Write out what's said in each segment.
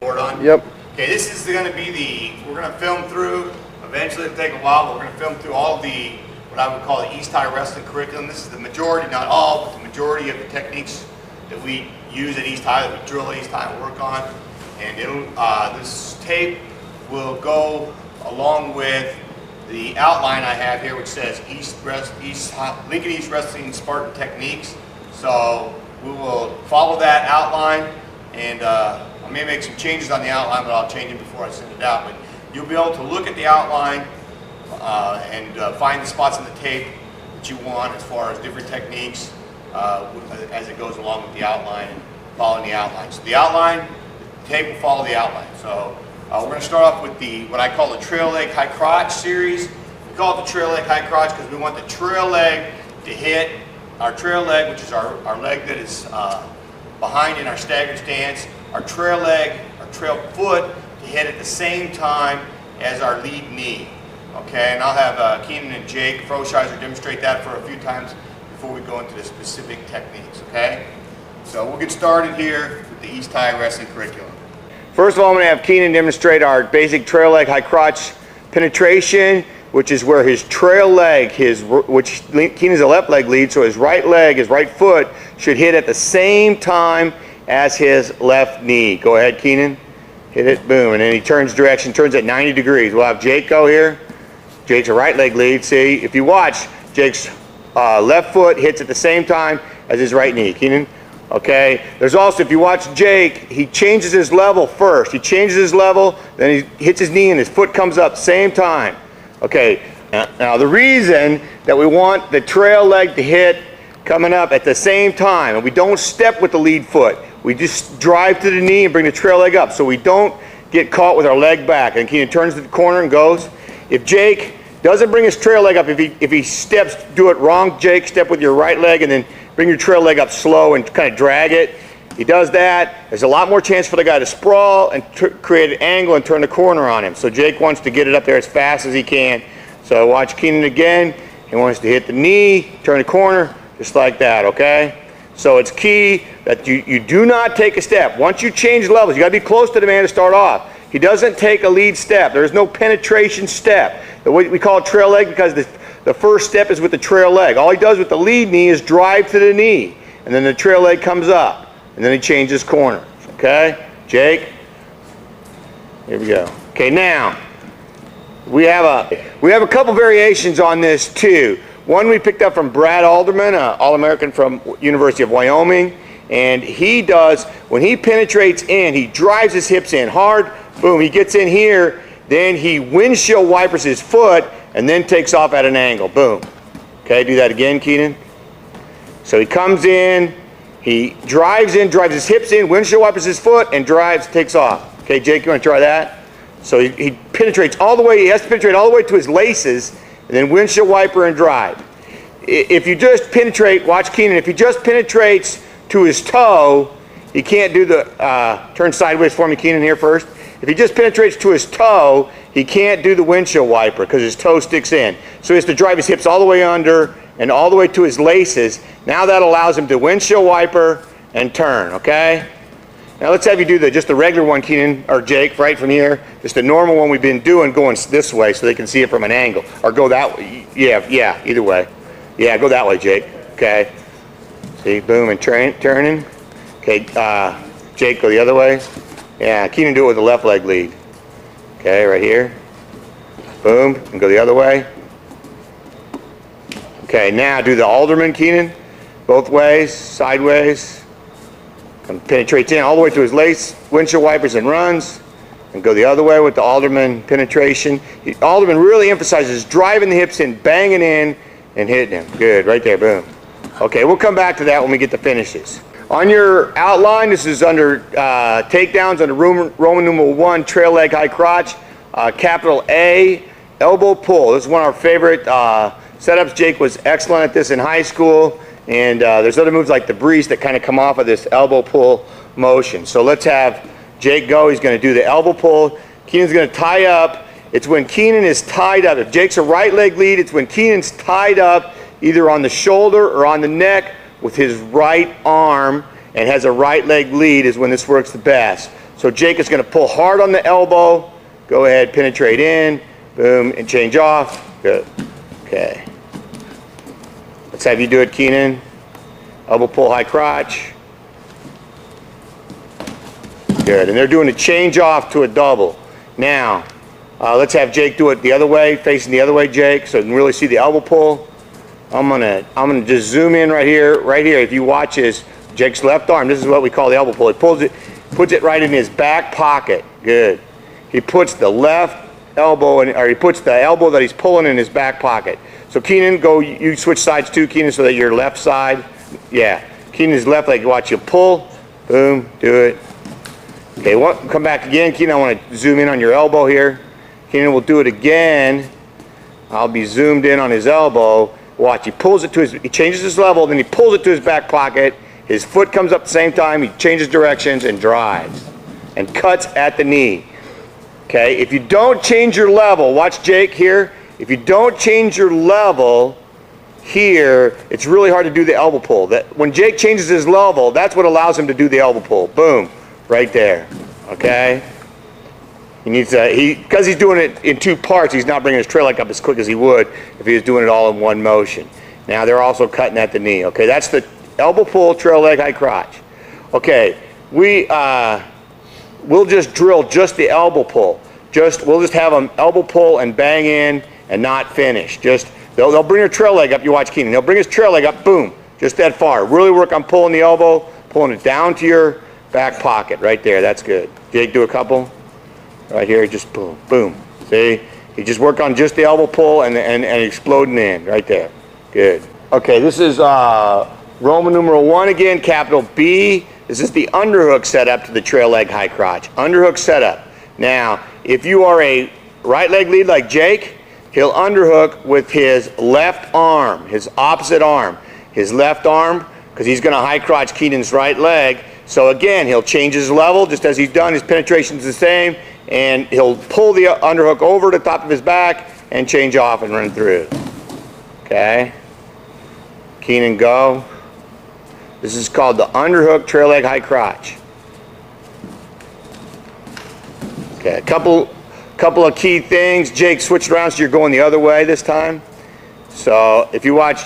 Board on? Yep. Okay, this is going to be we're going to film through, eventually it'll take a while, but we're going to film through all of the, what I would call the East High Wrestling curriculum. This is the majority, not all, but the majority of the techniques that we use at East High, that we drill at East High and work on. And this tape will go along with the outline I have here, which says Lincoln East Wrestling Spartan Techniques. So we will follow that outline, and I may make some changes on the outline, but I'll change it before I send it out. But you'll be able to look at the outline and find the spots in the tape that you want as far as different techniques as it goes along with the outline and following the outline. So the outline, the tape will follow the outline. So we're going to start off with what I call the trail leg high crotch series. We call it the trail leg high crotch because we want the trail leg to hit our trail leg, which is our leg that is behind in our staggered stance, our trail leg, our trail foot to hit at the same time as our lead knee. Okay, and I'll have Keenan and Jake Froshiser demonstrate that for a few times before we go into the specific techniques, okay? So we'll get started here with the East High Wrestling curriculum. First of all, I'm going to have Keenan demonstrate our basic trail leg high crotch penetration, which is where his trail leg, which Keenan's a left leg lead, so his right leg, his right foot should hit at the same time as his left knee. Go ahead, Keenan. Hit it, boom, and then he turns direction, turns at 90 degrees. We'll have Jake go here. Jake's a right leg lead. See, if you watch, Jake's left foot hits at the same time as his right knee. Keenan, okay. There's also, if you watch Jake, he changes his level first. He changes his level, then he hits his knee and his foot comes up same time. Okay, now the reason that we want the trail leg to hit coming up at the same time, and we don't step with the lead foot, we just drive to the knee and bring the trail leg up so we don't get caught with our leg back. And Keenan turns to the corner and goes. If Jake doesn't bring his trail leg up, if he steps, do it wrong, Jake, step with your right leg and then bring your trail leg up slow and kind of drag it. He does that, there's a lot more chance for the guy to sprawl and create an angle and turn the corner on him. So Jake wants to get it up there as fast as he can. So watch Keenan again. He wants to hit the knee, turn the corner, just like that, okay? So it's key that you do not take a step. Once you change levels, you got to be close to the man to start off. He doesn't take a lead step. There's no penetration step. We call it trail leg because the first step is with the trail leg. All he does with the lead knee is drive to the knee, and then the trail leg comes up. And then he changes corners, okay? Jake, here we go. Okay, now, we have a couple variations on this too. One we picked up from Brad Alderman, an All-American from University of Wyoming, and he does, when he penetrates in, he drives his hips in hard, boom, he gets in here, then he windshield wipers his foot, and then takes off at an angle, boom. Okay, do that again, Keenan. So he comes in, he drives in, drives his hips in, windshield wipers his foot, and drives, takes off. Okay, Jake, you want to try that? So he penetrates all the way, he has to penetrate all the way to his laces, and then windshield wiper and drive. If you just penetrate, watch Keenan, if he just penetrates to his toe, he can't do the, turn sideways for me, Keenan, here first. If he just penetrates to his toe, he can't do the windshield wiper because his toe sticks in. So he has to drive his hips all the way under and all the way to his laces. Now that allows him to windshield wiper and turn, okay? Now let's have you do just the regular one, Keenan, or Jake, right from here. Just the normal one we've been doing going this way so they can see it from an angle. Or go that way, yeah, either way. Yeah, go that way, Jake, okay? See, boom, and turning. Okay, Jake, go the other way. Yeah, Keenan, do it with the left leg lead. Okay, right here. Boom, and go the other way. Okay, now do the Alderman, Keenan. Both ways, sideways. Penetrates in all the way to his lace, windshield wipers, and runs. And go the other way with the Alderman penetration. Alderman really emphasizes driving the hips in, banging in, and hitting him. Good, right there, boom. Okay, we'll come back to that when we get the finishes. On your outline, this is under takedowns under Roman numeral 1, trail leg high crotch, capital A, elbow pull. This is one of our favorite setups. Jake was excellent at this in high school, and there's other moves like the breeze that kind of come off of this elbow pull motion. So let's have Jake go. He's going to do the elbow pull. Keenan's going to tie up. It's when Keenan is tied up. If Jake's a right leg lead, it's when Keenan's tied up either on the shoulder or on the neck with his right arm and has a right leg lead is when this works the best. So Jake is going to pull hard on the elbow. Go ahead, penetrate in, boom, and change off. Good. Okay. Let's have you do it, Keenan. Elbow pull, high crotch. Good. And they're doing a change off to a double. Now, let's have Jake do it the other way, facing the other way, Jake, so you can really see the elbow pull. I'm gonna just zoom in right here. Right here, if you watch Jake's left arm, this is what we call the elbow pull. He pulls it, puts it right in his back pocket. Good. He puts the left elbow, or he puts the elbow that he's pulling in his back pocket. So Keenan, you switch sides too, Keenan, so that your left side, yeah. Keenan's left leg, watch you pull, boom, do it. Okay, come back again, Keenan. I want to zoom in on your elbow here. Keenan will do it again. I'll be zoomed in on his elbow. Watch, he pulls it to he changes his level, then he pulls it to his back pocket. His foot comes up at the same time, he changes directions and drives and cuts at the knee. Okay, if you don't change your level, watch Jake here. If you don't change your level here, it's really hard to do the elbow pull. When Jake changes his level, that's what allows him to do the elbow pull. Boom, right there. Okay. He needs because he's doing it in two parts. He's not bringing his trail leg up as quick as he would if he was doing it all in one motion. Now they're also cutting at the knee. Okay, that's the elbow pull, trail leg, high crotch. Okay, we'll just drill just the elbow pull. We'll just have them elbow pull and bang in and not finish. They'll bring their trail leg up. You watch Keenan. They'll bring his trail leg up. Boom, just that far. Really work on pulling the elbow, pulling it down to your back pocket right there. That's good. Jake, do a couple. Right here, just boom, boom. See? You just work on just the elbow pull and exploding in right there. Good. Okay, this is Roman numeral 1 again, capital B. This is the underhook setup to the trail leg high crotch. Underhook setup. Now, if you are a right leg lead like Jake, he'll underhook with his left arm, his opposite arm. His left arm, because he's going to high crotch Keenan's right leg. So again, he'll change his level just as he's done. His penetration's the same. And he'll pull the underhook over the top of his back and change off and run through. Okay. Keenan, go. This is called the underhook trail leg high crotch. Okay, a couple of key things. Jake switched around, so you're going the other way this time. So if you watch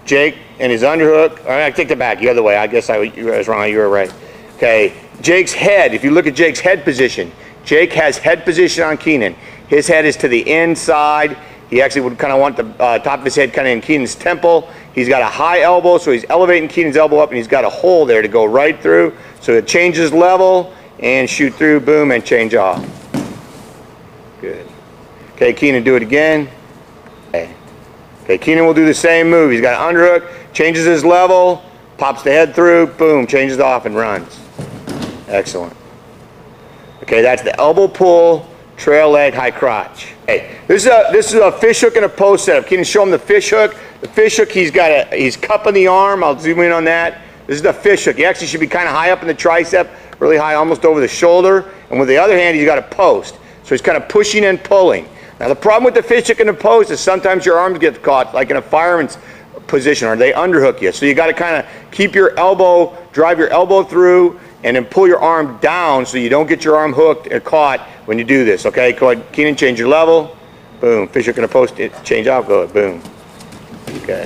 Jake and his underhook, all right, I take that back, the other way. I guess I was wrong, you were right. Okay, Jake's head, if you look at Jake's head position, Jake has head position on Keenan. His head is to the inside. He actually would kind of want the top of his head kind of in Keenan's temple. He's got a high elbow, so he's elevating Keenan's elbow up, and he's got a hole there to go right through. So it changes level and shoot through, boom, and change off. Good. Okay, Keenan, do it again. Okay, Keenan will do the same move. He's got an underhook, changes his level, pops the head through, boom, changes off and runs. Excellent. Okay, that's the elbow pull, trail leg, high crotch. Hey, this is a fish hook and a post setup. Can you show him the fish hook? The fish hook, he's cupping the arm. I'll zoom in on that. This is the fish hook. He actually should be kind of high up in the tricep, really high, almost over the shoulder. And with the other hand, he's got a post. So he's kind of pushing and pulling. Now the problem with the fish hook and the post is sometimes your arms get caught, like in a fireman's position, or they underhook you. So you got to kind of keep your elbow, drive your elbow through, and then pull your arm down so you don't get your arm hooked or caught when you do this. Okay, go ahead, Keenan, change your level. Boom, fish hook and a post, change off, go ahead, boom. Okay.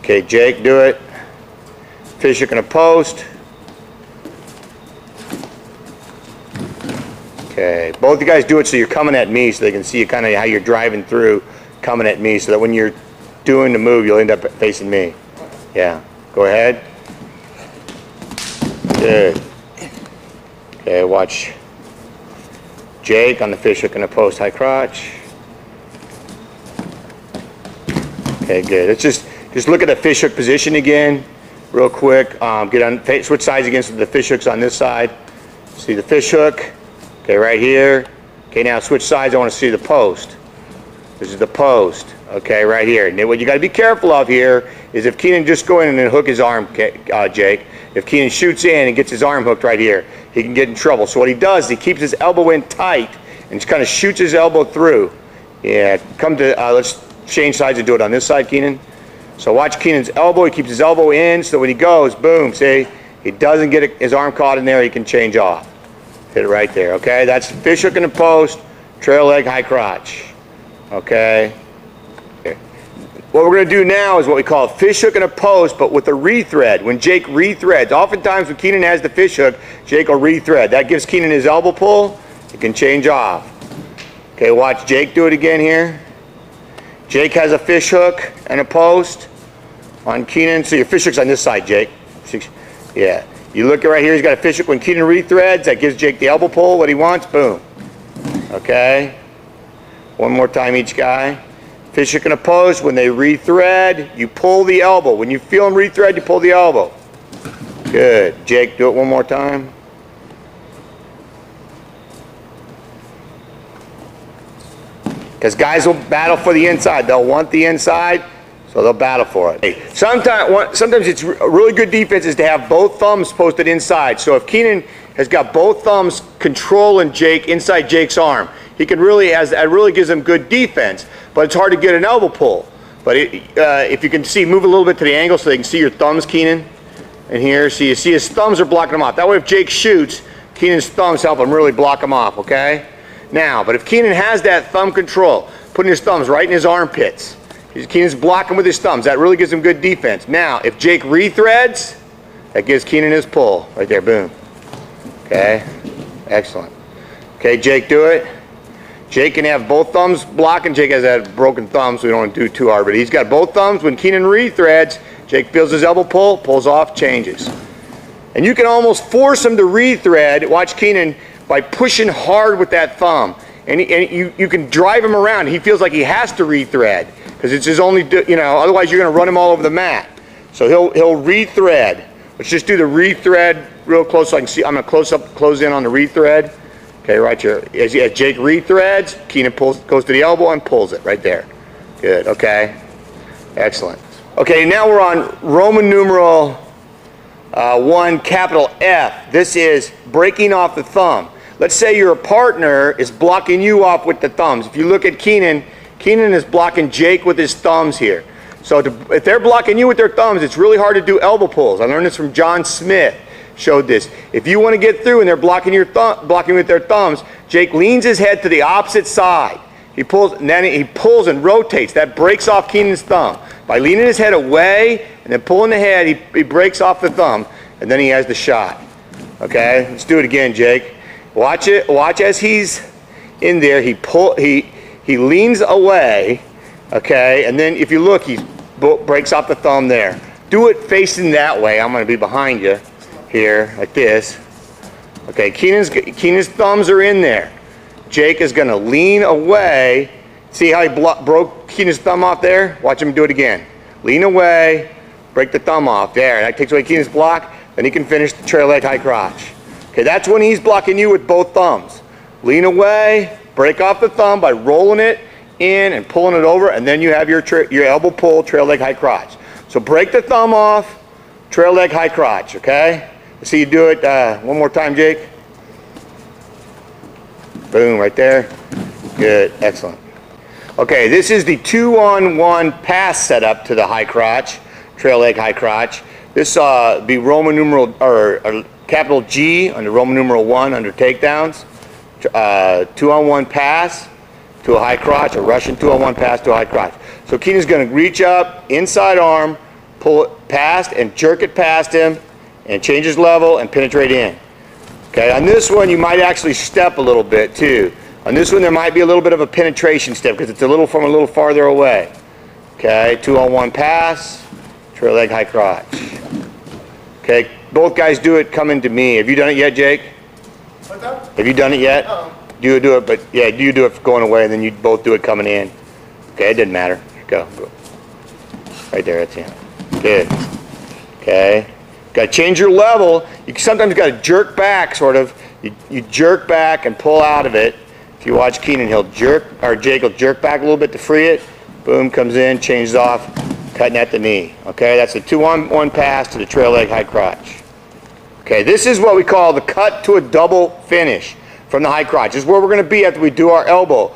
Okay, Jake, do it. Fish hook and a post. Okay, both you guys do it so you're coming at me so they can see kind of how you're driving through, coming at me, so that when you're doing the move, you'll end up facing me. Yeah, go ahead. Good. Okay, watch Jake on the fish hook and a post high crotch. Okay, good. Let's just look at the fish hook position again, real quick. Get on, switch sides again so the fish hook's on this side. See the fish hook. Okay, right here. Okay, now switch sides. I want to see the post. This is the post. Okay, right here. And what you got to be careful of here is if Keenan just go in and then hook his arm, Jake. If Keenan shoots in and gets his arm hooked right here, he can get in trouble. So what he does is he keeps his elbow in tight and just kind of shoots his elbow through. Yeah, come to, let's change sides and do it on this side, Keenan. So watch Keenan's elbow. He keeps his elbow in so when he goes, boom, see? he doesn't get his arm caught in there, he can change off. Hit it right there, okay? That's fish hook in the post, trail leg, high crotch, okay? What we're going to do now is what we call fish hook in a post, but with a rethread. When Jake rethreads, oftentimes when Keenan has the fish hook, Jake will rethread. That gives Keenan his elbow pull. He can change off. Okay, watch Jake do it again here. Jake has a fish hook and a post on Keenan. So your fish hook's on this side, Jake. Yeah. You look right here, he's got a fish hook. When Keenan rethreads, that gives Jake the elbow pull, what he wants, boom. Okay. One more time each guy. Fish hook in a post, when they rethread, you pull the elbow. When you feel them rethread, you pull the elbow. Good. Jake, do it one more time. Because guys will battle for the inside. They'll want the inside, so they'll battle for it. Sometimes it's really good defense is to have both thumbs posted inside. So if Keenan has got both thumbs controlling Jake inside Jake's arm, he can that really gives him good defense. But it's hard to get an elbow pull. But if you can see, move a little bit to the angle so they can see your thumbs, Keenan. And here, so you see his thumbs are blocking him off. That way if Jake shoots, Keenan's thumbs help him really block him off, okay? Now, but if Keenan has that thumb control, putting his thumbs right in his armpits, Keenan's blocking with his thumbs, that really gives him good defense. Now, if Jake rethreads, that gives Keenan his pull. Right there, boom. Okay, excellent. Okay, Jake, do it. Jake can have both thumbs blocking. Jake has that broken thumb, so we don't want to do too hard, but he's got both thumbs. When Keenan rethreads, Jake feels his elbow pull, pulls off, changes. And you can almost force him to rethread. Watch Keenan by pushing hard with that thumb. And you can drive him around. He feels like he has to rethread because it's his only, otherwise you're going to run him all over the mat. So he'll rethread. Let's just do the rethread real close so I can see. I'm going to close in on the rethread. Okay, right here. As Jake rethreads, Keenan goes to the elbow and pulls it right there. Good, okay. Excellent. Okay, now we're on Roman numeral 1, capital F. This is breaking off the thumb. Let's say your partner is blocking you off with the thumbs. If you look at Keenan, Keenan is blocking Jake with his thumbs here. So if they're blocking you with their thumbs, it's really hard to do elbow pulls. I learned this from John Smith. Showed this. If you want to get through and they're blocking with their thumbs, Jake leans his head to the opposite side. He pulls, and then he pulls and rotates. That breaks off Keenan's thumb. By leaning his head away and then pulling the head, he breaks off the thumb, and then he has the shot. Okay, let's do it again, Jake. Watch it. Watch as he's in there. He leans away. Okay, and then if you look, he breaks off the thumb there. Do it facing that way. I'm going to be behind you. Here, like this. Okay, Keenan's thumbs are in there. Jake is going to lean away. See how he broke Keenan's thumb off there? Watch him do it again. Lean away, break the thumb off. There, that takes away Keenan's block. Then he can finish the trail leg high crotch. Okay, that's when he's blocking you with both thumbs. Lean away, break off the thumb by rolling it in and pulling it over, and then you have your elbow pull, trail leg high crotch. So break the thumb off, trail leg high crotch, okay? See you do it one more time, Jake. Boom, right there. Good, excellent. Okay, this is the 2-on-1 pass setup to the high crotch, trail leg high crotch. This be Roman numeral or capital G under Roman numeral 1 under takedowns. 2-on-1 pass to a high crotch, a Russian 2-on-1 pass to a high crotch. So Keenan's going to reach up, inside arm, pull it past and jerk it past him, and change his level and penetrate in. Okay, on this one you might actually step a little bit too. On this one there might be a little bit of a penetration step because it's a little farther away. Okay, 2-on-1 pass, trail leg high crotch. Okay, both guys do it coming to me. Have you done it yet, Jake? What's that? Have you done it yet? Do it, but yeah, you do it going away and then you both do it coming in. Okay, it didn't matter. Go. Right there, that's it. Good. Okay. Got to change your level. You sometimes got to jerk back, sort of. You jerk back and pull out of it. If you watch Keenan, Jake will jerk back a little bit to free it. Boom, comes in, changes off, cutting at the knee. Okay, that's the 2-on-1 pass to the trail leg high crotch. Okay, this is what we call the cut to a double finish from the high crotch. This is where we're going to be after we do our elbow.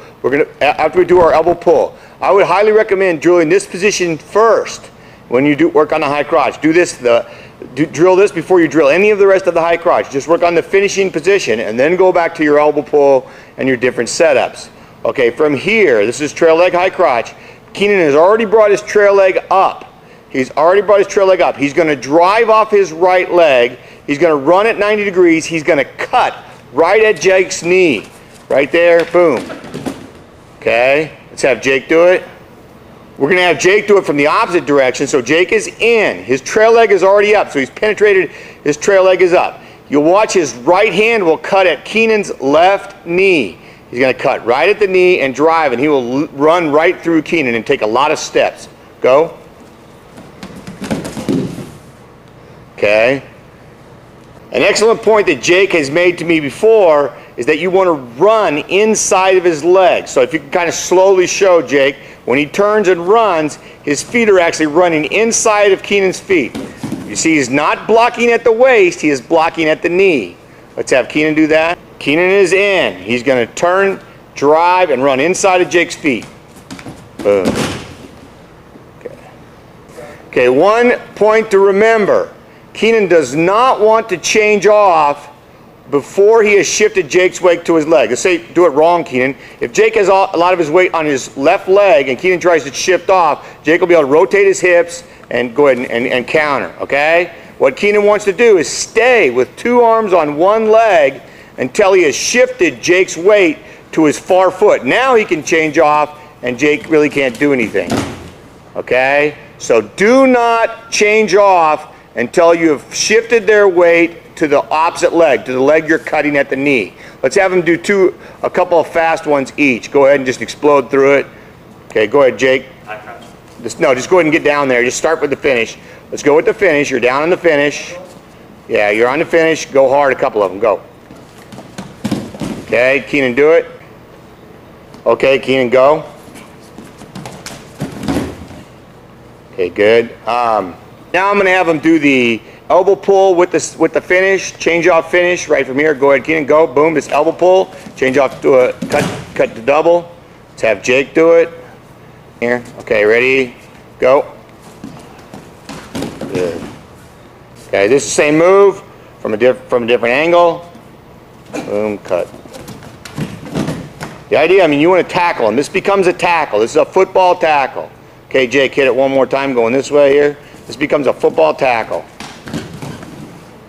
After we do our elbow pull. I would highly recommend drilling this position first when you do work on the high crotch. Do this drill this before you drill any of the rest of the high crotch. Just work on the finishing position and then go back to your elbow pull and your different setups. Okay, from here, this is trail leg high crotch. Keenan has already brought his trail leg up. He's already brought his trail leg up. He's going to drive off his right leg. He's going to run at 90 degrees. He's going to cut right at Jake's knee. Right there, boom. Okay, let's have Jake do it. We're going to have Jake do it from the opposite direction. So Jake is in. His trail leg is already up. So he's penetrated. His trail leg is up. You'll watch his right hand will cut at Keenan's left knee. He's going to cut right at the knee and drive, and he will run right through Keenan and take a lot of steps. Go. Okay. An excellent point that Jake has made to me before is that you want to run inside of his legs. So if you can kind of slowly show Jake, when he turns and runs, his feet are actually running inside of Keenan's feet. You see he's not blocking at the waist, he is blocking at the knee. Let's have Keenan do that. Keenan is in. He's going to turn, drive, and run inside of Jake's feet. Boom. Okay. Okay, one point to remember. Keenan does not want to change off before he has shifted Jake's weight to his leg. Let's say, do it wrong, Keenan. If Jake has a lot of his weight on his left leg and Keenan tries to shift off, Jake will be able to rotate his hips and go ahead and counter, okay? What Keenan wants to do is stay with two arms on one leg until he has shifted Jake's weight to his far foot. Now he can change off and Jake really can't do anything, okay? So do not change off until you have shifted their weight to the opposite leg, to the leg you're cutting at the knee. Let's have them do a couple of fast ones each. Go ahead and just explode through it. Okay, go ahead, Jake. Just go ahead and get down there. Just start with the finish. Let's go with the finish. You're down on the finish. Yeah, you're on the finish. Go hard, a couple of them. Go. Okay, Keenan, do it. Okay, Keenan, go. Okay, good. Now I'm going to have them do the elbow pull with the finish, change off finish right from here. Go ahead, Keenan, go. Boom, this elbow pull, change off to a cut to double. Let's have Jake do it. Here, okay, ready, go. Good. Okay, this is the same move from a different angle. Boom, cut. The idea, you want to tackle him. This becomes a tackle. This is a football tackle. Okay, Jake, hit it one more time going this way here. This becomes a football tackle.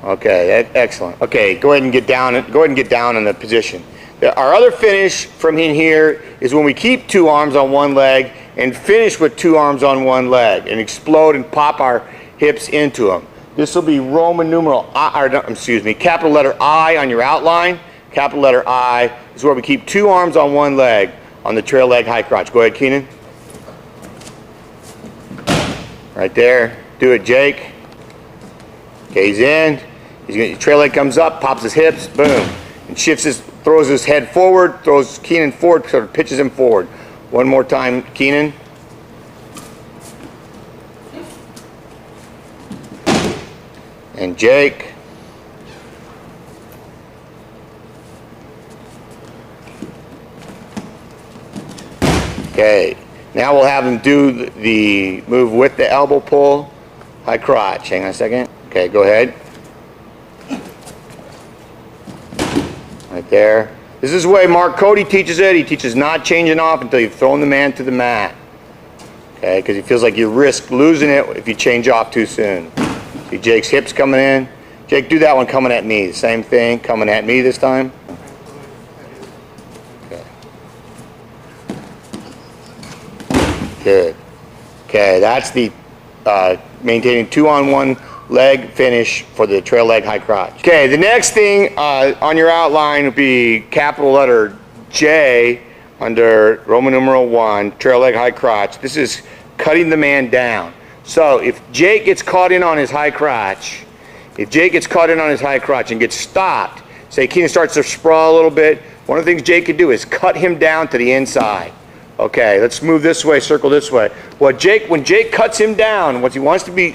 Okay, excellent. Okay, go ahead and get down. Go ahead and get down in the position. Our other finish from in here is when we keep two arms on one leg and finish with two arms on one leg and explode and pop our hips into them. This will be Roman numeral capital letter I on your outline. Capital letter I is where we keep two arms on one leg on the trail leg high crotch. Go ahead, Keenan. Right there. Do it, Jake. Okay, he's in. Trail leg comes up, pops his hips, boom, and throws his head forward, throws Keenan forward, sort of pitches him forward. One more time, Keenan. And Jake. Okay, now we'll have him do the move with the elbow pull, high crotch. Hang on a second. Okay, go ahead. Right there. This is the way Mark Cody teaches it. He teaches not changing off until you've thrown the man to the mat. Okay, because he feels like you risk losing it if you change off too soon. See Jake's hips coming in. Jake, do that one coming at me. Same thing, coming at me this time. Okay. Good. Okay, that's the maintaining two on one leg finish for the trail leg high crotch. Okay, the next thing on your outline will be capital letter J under Roman numeral 1, trail leg high crotch. This is cutting the man down. So if Jake gets caught in on his high crotch, and gets stopped, say Keenan starts to sprawl a little bit, one of the things Jake can do is cut him down to the inside. Okay, let's move this way, circle this way. When Jake cuts him down, what he wants to be,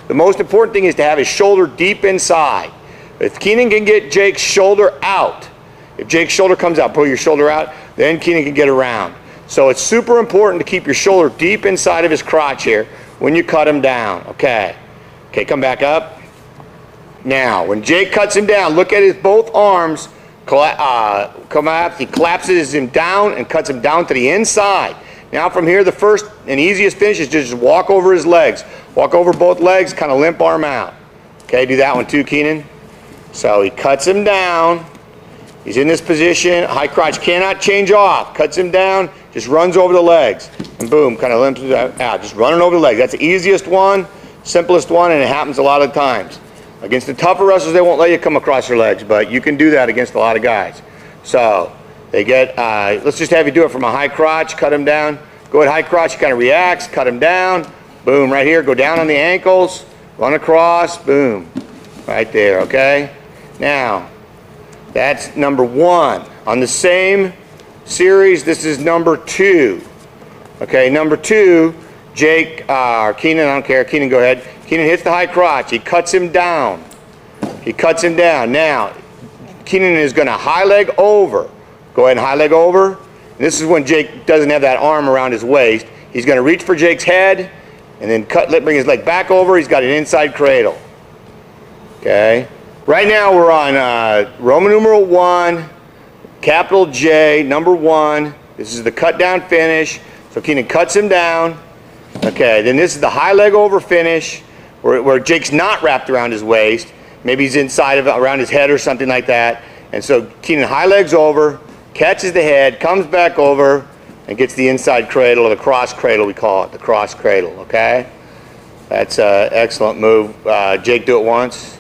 the most important thing is to have his shoulder deep inside. If Keenan can get Jake's shoulder out, if Jake's shoulder comes out, pull your shoulder out, then Keenan can get around. So it's super important to keep your shoulder deep inside of his crotch here when you cut him down. Okay. Okay, come back up. Now, when Jake cuts him down, look at his both arms collapse. He collapses him down and cuts him down to the inside. Now from here, the first and easiest finish is just walk over his legs. Walk over both legs, kind of limp arm out. Okay, do that one too, Keenan. So he cuts him down. He's in this position. High crotch cannot change off. Cuts him down, just runs over the legs. And boom, kind of limps out. Just running over the legs. That's the easiest one, simplest one, and it happens a lot of times. Against the tougher wrestlers, they won't let you come across your legs, but you can do that against a lot of guys. So they get, let's just have you do it from a high crotch, cut him down. Go ahead, high crotch, he kind of reacts, cut him down. Boom, right here, go down on the ankles, run across, boom. Right there, okay? Now, that's number 1. On the same series, this is number 2. Okay, number 2, Jake, or Keenan, I don't care, Keenan, go ahead. Keenan hits the high crotch. He cuts him down. He cuts him down. Now, Keenan is going to high leg over. Go ahead and high leg over. And this is when Jake doesn't have that arm around his waist. He's going to reach for Jake's head and then bring his leg back over. He's got an inside cradle. Okay. Right now we're on Roman numeral 1, capital J, number 1. This is the cut down finish. So Keenan cuts him down. Okay, then this is the high leg over finish where Jake's not wrapped around his waist. Maybe he's inside of around his head or something like that. And so Keenan high legs over, catches the head, comes back over, and gets the inside cradle, or the cross cradle we call it, the cross cradle, okay? That's an excellent move. Jake, do it once.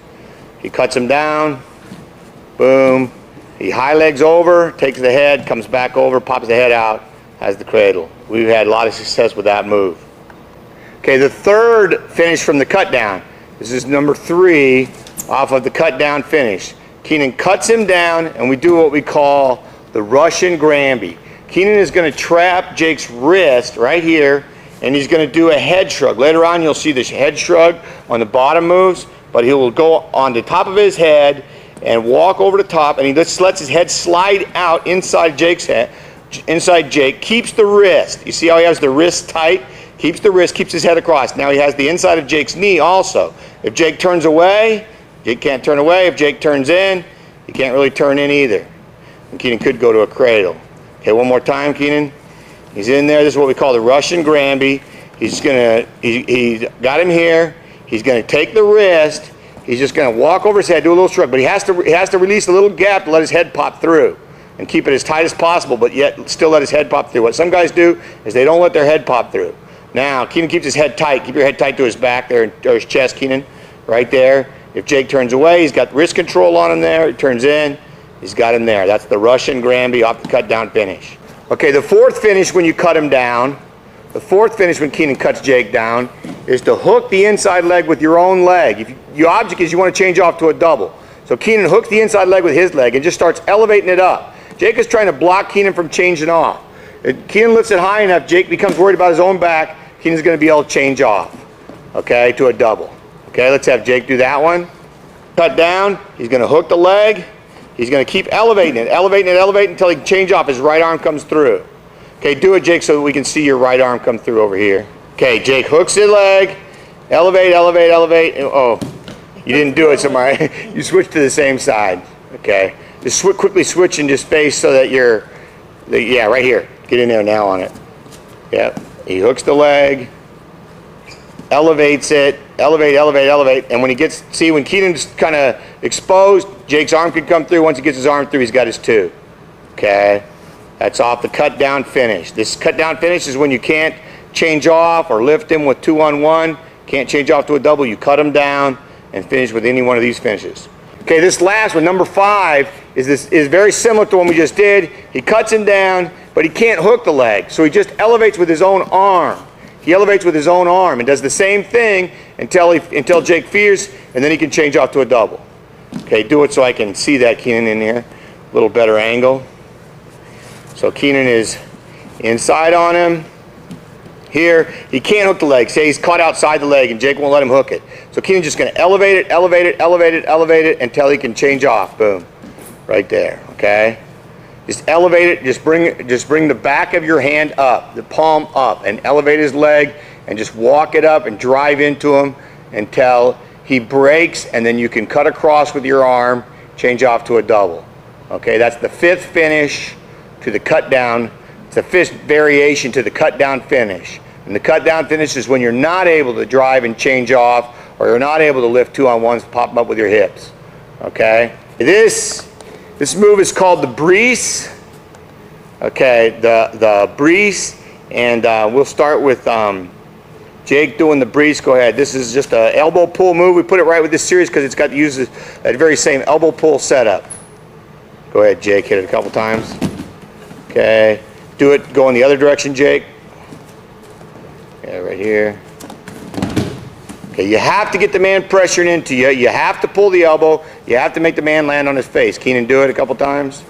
He cuts him down, boom. He high legs over, takes the head, comes back over, pops the head out, has the cradle. We've had a lot of success with that move. Okay, the third finish from the cut down. This is number 3 off of the cut down finish. Keenan cuts him down, and we do what we call the Russian Granby. Keenan is going to trap Jake's wrist right here, and he's going to do a head shrug. Later on, you'll see this head shrug on the bottom moves, but he will go on the top of his head and walk over the top, and he just lets his head slide out inside Jake's head. Inside Jake, keeps the wrist. You see how he has the wrist tight? Keeps the wrist, keeps his head across. Now he has the inside of Jake's knee also. If Jake turns away, Jake can't turn away. If Jake turns in, he can't really turn in either. And Keenan could go to a cradle. Okay, one more time, Keenan. He's in there. This is what we call the Russian Granby. He's gonna, he got him here. He's gonna take the wrist. He's just gonna walk over his head, do a little shrug, but he has to release a little gap to let his head pop through and keep it as tight as possible, but yet still let his head pop through. What some guys do is they don't let their head pop through. Now, Keenan keeps his head tight. Keep your head tight to his back there, or his chest, Keenan, right there. If Jake turns away, he's got wrist control on him there. He turns in, he's got him there. That's the Russian Granby off the cut down finish. Okay, the fourth finish when you cut him down, the fourth finish when Keenan cuts Jake down, is to hook the inside leg with your own leg. Your object is you want to change off to a double. So Keenan hooks the inside leg with his leg and just starts elevating it up. Jake is trying to block Keenan from changing off. If Keenan lifts it high enough, Jake becomes worried about his own back. Keenan's going to be able to change off, okay, to a double. Okay, let's have Jake do that one. Cut down. He's going to hook the leg. He's going to keep elevating it until he can change off. His right arm comes through. Okay, do it, Jake, so that we can see your right arm come through over here. Okay, Jake hooks his leg. Elevate, elevate, elevate. Oh, you didn't do it somewhere. You switched to the same side. Okay, just quickly switch into space so that you're, yeah, right here. Get in there now on it. Yep. He hooks the leg, elevates it, elevate, elevate, elevate, and when he gets, see, when Keenan's kind of exposed, Jake's arm can come through. Once he gets his arm through, he's got his 2. Okay, that's off the cut down finish. This cut down finish is when you can't change off or lift him with 2-on-1, can't change off to a double. You cut him down and finish with any one of these finishes. Okay, this last one, number 5, is very similar to the one we just did. He cuts him down, but he can't hook the leg, so he just elevates with his own arm. He elevates with his own arm and does the same thing until Jake fears, and then he can change off to a double. Okay, do it so I can see that, Keenan, in here. A little better angle. So Keenan is inside on him. Here, he can't hook the leg. Say he's caught outside the leg and Jake won't let him hook it. So Keenan's just going to elevate it, elevate it, elevate it, elevate it until he can change off. Boom. Right there, okay? Just elevate it, just bring the back of your hand up, the palm up, and elevate his leg and just walk it up and drive into him until he breaks, and then you can cut across with your arm, change off to a double. Okay, that's the fifth finish to the cut down. It's the fifth variation to the cut down finish. And the cut down finish is when you're not able to drive and change off, or you're not able to lift 2-on-1s, pop them up with your hips. Okay, this move is called the breeze. Okay, the breeze, and we'll start with Jake doing the breeze. Go ahead. This is just an elbow pull move. We put it right with this series because it's got to use that very same elbow pull setup. Go ahead, Jake. Hit it a couple times. Okay. Do it. Go in the other direction, Jake. Yeah, right here. Okay. You have to get the man pressuring into you. You have to pull the elbow. You have to make the man land on his face. Keenan, do it a couple times.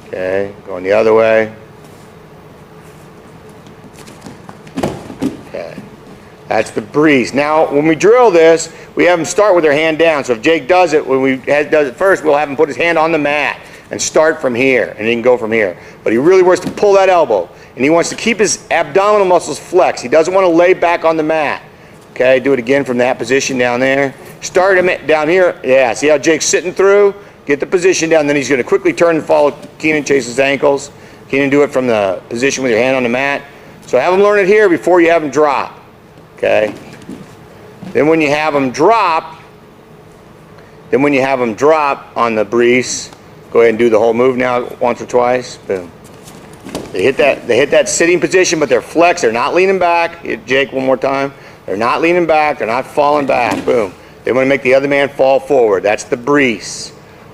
Okay. Going the other way. Okay. That's the breeze. Now, when we drill this, we have him start with their hand down. So if Jake does it, when does it first, we'll have him put his hand on the mat and start from here, and he can go from here. But he really wants to pull that elbow, and he wants to keep his abdominal muscles flexed. He doesn't want to lay back on the mat. Okay, do it again from that position down there. Start him down here. Yeah, see how Jake's sitting through? Get the position down, then he's going to quickly turn and follow Keenan, chase his ankles. Keenan, do it from the position with your hand on the mat. So have him learn it here before you have him drop. Okay. Then when you have them drop, on the breeze, go ahead and do the whole move now once or twice. Boom. They hit that sitting position, but they're flexed. They're not leaning back. Hit Jake one more time. They're not leaning back. They're not falling back. Boom. They want to make the other man fall forward. That's the breeze.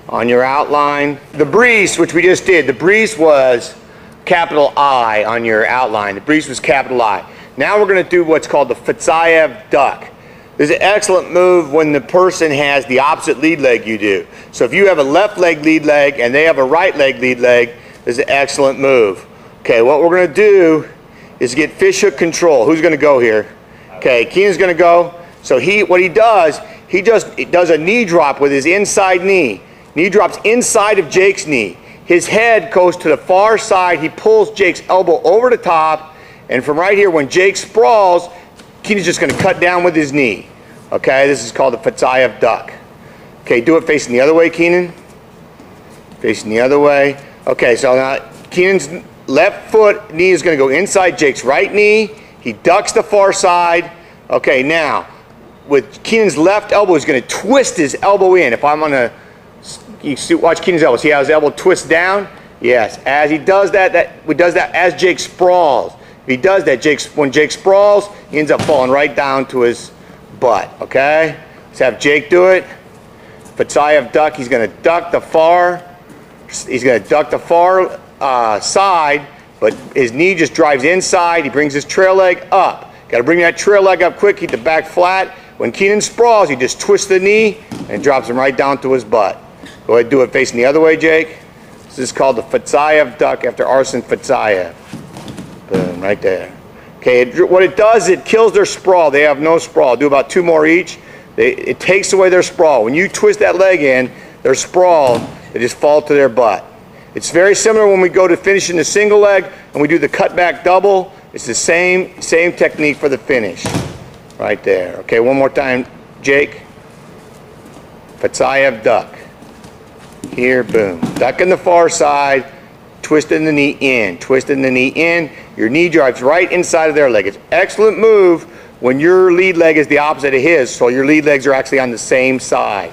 On your outline, the breeze, which we just did, the breeze was capital I on your outline. The breeze was capital I. Now we're going to do what's called the Fatsayev duck. This is an excellent move when the person has the opposite lead leg you do. So if you have a left leg lead leg and they have a right leg lead leg, this is an excellent move. Okay, what we're going to do is get fish hook control. Who's going to go here? Okay, Keenan's going to go. So what he does a knee drop with his inside knee. Knee drops inside of Jake's knee. His head goes to the far side. He pulls Jake's elbow over the top. And from right here, when Jake sprawls, Keenan's just going to cut down with his knee. Okay, this is called the Fatsayev duck. Okay, do it facing the other way, Keenan. Facing the other way. Okay, so now Keenan's left foot knee is going to go inside Jake's right knee. He ducks the far side. Okay, now with Keenan's left elbow, he's going to twist his elbow in. If I'm on a, you see, watch Keenan's elbow. See how his elbow twists down? Yes. As he does that, does that as Jake sprawls. If he does that, when Jake sprawls, he ends up falling right down to his butt. Okay. Let's have Jake do it. Fatsayev duck. He's going to duck the far. He's going to duck the far side, but his knee just drives inside. He brings his trail leg up. Got to bring that trail leg up quick. Keep the back flat. When Keenan sprawls, he just twists the knee and drops him right down to his butt. Go ahead and do it facing the other way, Jake. This is called the Fatsayev duck after Arsen Fatsayev. Boom, right there. Okay, what it does, it kills their sprawl. They have no sprawl. Do about 2 more each. It takes away their sprawl. When you twist that leg in, their sprawl, they just fall to their butt. It's very similar when we go to finishing the single leg and we do the cutback double. It's the same technique for the finish. Right there. Okay, one more time, Jake. Fatsayev duck. Here, boom. Ducking the far side, twisting the knee in, twisting the knee in. Your knee drives right inside of their leg. It's an excellent move when your lead leg is the opposite of his, so your lead legs are actually on the same side.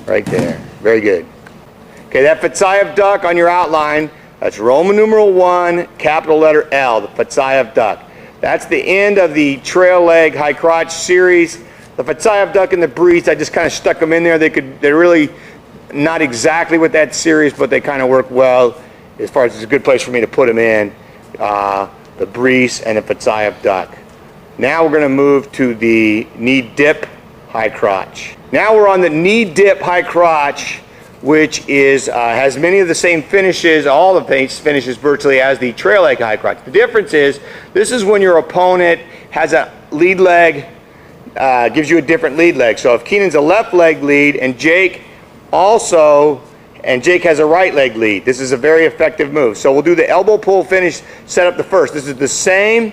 Right there. Very good. Okay, that Fatsayev duck on your outline, that's Roman numeral 1, capital letter L, the Fatsayev duck. That's the end of the trail leg high crotch series. The Fatsayev duck and the breeze, I just kind of stuck them in there. They're really not exactly with that series, but they kind of work well as far as it's a good place for me to put them in. The breeze and the Fatsayev duck. Now we're going to move to the knee dip high crotch. Now we're on the knee dip high crotch, which is has many of the same finishes, all the finishes virtually, as the trail leg high crotch. The difference is, this is when your opponent has a lead leg, gives you a different lead leg. So if Keenan's a left leg lead and Jake has a right leg lead, this is a very effective move. So we'll do the elbow pull finish, set up the first. This is the same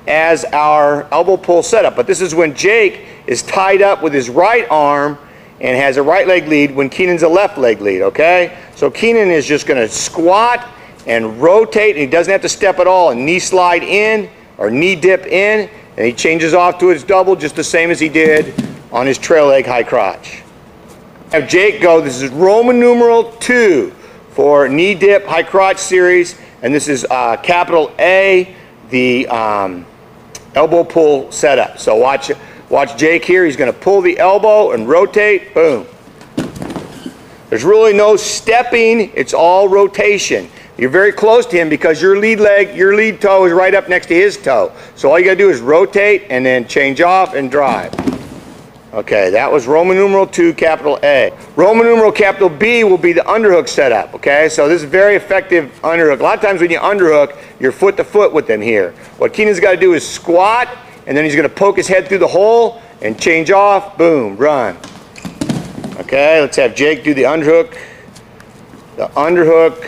as our elbow pull setup. But this is when Jake is tied up with his right arm and has a right leg lead when Keenan's a left leg lead, okay? So Keenan is just going to squat and rotate, and he doesn't have to step at all, and knee slide in or knee dip in, and he changes off to his double just the same as he did on his trail leg high crotch. Have Jake go. This is Roman numeral 2 for knee dip high crotch series, and this is capital A, the elbow pull setup. So watch Jake here. He's going to pull the elbow and rotate. Boom. There's really no stepping. It's all rotation. You're very close to him because your lead toe is right up next to his toe. So all you got to do is rotate and then change off and drive. Okay, that was Roman numeral 2, capital A. Roman numeral capital B will be the underhook setup, okay? So this is very effective underhook. A lot of times when you underhook, you're foot to foot with them here. What Keenan's got to do is squat, and then he's going to poke his head through the hole and change off, boom, run. Okay, let's have Jake do the underhook. The underhook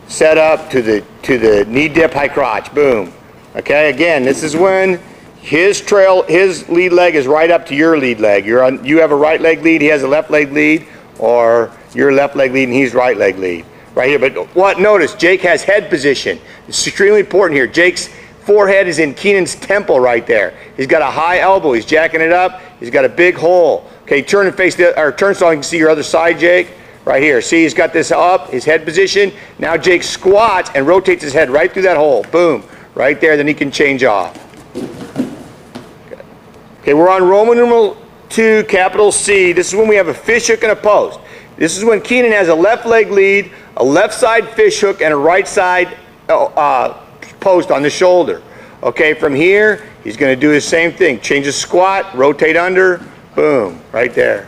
setup to the knee dip high crotch, boom. Okay, again, this is when his lead leg is right up to your lead leg. You have a right leg lead, he has a left leg lead, or your left leg lead and he's right leg lead. Right here, but notice, Jake has head position. It's extremely important here. Jake's forehead is in Keenan's temple right there. He's got a high elbow, he's jacking it up, he's got a big hole. Okay, turn and face turn so I can see your other side, Jake. Right here, see he's got this up, his head position. Now Jake squats and rotates his head right through that hole. Boom, right there, then he can change off. Okay, we're on Roman numeral 2, capital C. This is when we have a fish hook and a post. This is when Keenan has a left leg lead, a left side fish hook, and a right side post on the shoulder. Okay, from here, he's going to do the same thing. Change his squat, rotate under, boom, right there.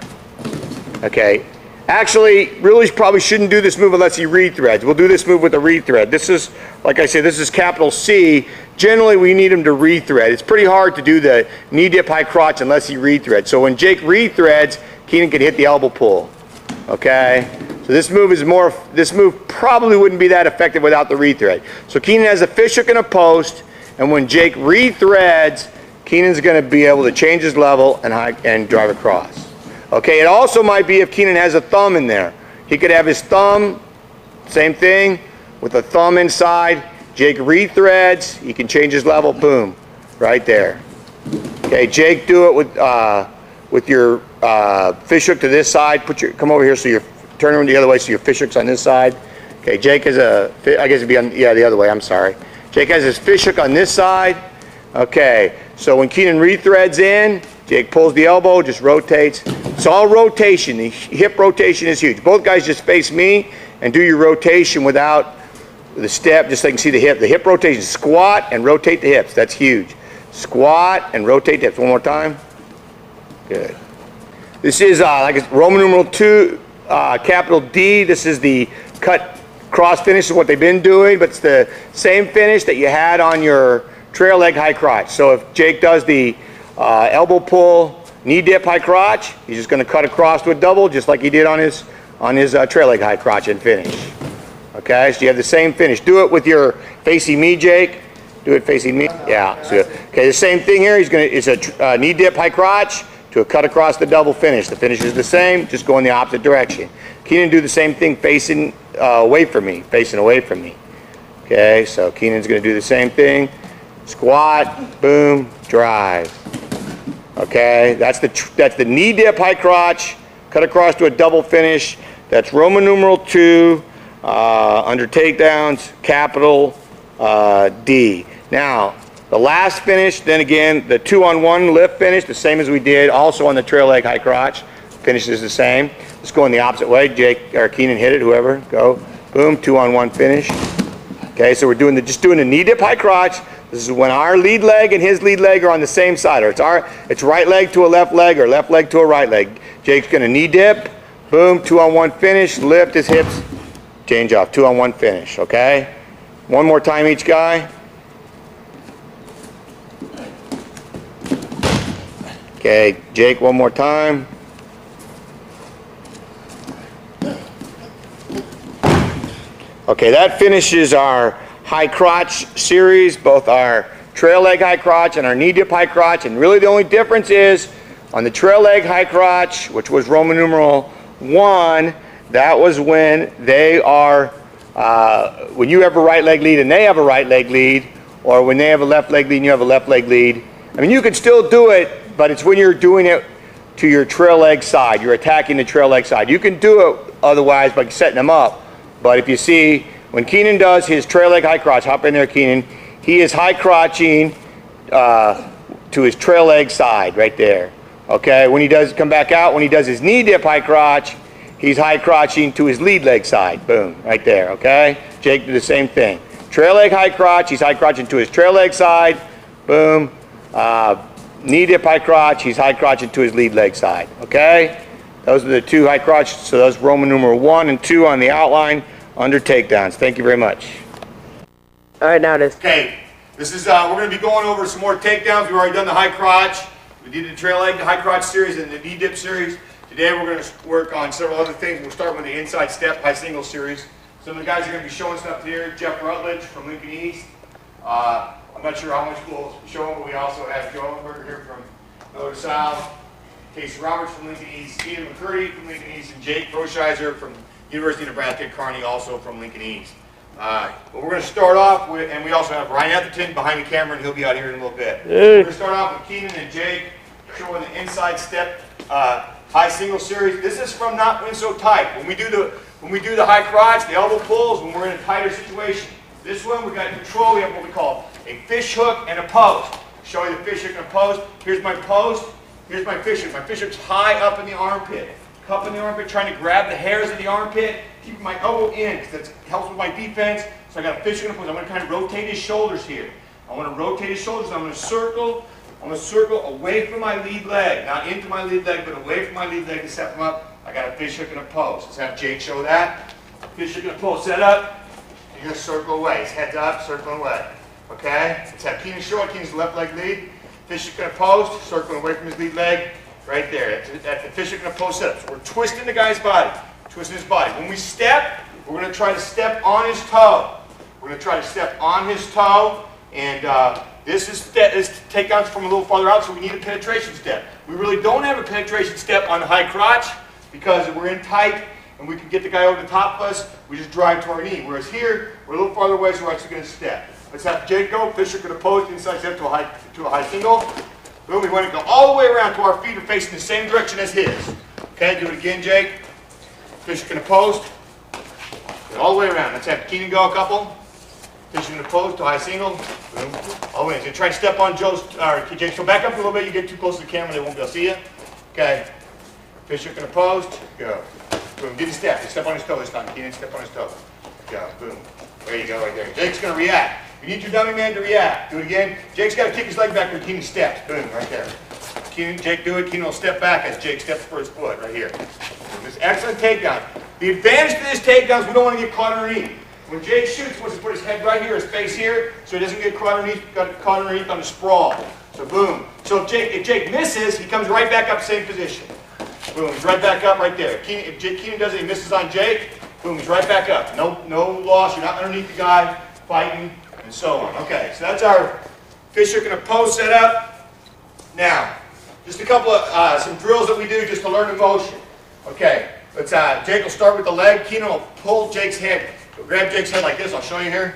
Okay. Actually, really probably shouldn't do this move unless he rethreads. We'll do this move with a rethread. This is, like I said, this is capital C. Generally, we need him to rethread. It's pretty hard to do the knee dip high crotch unless he rethreads. So when Jake rethreads, Keenan can hit the elbow pull. Okay? So this move probably wouldn't be that effective without the rethread. So Keenan has a fish hook and a post, and when Jake rethreads, Keenan's going to be able to change his level and drive across. Okay, it also might be if Keenan has a thumb in there. He could have his thumb, same thing, with a thumb inside. Jake rethreads, he can change his level, boom, right there. Okay, Jake, do it with your fish hook to this side. Come over here so you're turning the other way so your fish hook's on this side. Okay, Jake has I guess it'd be on, yeah, the other way, I'm sorry. Jake has his fish hook on this side. Okay, so when Keenan rethreads in, Jake pulls the elbow, just rotates. It's all rotation. The hip rotation is huge. Both guys just face me and do your rotation without the step, just so you can see the hip. The hip rotation, squat and rotate the hips. That's huge. Squat and rotate the hips. One more time. Good. This is like Roman numeral 2, capital D. This is the cut cross finish is what they've been doing, but it's the same finish that you had on your trail leg high crotch. So if Jake does the elbow pull, knee dip high crotch, he's just going to cut across to a double just like he did on his trail leg high crotch and finish. Okay, so you have the same finish. Do it with your facing me, Jake. Do it facing me. Yeah. So, okay, the same thing here. It's a knee dip high crotch to a cut across the double finish. The finish is the same, just go in the opposite direction. Keenan do the same thing facing away from me, facing away from me. Okay, so Keenan's going to do the same thing. Squat, boom, drive. Okay, that's the knee dip high crotch, cut across to a double finish. That's Roman numeral 2, under takedowns, capital D. Now, the last finish, then again, the 2-on-1 lift finish, the same as we did also on the trail leg high crotch. Finish is the same. Let's go in the opposite way. Jake or Keenan hit it, whoever, go. Boom, 2-on-1 finish. Okay, so we're just doing the knee dip high crotch. This is when our lead leg and his lead leg are on the same side, or it's right leg to a left leg or left leg to a right leg. Jake's going to knee dip, boom, 2-on-1 finish, lift his hips, change off, 2-on-1 finish, okay? One more time each guy. Okay, Jake, one more time. Okay, that finishes our high crotch series, both our trail leg high crotch and our knee dip high crotch, and really the only difference is on the trail leg high crotch, which was Roman numeral 1, that was when they are, when you have a right leg lead and they have a right leg lead, or when they have a left leg lead and you have a left leg lead. I mean, you can still do it, but it's when you're doing it to your trail leg side. You're attacking the trail leg side. You can do it otherwise by setting them up, but if you see, when Keenan does his trail leg high crotch, hop in there, Keenan, he is high crotching to his trail leg side right there. Okay, when he does come back out, when he does his knee dip high crotch, he's high crotching to his lead leg side. Boom, right there, okay? Jake did the same thing. Trail leg high crotch, he's high crotching to his trail leg side. Boom. Knee dip high crotch, he's high crotching to his lead leg side, okay? Those are the two high crotches, so those Roman numeral 1 and 2 on the outline under takedowns. Thank you very much. All right, now this. Okay, this is, we're going to be going over some more takedowns. We've already done the high crotch. We did the trail leg, the high crotch series, and the knee dip series. Today we're going to work on several other things. We'll start with the inside step high single series. Some of the guys are going to be showing stuff here. Jeff Rutledge from Lincoln East. I'm not sure how much we'll show him, but we also have Joe Ellenberger here from North South, Casey Roberts from Lincoln East, Ian McCurdy from Lincoln East, and Jake Brosheiser from University of Nebraska at Kearney, also from Lincoln East. But we're going to start off with, and we also have Ryan Etherton behind the camera, and he'll be out here in a little bit. We're going to start off with Keenan and Jake showing the inside step high single series. This is from not when so tight. When we do the high crotch, the elbow pulls, when we're in a tighter situation. This one we got control. We have what we call a fish hook and a post. Show you the fish hook and a post. Here's my post. Here's my fish hook. My fish hook's high up in the armpit. Cup in the armpit, trying to grab the hairs of the armpit, keeping my elbow in, because that helps with my defense. So I got a fish hook and a post. I'm going to kind of rotate his shoulders here. I want to rotate his shoulders. I'm going to circle. I'm going to circle away from my lead leg. Not into my lead leg, but away from my lead leg to set him up. I got a fish hook and a post. Let's have Jake show that. Fish hook and a post. Set up. You're going to circle away. His head's up, circling away. Okay? Let's have Keenan show it. Keenan's left leg lead. Fish hook and a post. Circling away from his lead leg. Right there. That's the fish hook and a post setup. So we're twisting the guy's body. Twisting his body. When we step, we're going to try to step on his toe. We're going to try to step on his toe. And this takedowns from a little farther out, so we need a penetration step. We really don't have a penetration step on the high crotch because we're in tight and we can get the guy over the top of us. We just drive to our knee. Whereas here, we're a little farther away, so we're actually going to step. Let's have Jake go. Fish hook and a post, inside step to a high single. Boom, we want to go all the way around to our feet are facing the same direction as his. Okay, do it again, Jake. Fish hook and a post. Go all the way around. Let's have Keenan go a couple. Fish hook and a post to high single. Boom. All the way. So try to step on Joe's, or Jake, so back up a little bit. You get too close to the camera, they won't be able to see you. Okay. Fish hook and a post. Go. Boom. Get a step. Step on his toe this time. Keenan, step on his toe. Go. Boom. There you go, right there. Jake's going to react. You need your dummy man to react. Do it again. Jake's got to kick his leg back when Keenan steps. Boom, right there. Jake do it. Keenan will step back as Jake steps for his foot right here. This excellent takedown. The advantage to this takedown is we don't want to get caught underneath. When Jake shoots, he wants to put his head right here, his face here, so he doesn't get caught underneath on the sprawl. So boom. So if Jake misses, he comes right back up, same position. Boom, he's right back up right there. If Keenan does it, he misses on Jake. Boom, he's right back up. No loss. You're not underneath the guy fighting. And so on. Okay, so that's our fish hook and a post set up. Now, just a couple of some drills that we do just to learn the motion. Okay, let's Jake will start with the leg. Keenan will pull Jake's head. So grab Jake's head like this. I'll show you here.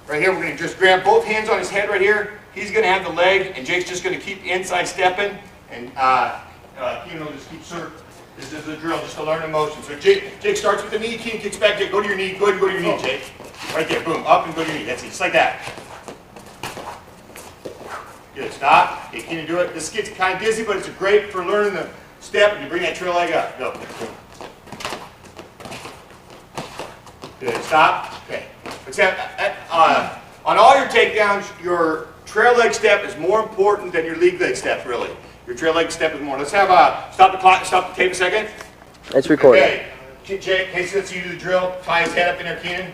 Right here, we're going to just grab both hands on his head right here. He's going to have the leg, and Jake's just going to keep inside stepping, and Keenan will just keep circling. This is the drill, just to learn the motion. So Jake starts with the knee. Keenan kicks back. Jake, go to your knee. Go ahead and go to your knee, Jake. Right there, boom, up and go to your knee. That's it, just like that. Good, stop. Okay, Keenan, do it. This gets kind of dizzy, but it's great for learning the step, and you bring that trail leg up. Go. Good, stop. Okay. Let's have, on all your takedowns, your trail leg step is more important than your lead leg step, really. Your trail leg step is more. Let's have, stop the clock, stop the tape a second. It's recording. Okay. Jake, Casey, let's you do the drill. Tie his head up in there, Keenan.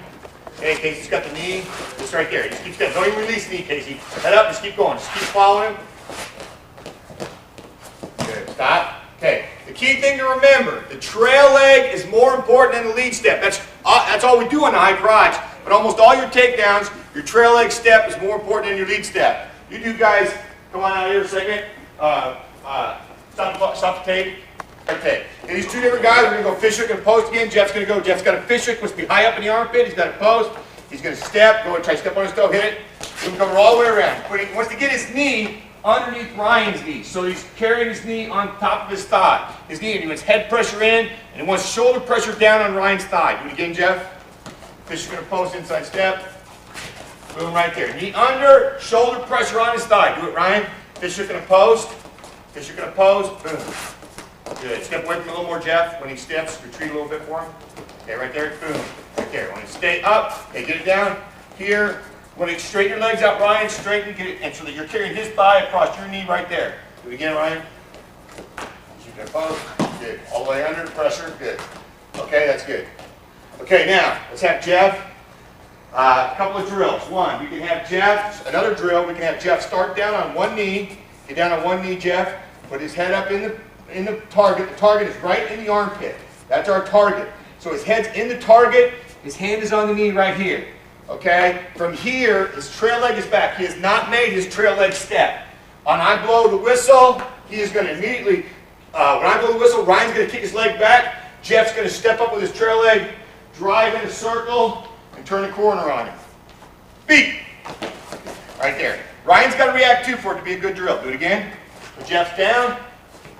Okay, Casey's got the knee. Just right there. Just keep stepping. Don't even release the knee, Casey. Head up, just keep going. Just keep following him. Good. Stop. Okay. The key thing to remember, the trail leg is more important than the lead step. That's all we do on the high crotch. But almost all your takedowns, your trail leg step is more important than your lead step. You two guys, come on out here a second. Stop the tape. Okay. And these two different guys, we're going to go fish hook and post again. Jeff's going to go. Jeff's got a fish hook, must be high up in the armpit. He's got a post. He's going to step. Go and try to step on his toe, hit it. He's going to go all the way around. But he wants to get his knee underneath Ryan's knee. So he's carrying his knee on top of his thigh. His knee, and he wants head pressure in, and he wants shoulder pressure down on Ryan's thigh. Do it again, Jeff. Fish hook and post, inside step. Boom, right there. Knee under, shoulder pressure on his thigh. Do it, Ryan. Fish hook and a post. Fish hook and a post. Boom. Good. Step away from him a little more, Jeff. When he steps, retreat a little bit for him. Okay, right there. Boom. Right there. When you stay up, okay, get it down here. When you straighten your legs out, Ryan, straighten, get it, and so that you're carrying his thigh across your knee right there. Do it again, Ryan. Fish hook and a post. Good. All the way under pressure. Good. Okay, that's good. Okay, now let's have Jeff. A couple of drills. One, we can have Jeff, another drill, we can have Jeff start down on one knee. Get down on one knee, Jeff. Put his head up in the target. The target is right in the armpit. That's our target. So his head's in the target, his hand is on the knee right here. Okay? From here, his trail leg is back. He has not made his trail leg step. When I blow the whistle, he is going to immediately, when I blow the whistle, Ryan's going to kick his leg back. Jeff's going to step up with his trail leg, drive in a circle, and turn the corner on him. Beat! Right there. Ryan's got to react too for it to be a good drill. Do it again. So Jeff's down.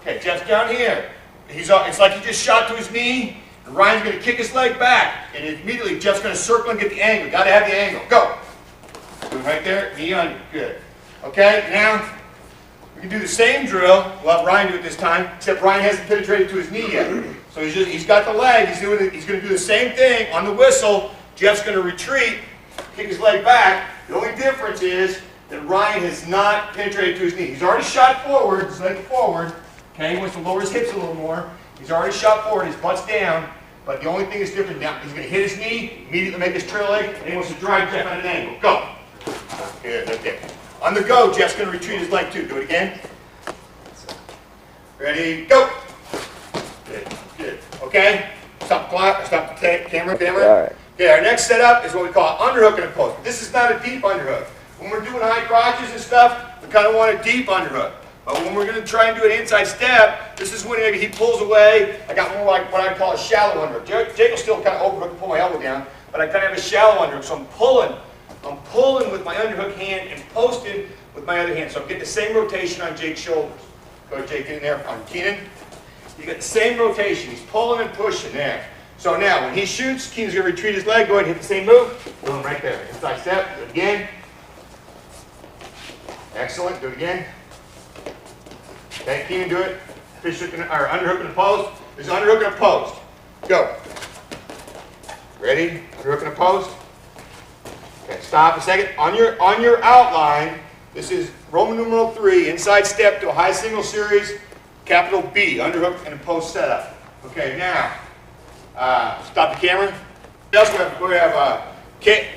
Okay, Jeff's down here. It's like he just shot to his knee, and Ryan's going to kick his leg back, and immediately Jeff's going to circle and get the angle. Got to have the angle. Go. Do it right there. Knee under. Good. Okay, now we can do the same drill. We'll have Ryan do it this time, except Ryan hasn't penetrated to his knee yet. So he's got the leg. He's going to do the same thing on the whistle. Jeff's going to retreat, kick his leg back. The only difference is that Ryan has not penetrated to his knee. He's already shot forward, his leg forward. Okay, he wants to lower his hips a little more. He's already shot forward, his butt's down. But the only thing that's different now, he's going to hit his knee, immediately make his trail leg, and he wants to drive Jeff at an angle. Go. Good, okay. On the go, Jeff's going to retreat his leg too. Do it again. Ready, go. Good, good. Okay, stop the clock, stop the camera. All right. Okay, our next setup is what we call underhook and a post. This is not a deep underhook. When we're doing high crotches and stuff, we kind of want a deep underhook. But when we're going to try and do an inside step, this is when maybe he pulls away. I got more like what I call a shallow underhook. Jake will still kind of overhook and pull my elbow down, but I kind of have a shallow underhook. So I'm pulling with my underhook hand and posting with my other hand. So I'm getting the same rotation on Jake's shoulders. Go ahead, Jake, in there on Keenan. You get the same rotation. He's pulling and pushing there. So now, when he shoots, Keenan's going to retreat his leg. Go ahead and hit the same move. Boom, right there. Inside step. Do it again. Excellent. Do it again. Okay, Keenan, do it. Fish hook or underhook and a post. There's underhook and a post. Go. Ready? Underhook and a post. Okay, stop a second. On your outline, this is Roman numeral 3, inside step to a high single series, capital B, underhook and a post setup. Okay, now. Stop the camera. We have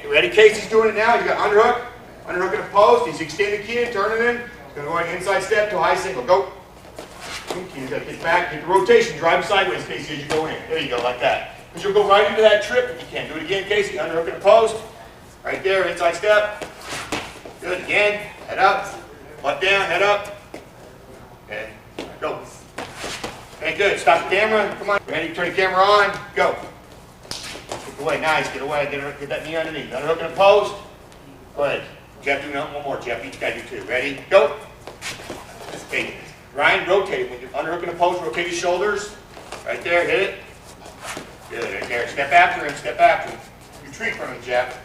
ready? Casey's doing it now. He's got underhook and a post. He's extending Keenan, turning in. He's going to go ahead inside step to a high single. Go. Keenan's got to kick back, get the rotation, drive sideways, Casey, as you go in. There you go, like that. Because you'll go right into that trip if you can. Do it again, Casey. Underhook and a post. Right there, inside step. Good. Again. Head up. Butt down. Head up. Okay. Go. Okay, good. Stop the camera. Come on. Ready? Turn the camera on. Go. Get away. Nice. Get away. Get that knee underneath. Underhook and a post. Go ahead. Jeff, do one more. Jeff, each guy do two. Ready? Go. Okay. Ryan, rotate. When you underhook and a post, rotate his shoulders. Right there. Hit it. Good. Right there. Step after him. Step after him. Retreat from him, Jeff.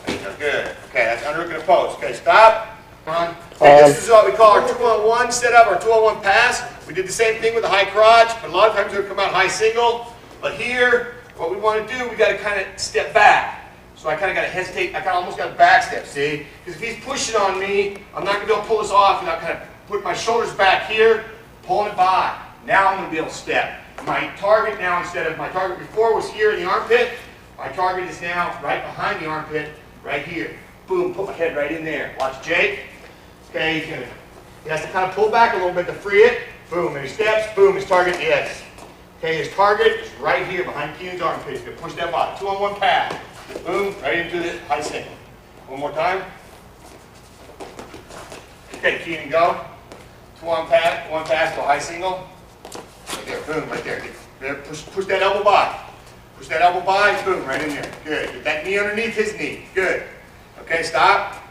There you go. Good. Okay, that's underhook and a post. Okay, stop. Come on. Okay, this is what we call our 2-on-1 setup, our 2-on-1 pass. We did the same thing with the high crotch, but a lot of times it would come out high single. But here, what we want to do, we got to kind of step back. So I kind of got to hesitate. I kind of almost got to back step, see? Because if he's pushing on me, I'm not going to be able to pull this off, and I'll kind of put my shoulders back here, pulling it by. Now I'm going to be able to step. My target now, instead of my target before was here in the armpit, my target is now right behind the armpit, right here. Boom, put my head right in there. Watch Jake. Okay, he has to kind of pull back a little bit to free it. Boom, and he steps. Boom, his target, yes. Okay, his target is right here behind Keenan's armpit. He's going to push that body. 2-on-1 pass. Boom, right into the high single. One more time. Okay, Keenan, go. One pass to a high single. Right there, boom, right there. There, push that elbow by. Push that elbow by, boom, right in there. Good. Get that knee underneath his knee. Good. Okay, stop.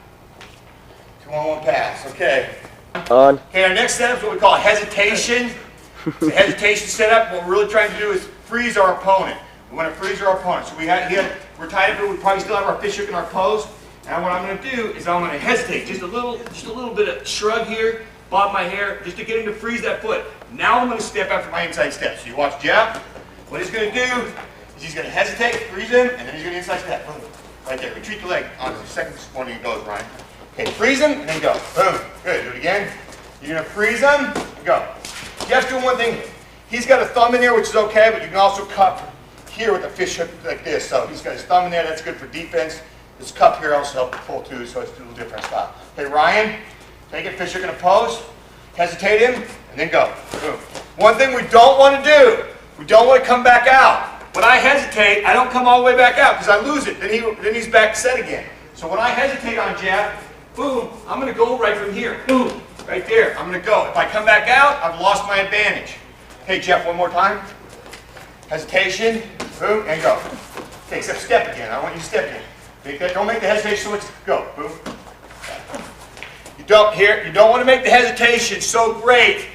2-on-1 pass. Okay. On. Okay, our next setup is what we call a hesitation. It's a hesitation setup. What we're really trying to do is freeze our opponent. We want to freeze our opponent. So we're tied up here. We probably still have our fish hook in our pose. And what I'm going to do is I'm going to hesitate. Just a little bit of shrug here. Bob my hair, just to get him to freeze that foot. Now I'm going to step after my inside step. So you watch Jeff. What he's going to do is he's going to hesitate, freeze him, and then he's going to inside step. Boom. Right there. Retreat the leg on the second one he goes, Ryan. Okay, freeze him, and then go. Boom. Good. Do it again. You're going to freeze him, and go. Jeff's doing one thing. He's got a thumb in there, which is okay, but you can also cup here with a fish hook like this. So he's got his thumb in there. That's good for defense. This cup here also helps pull too, so it's a little different style. Okay, Ryan. Take it, fish hook in a pose, hesitate him, and then go. Boom. One thing we don't want to do, we don't want to come back out. When I hesitate, I don't come all the way back out because I lose it. Then he's back set again. So when I hesitate on Jeff, boom, I'm going to go right from here. Boom, right there. I'm going to go. If I come back out, I've lost my advantage. Okay, Jeff, one more time. Hesitation, boom, and go. Okay, except step again. I want you to step again. Don't make the hesitation so much. Go, boom. You don't want to make the hesitation so great.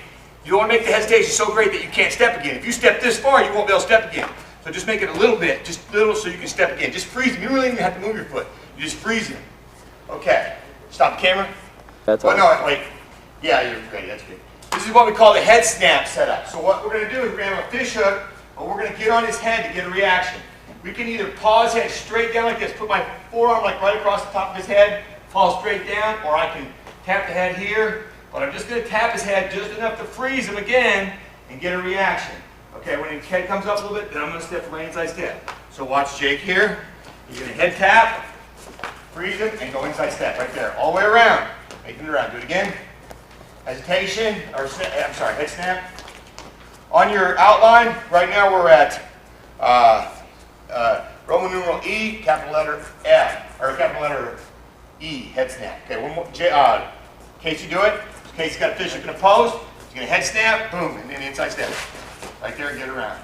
You don't want to make the hesitation so great that you can't step again. If you step this far, you won't be able to step again. So just make it a little bit, just a little so you can step again. Just freeze him. You don't really even have to move your foot. You just freeze him. Okay. Stop the camera. That's all. No, wait. Yeah, you're great. That's good. This is what we call the head snap setup. So what we're going to do is we're going to have a fish hook, but we're going to get on his head to get a reaction. We can either paw his head straight down like this, put my forearm like right across the top of his head, paw straight down, or I can tap the head here, but I'm just going to tap his head just enough to freeze him again and get a reaction. Okay, when his head comes up a little bit, then I'm going to step for my inside step. So watch Jake here. He's going to head tap, freeze him, and go inside step right there. All the way around. Making it around. Do it again. Hesitation, or I'm sorry, head snap. On your outline, right now we're at Roman numeral E, capital letter F, or capital letter E, head snap. Okay, one more. Casey, do it. Casey's got a fish hook in a pose. He's going to head snap, boom, and then inside step. Right there, get around.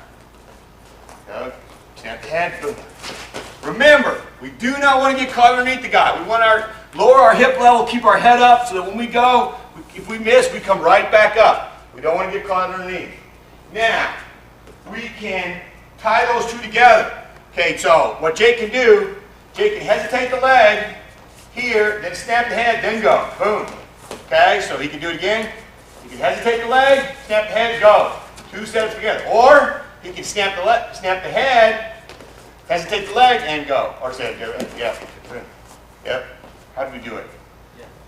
Go, snap the head, boom. Remember, we do not want to get caught underneath the guy. We want to lower our hip level, keep our head up, so that when we go, if we miss, we come right back up. We don't want to get caught underneath. Now, we can tie those two together. Okay, so what Jake can do, Jake can hesitate the leg here, then snap the head, then go. Boom. Okay, so he can do it again. He can hesitate the leg, snap the head, go. Two steps together. Or he can snap the head, hesitate the leg, and go. Or say, yeah. Yep. How do we do it?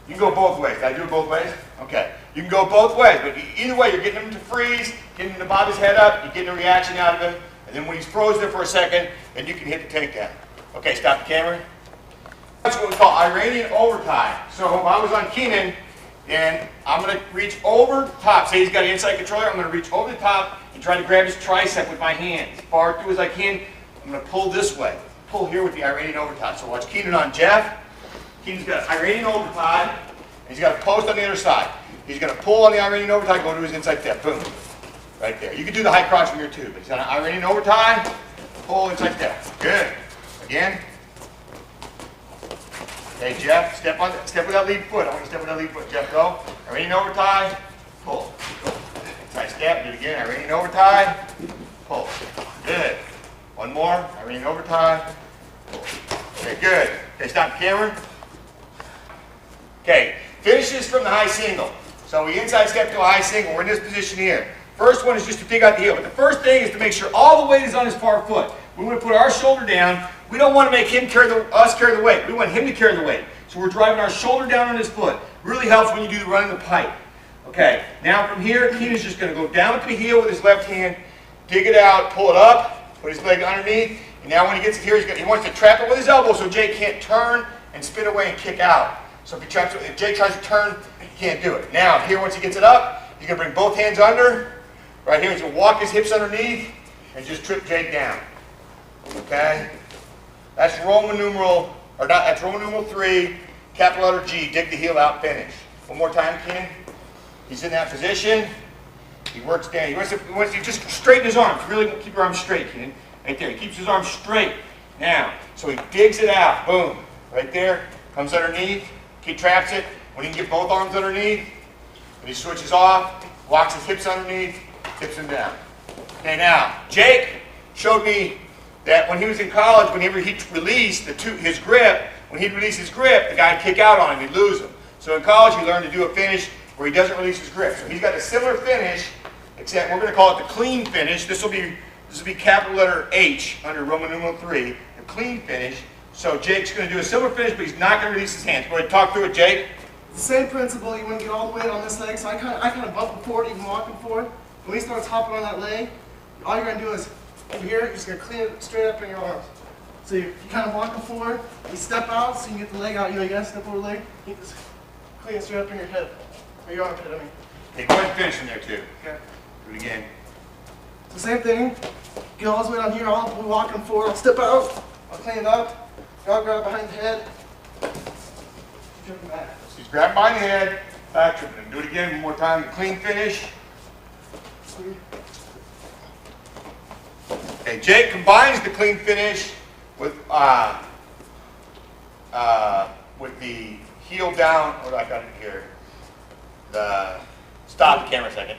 You can go both ways. Did I do it both ways? Okay. You can go both ways, but either way, you're getting him to freeze, getting him to bob his head up, you're getting a reaction out of him, and then when he's frozen there for a second, then you can hit the takedown. Okay, stop the camera. That's what we call Iranian overtime. So if I was on Keenan, and I'm going to reach over the top. Say he's got an inside controller, I'm going to reach over the top and try to grab his tricep with my hand. As far through as I can, I'm going to pull this way. Pull here with the Iranian overtime. So watch Keenan on Jeff. Keenan's got Iranian overtime, and he's got a post on the other side. He's going to pull on the Iranian overtime, go to his inside step. Boom. Right there. You can do the high crotch from here too, but he's got an Iranian overtime, pull inside step. Good. Again. Okay, Jeff, step with that lead foot. I want you to step with that lead foot. Jeff, go. Iranian overtime, pull. Inside step, do it again. Iranian overtime, pull. Good. One more. Iranian overtime, pull. Okay, good. Okay, stop the camera. Okay, finishes from the high single. So we inside step to a high single. We're in this position here. First one is just to dig out the heel. But the first thing is to make sure all the weight is on his far foot. We want to put our shoulder down. We don't want to make him us carry the weight. We want him to carry the weight. So we're driving our shoulder down on his foot. Really helps when you do the running the pipe. Okay, now from here, Keenan's just going to go down to the heel with his left hand, dig it out, pull it up, put his leg underneath, and now when he gets it here, he wants to trap it with his elbow so Jake can't turn and spin away and kick out. So if Jake tries to turn, he can't do it. Now, here once he gets it up, he's going to bring both hands under. Right here, he's going to walk his hips underneath and just trip Jake down. Okay? That's Roman numeral, or not, that's Roman numeral 3, capital letter G, dig the heel out, finish. One more time, Keenan. He's in that position. He works down. He wants to just straighten his arms. Really keep your arms straight, Keenan. Right there. He keeps his arms straight. Now, so he digs it out. Boom. Right there. Comes underneath. He traps it. When he can get both arms underneath, and he switches off, walks his hips underneath, tips him down. Okay, now, Jake showed me that when he was in college, whenever he released his grip, when he'd release his grip, the guy'd kick out on him, he'd lose him. So in college, he learned to do a finish where he doesn't release his grip. So he's got a similar finish, except we're going to call it the clean finish. This will be capital letter H under Roman numeral 3, the clean finish. So Jake's going to do a similar finish, but he's not going to release his hands. Go ahead and talk through it, Jake. Same principle, you want to get all the weight on this leg, so I kind of bump him forward, even walking forward. When he starts hopping on that leg, all you're going to do is, over here, you're just going to clean it straight up in your arms. So you kind of walk him forward, you step out, so you can get the leg out, you got to step over the leg, you just clean it straight up in your hip, or your armpit, I mean. Okay, go ahead and finish in there too. Okay. Do it again. So same thing, get all this weight on here, I'll walk him forward, I'll step out, I'll clean it up, I'll grab behind the head, jump him back. So he's grabbing behind the head, back tripping him. Do it again one more time, the clean finish. Okay, Jake combines the clean finish with the heel down. What do I got it here? Stop the camera a second.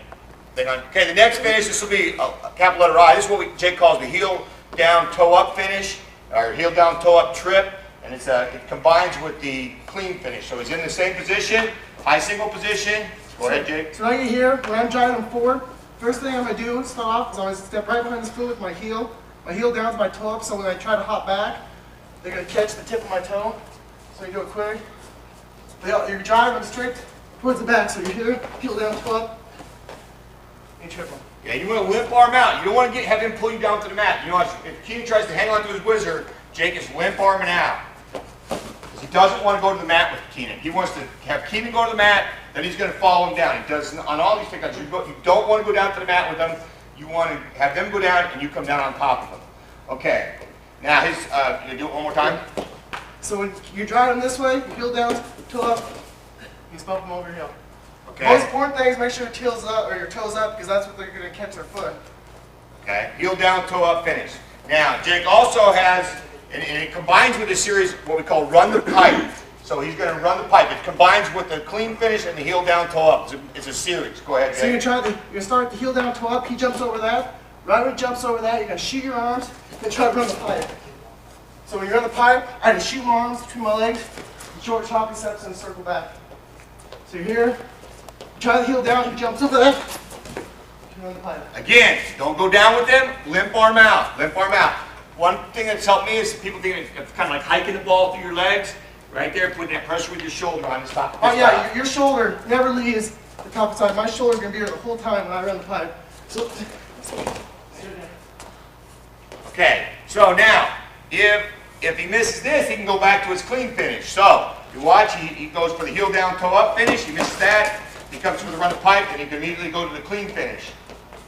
Okay, the next finish, this will be a capital letter I. This is what Jake calls the heel down, toe up finish, or heel down, toe up trip, and it combines with the clean finish. So he's in the same position, high single position. Go ahead, Jake. So when I get here, when I'm driving him forward, first thing I'm going to do, start off, is I'm going to step right behind his foot with my heel down to my toe up, so when I try to hop back, they're going to catch the tip of my toe. So you do it quick. You're driving straight towards the back, so you're here, heel down, toe up, and you trip him. Yeah, you want to limp arm out. You don't want to have him pull you down to the mat. You know, if Keenan tries to hang on to his whizzer, Jake is limp arming out. Because he doesn't want to go to the mat with Keenan. He wants to have Keenan go to the mat, then he's going to follow him down. He does on all these techniques. You don't want to go down to the mat with them. You want to have them go down and you come down on top of them. Okay. Now can you do it one more time? So when you're driving this way, you heel down, toe up, you just bump them over your heel. Okay. Most important thing is make sure your heel's up or your toes up, because that's what they're going to catch their foot. Okay. Heel down, toe up, finish. Now Jake also has, and it combines with a series what we call run the pipe. So he's going to run the pipe. It combines with the clean finish and the heel down, toe up. It's a series. Go ahead, Jake. So you're going to start the heel down, toe up. He jumps over that. Right when he jumps over that, you're going to shoot your arms and try to run the pipe. So when you're on the pipe, I just shoot my arms between my legs, short choppy steps, and circle back. So you're here. Try the heel down. He jumps over that. You run the pipe. Again, don't go down with him. Limp arm out. Limp arm out. One thing that's helped me is people think it's kind of like hiking the ball through your legs. Right there, putting that pressure with your shoulder on the top. Oh yeah, your shoulder never leaves the top of the side. My shoulder's going to be here the whole time when I run the pipe. So, okay, so now, if he misses this, he can go back to his clean finish. So, you watch, he goes for the heel down, toe up finish. He misses that. He comes for the run the pipe, and he can immediately go to the clean finish.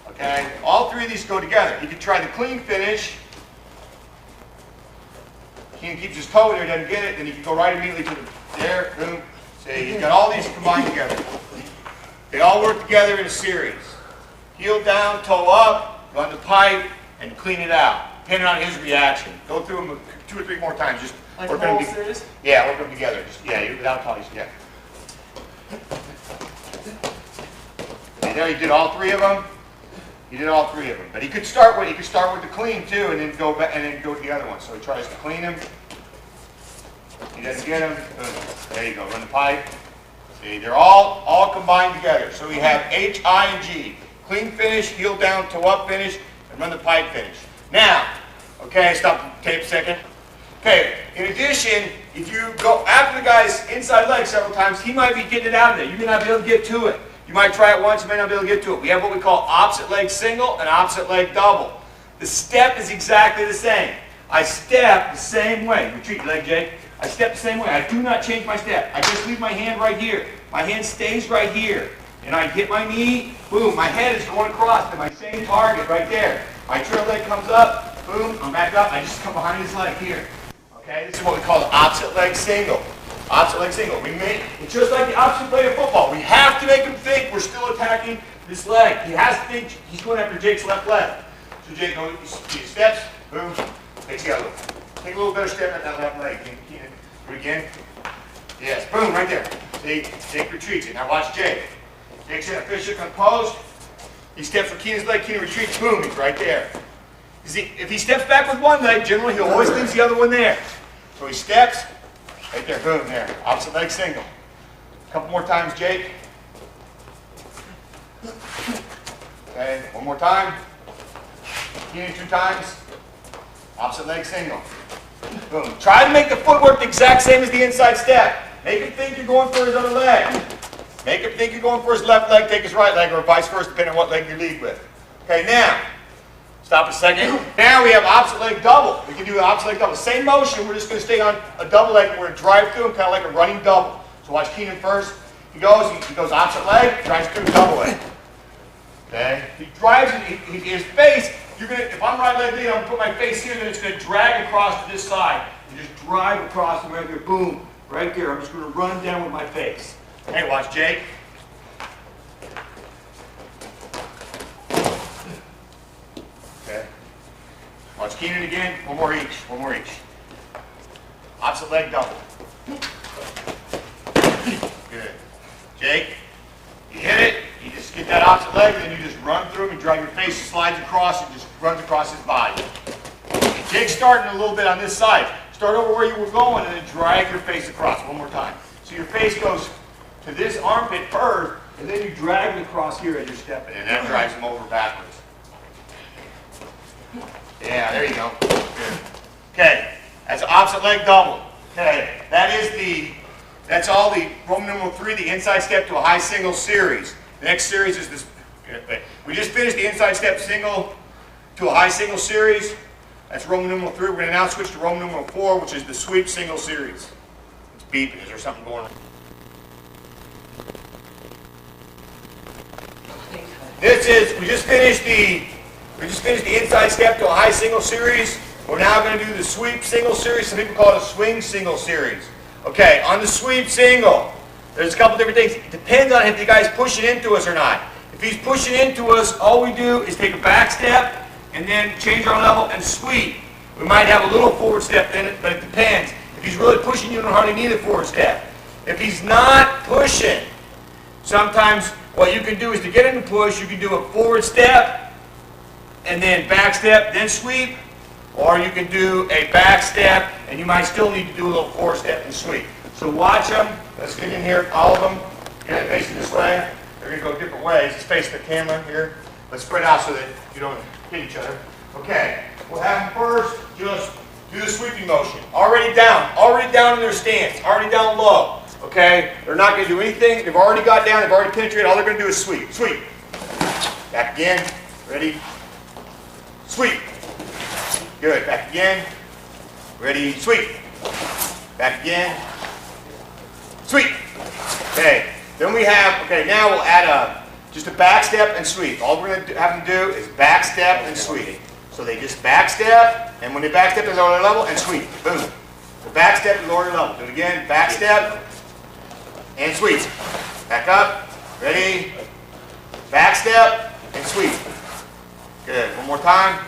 Okay, all three of these go together. He can try the clean finish. He keeps his toe there, doesn't get it, then he can go right immediately to there, boom. See, he's got all these combined together. They all work together in a series. Heel down, toe up, run the pipe, and clean it out, depending on his reaction. Go through them 2 or 3 more times. Just like work the whole them series? Yeah, work them together. Just, yeah, without talking. Yeah. And there he did all 3 of them. He did all 3 of them, but he could start with the clean too, and then go back and then go to the other one. So he tries to clean him. He doesn't get him. There you go. Run the pipe. See, they're all combined together. So we have H, I, and G. Clean finish, heel down, toe up finish, and run the pipe finish. Now, okay, stop the tape a second. Okay. In addition, if you go after the guy's inside leg several times, he might be getting it out of there. You may not be able to get to it. You might try it once, you may not be able to get to it. We have what we call opposite leg single and opposite leg double. The step is exactly the same. I step the same way. Retreat your leg, Jake. I step the same way. I do not change my step. I just leave my hand right here. My hand stays right here. And I hit my knee, boom, my head is going across to my same target right there. My trail leg comes up, boom, I'm back up. I just come behind his leg here. Okay, this is what we call the opposite leg single. Opposite leg single. It's just like the opposite play of football. We have to make him think we're still attacking this leg. He has to think he's going after Jake's left leg. So Jake goes, he steps, boom, takes the other one. Take a little better step at that left leg. Keenan, do it again. Yes, boom, right there. See, Jake retreats it. Now watch Jake. Jake's in a fish hook on post. He steps for Keenan's leg, Keenan retreats, boom, he's right there. See, if he steps back with one leg, generally he always leaves the other one there. So he steps, right there, boom, there. Opposite leg single. A couple more times, Jake. Okay, one more time. Keenan 2 times. Opposite leg single. Boom. Try to make the footwork the exact same as the inside step. Make him think you're going for his other leg. Make him think you're going for his left leg, take his right leg, or vice versa, depending on what leg you lead with. Okay, now, stop a second. Now we have opposite leg double. We can do an opposite leg double. Same motion, we're just going to stay on a double leg. We're going to drive through him kind of like a running double. So watch Keenan first. He goes opposite leg, drives through double leg. Okay? He drives it, his face, if I'm right leg lead, I'm going to put my face here, then it's going to drag across to this side. You just drive across and right here, boom, right there. I'm just going to run down with my face. Okay, watch Jake. Okay. Watch Keenan again. One more each. Opposite leg double. Good. Jake, you hit it, you just get that opposite leg, and then you just run through him and drag your face, slides across, and just runs across his body. Jake's starting a little bit on this side. Start over where you were going, and then drag your face across one more time. So your face goes to this armpit first, and then you drag it across here as you're stepping, and that drives him over backwards. Yeah, there you go. Good. Okay, that's opposite leg double. Okay, that's all the Roman numeral 3, the inside step to a high single series. The next series is this. We just finished the inside step single to a high single series. That's Roman numeral 3. We're going to now switch to Roman numeral 4, which is the sweep single series. It's beeping. Is there something going on? We just finished the inside step to a high single series. We're now going to do the sweep single series. Some people call it a swing single series. Okay, on the sweep single, there's a couple different things. It depends on if the guy's pushing into us or not. If he's pushing into us, all we do is take a back step and then change our level and sweep. We might have a little forward step in it, but it depends. If he's really pushing, you don't hardly need a forward step. If he's not pushing, sometimes what you can do is to get him to push, you can do a forward step and then back step, then sweep. Or you can do a back step, and you might still need to do a little forward step and sweep. So watch them. Let's get in here, all of them. Get it facing this way. They're going to go different ways. Let's face the camera here. Let's spread out so that you don't hit each other. Okay, we'll have them first just do the sweeping motion. Already down in their stance, already down low. Okay, they're not going to do anything. They've already got down, they've already penetrated. All they're going to do is sweep. Sweep. Back again. Ready? Sweep. Good. Back again. Ready? Sweep. Back again. Sweep. Okay. Then we have, now we'll add just a back step and sweep. All we're going to have them do is back step and sweep. So they just back step, and when they back step, they lower their level and sweep. Boom. The back step and lower your level. Do it again. Back step and sweep. Back up. Ready? Back step and sweep. Good. One more time.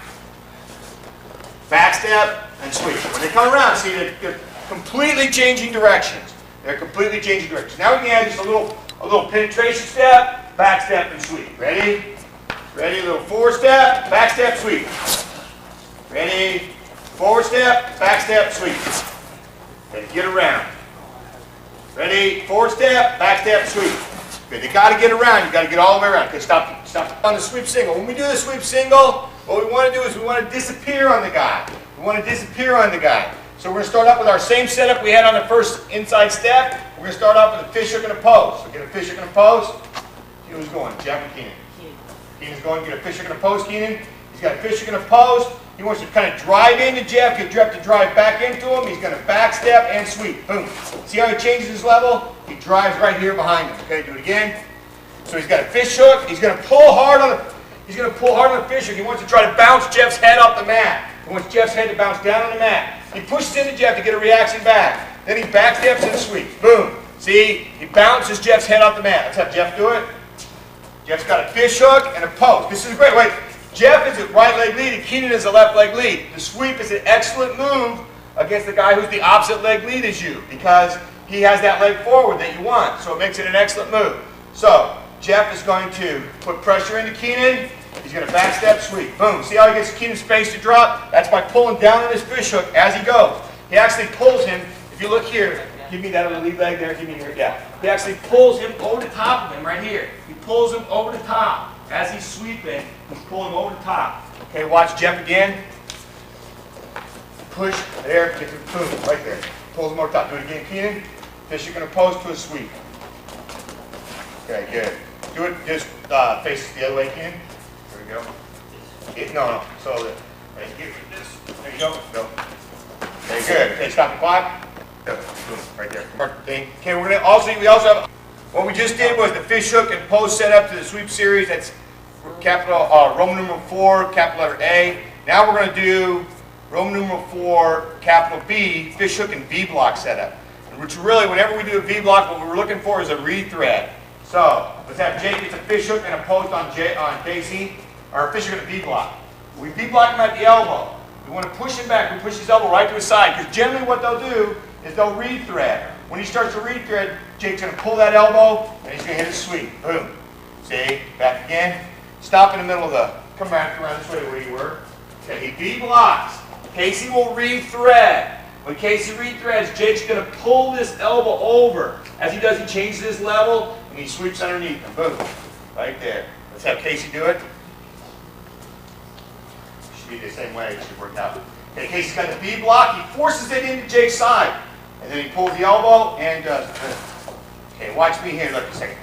Back step and sweep. When they come around, see they're completely changing directions. They're completely changing directions. Now we can add just a little penetration step, back step and sweep. Ready? Ready? A little forward step, back step, sweep. Ready? Forward step, back step, sweep. Ready? Get around. Ready? Forward step, back step, sweep. Good. You got to get around. You got to get all the way around. Okay, stop on the sweep single. When we do the sweep single, what we want to do is we want to disappear on the guy. We want to disappear on the guy. So we're going to start off with our same setup we had on the first inside step. We're going to start off with a fish hook and a post. So get a fish hook and a post. See who's going, Jeff or Keenan? Keenan's going to get a fish hook and a post, Keenan. He's got a fish hook and a post. He wants to kind of drive into Jeff, get Jeff to drive back into him. He's going to back step and sweep. Boom. See how he changes his level? He drives right here behind him. Okay, do it again. So he's got a fish hook. He's going to pull hard on the fish hook. He wants to try to bounce Jeff's head off the mat. He wants Jeff's head to bounce down on the mat. He pushes into Jeff to get a reaction back. then he back steps and sweeps. Boom. See, he bounces Jeff's head off the mat. Let's have Jeff do it. Jeff's got a fish hook and a post. This is great. Wait, Jeff is a right leg lead and Keenan is a left leg lead. The sweep is an excellent move against the guy who's the opposite leg lead as you because he has that leg forward that you want. So it makes it an excellent move. So Jeff is going to put pressure into Keenan. He's going to back step, sweep. Boom. See how he gets Keenan's space to drop? That's by pulling down on his fish hook as he goes. He actually pulls him. If you look here, give me that other lead leg there. Give me here. Yeah. He actually pulls him over the top of him right here. He pulls him over the top. As he's sweeping, he's pulling him over the top. Okay, watch Jeff again. Push. There. Get him. Boom. Right there. Pulls him over the top. Do it again, Keenan. Fish hook and a post to a sweep. Okay, good. Do it. Just face the other way, Keenan. There we go. No. So, right here. This. There you go. Go. Okay, good. Okay, stop the clock. Boom, right there. Okay, we also have, what we just did was the fish hook and post setup to the sweep series. That's capital Roman numeral 4, capital letter A. Now we're going to do Roman numeral 4, capital B, fish hook and V block setup. Which really, whenever we do a V block, what we're looking for is a re-thread. So let's have Jake get a fish hook and a post on Casey, or a fish hook and a V block. We V block him at the elbow. We want to push him back. We push his elbow right to his side because generally what they'll do is they'll re-thread. When he starts to re-thread, Jake's going to pull that elbow and he's going to hit a sweep. Boom. See? Back again. Stop in the middle of the, come back around this way where you were. Okay, he V blocks. Casey will re-thread. When Casey re-threads, Jake's going to pull this elbow over. As he does, he changes his level and he sweeps underneath him. Boom. Right there. Let's have Casey do it. Should be the same way. It should work out. Okay, Casey's got the V block. He forces it into Jake's side. And then he pulls the elbow and does it. Okay, watch me here. Look a second.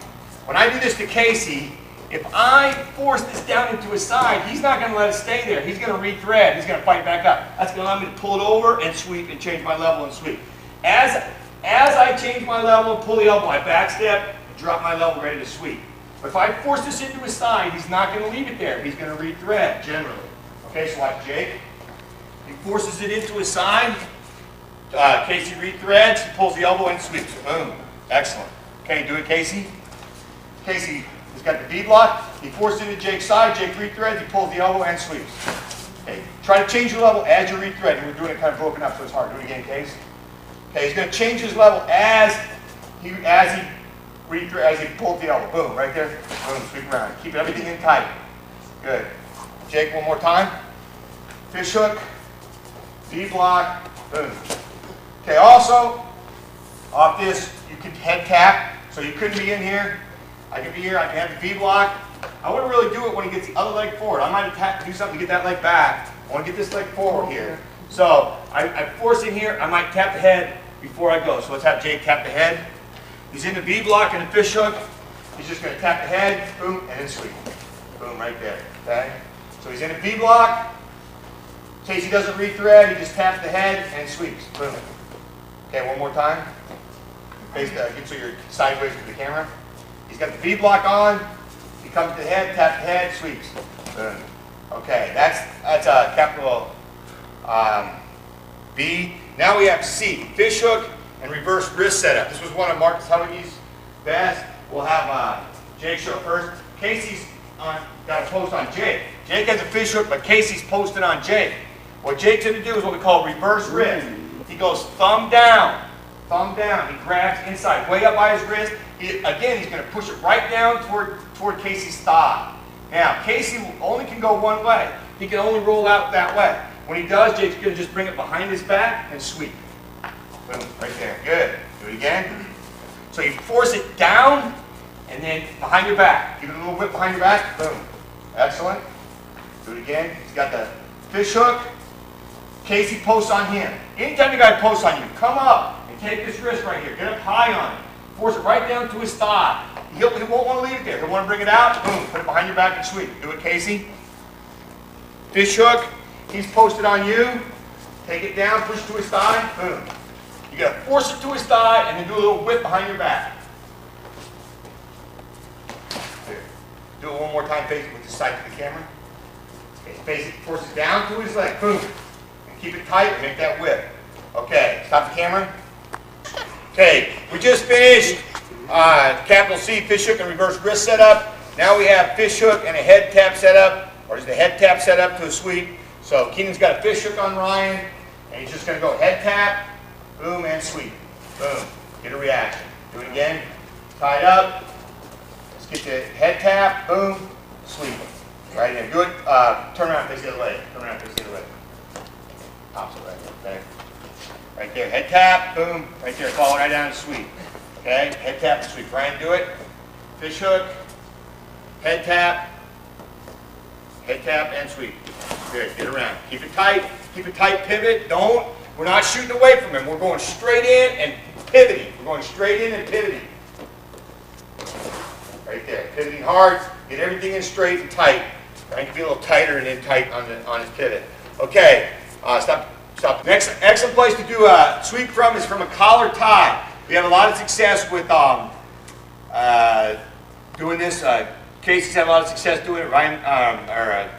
When I do this to Casey, if I force this down into his side, he's not going to let it stay there. He's going to re-thread. He's going to fight back up. That's going to allow me to pull it over and sweep and change my level and sweep. As I change my level and pull the elbow, I back step and drop my level ready to sweep. But if I force this into his side, he's not going to leave it there. He's going to re-thread generally. Okay, so watch Jake. He forces it into his side. Casey re-threads. He pulls the elbow and sweeps. Boom. Excellent. Okay, do it, Casey. Casey has got the V block. He forces it into Jake's side. Jake re-threads. He pulls the elbow and sweeps. Okay, try to change your level as you re-thread. We're doing it kind of broken up, so it's hard. Do it again, Casey. Okay, he's going to change his level as he pulls the elbow. Boom, right there. Boom, sweep around. Keep everything in tight. Good. Jake, one more time. Fish hook. V block. Boom. Okay, also, off this, you could head tap, so you couldn't be in here. I could be here, I can have the V block. I wouldn't really do it when he gets the other leg forward. I might do something to get that leg back. I want to get this leg forward here. So, I force in here, I might tap the head before I go. So let's have Jake tap the head. He's in the V block and the fish hook. He's just going to tap the head, boom, and then sweep. Boom, right there, okay? So he's in a V block. In case he doesn't re-thread, he just taps the head and sweeps. Boom. Okay, one more time. Face get so you're sideways to the camera. He's got the V block on. He comes to the head, tap the head, sweeps. Boom. Okay, that's capital B. Now we have C, fish hook and reverse wrist setup. This was one of Mark Tumiggy's best. We'll have Jake show first. Casey's got a post on Jake. Jake has a fish hook, but Casey's posted on Jake. What Jake's going to do is what we call reverse wrist. He goes thumb down. He grabs inside, way up by his wrist. Again, he's going to push it right down toward Casey's thigh. Now, Casey only can go one way. He can only roll out that way. When he does, Jake's going to just bring it behind his back and sweep. Boom, right there. Good. Do it again. So you force it down and then behind your back. Give it a little whip behind your back. Boom. Excellent. Do it again. He's got the fish hook. Casey posts on him. Anytime the guy posts on you, come up and take this wrist right here. Get up high on it. Force it right down to his thigh. He won't want to leave it there. He'll want to bring it out. Boom. Put it behind your back and sweep. Do it, Casey. Fish hook. He's posted on you. Take it down. Push to his thigh. Boom. You got to force it to his thigh and then do a little whip behind your back. There. Do it one more time. Face it with the side to the camera. Okay. Face it. Force it down to his leg. Boom. Keep it tight and make that whip. Okay, stop the camera. Okay, we just finished capital C fish hook and reverse wrist setup. Now we have fish hook and a head tap setup, or just a head tap setup to a sweep. So Keenan's got a fish hook on Ryan, and he's just going to go head tap, boom, and sweep. Boom. Get a reaction. Do it again. Tie it up. Let's get the head tap, boom, sweep. Right in. Do it. Turn around, face the other leg. Turn around, face the other leg. Opposite leg. Okay. Right there. Head tap, boom. Right there. Follow right down and sweep. Okay. Head tap and sweep. Ryan, do it. Fish hook. Head tap. Head tap and sweep. Good. Get around. Keep it tight. Keep a tight pivot. We're not shooting away from him. We're going straight in and pivoting. We're going straight in and pivoting. Right there. Pivoting hard. Get everything in straight and tight. Ryan can be a little tighter and in tight on his pivot. Okay. Stop. Next excellent place to do a sweep from is from a collar tie. We have a lot of success with doing this. Casey's had a lot of success doing it.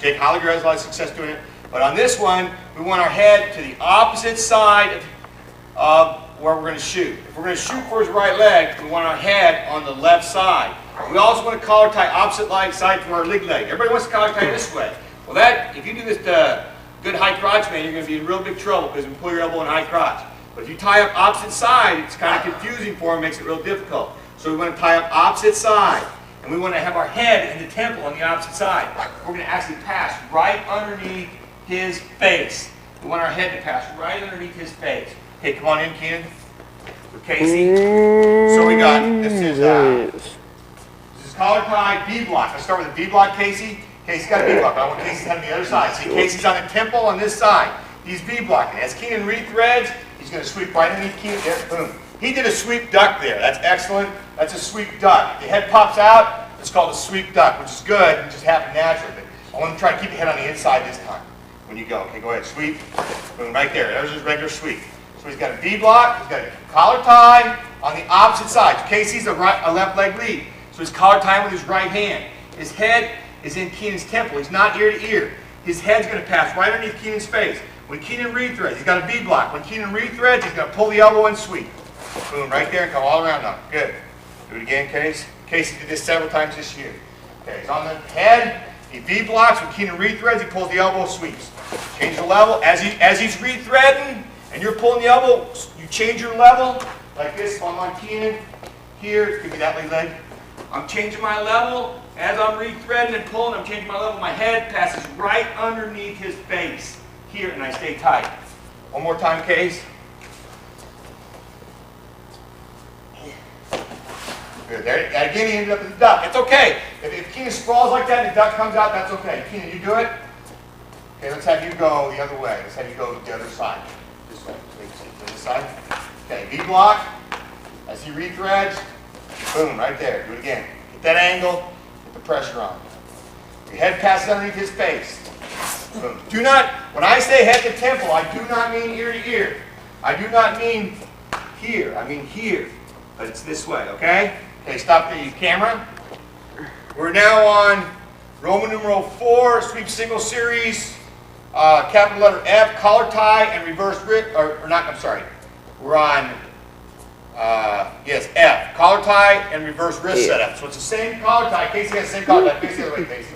Jake Holliger has a lot of success doing it. But on this one, we want our head to the opposite side of where we're going to shoot. If we're going to shoot for his right leg, we want our head on the left side. We also want to collar tie opposite side to our leg. Everybody wants to collar tie this way. Well, if you do this good high crotch man, you're going to be in real big trouble because you pull your elbow in high crotch. But if you tie up opposite side, it's kind of confusing for him, makes it real difficult. So we want to tie up opposite side. And we want to have our head in the temple on the opposite side. We're going to actually pass right underneath his face. We want our head to pass right underneath his face. Okay, come on in, Keenan. With Casey. So we got, this is collar tie, B block. Let's start with the B block, Casey. Casey's got a B block. I want Casey's head on the other side. See, Casey's on the temple on this side. He's B blocking. As Keenan rethreads, he's going to sweep right underneath Keenan. There, boom. He did a sweep duck there. That's excellent. That's a sweep duck. If the head pops out, it's called a sweep duck, which is good. It just happened naturally. But I want to try to keep the head on the inside this time when you go. Okay, go ahead. Sweep. Boom, right there. There's his regular sweep. So he's got a B block. He's got a collar tie on the opposite side. So Casey's a left leg lead. So he's collar tying with his right hand. His head is in Keenan's temple. He's not ear to ear. His head's going to pass right underneath Keenan's face. When Keenan rethreads, he's got a B block. When Keenan rethreads, he's going to pull the elbow and sweep. Boom, right there and come all around now. Good. Do it again, Case. Casey did this several times this year. Okay, he's on the head. He V blocks. When Keenan rethreads, he pulls the elbow, sweeps. Change the level. As he's rethreading and you're pulling the elbow, you change your level like this. If I'm on Keenan, here, it could be that leg. I'm changing my level. As I'm rethreading and pulling, I'm changing my level. My head passes right underneath his face here, and I stay tight. One more time, Case. Good. There, again, he ended up in the duck. It's okay. If Keenan sprawls like that and the duck comes out, that's okay. Keenan, you do it? Okay, let's have you go the other way. Let's have you go the other side. This way. This side. Okay, V block. As he rethreads, boom, right there. Do it again. Get that angle. Get the pressure on. Your head passes underneath his face. Boom. Do not, when I say head to temple, I do not mean ear to ear. I do not mean here. I mean here. But it's this way, okay? Okay, stop the camera. We're now on Roman numeral 4, sweep single series, capital letter F, collar tie and reverse wrist, We're on, F, collar tie and reverse wrist setup. So it's the same collar tie. Casey has the same collar tie. Face the other way, Casey.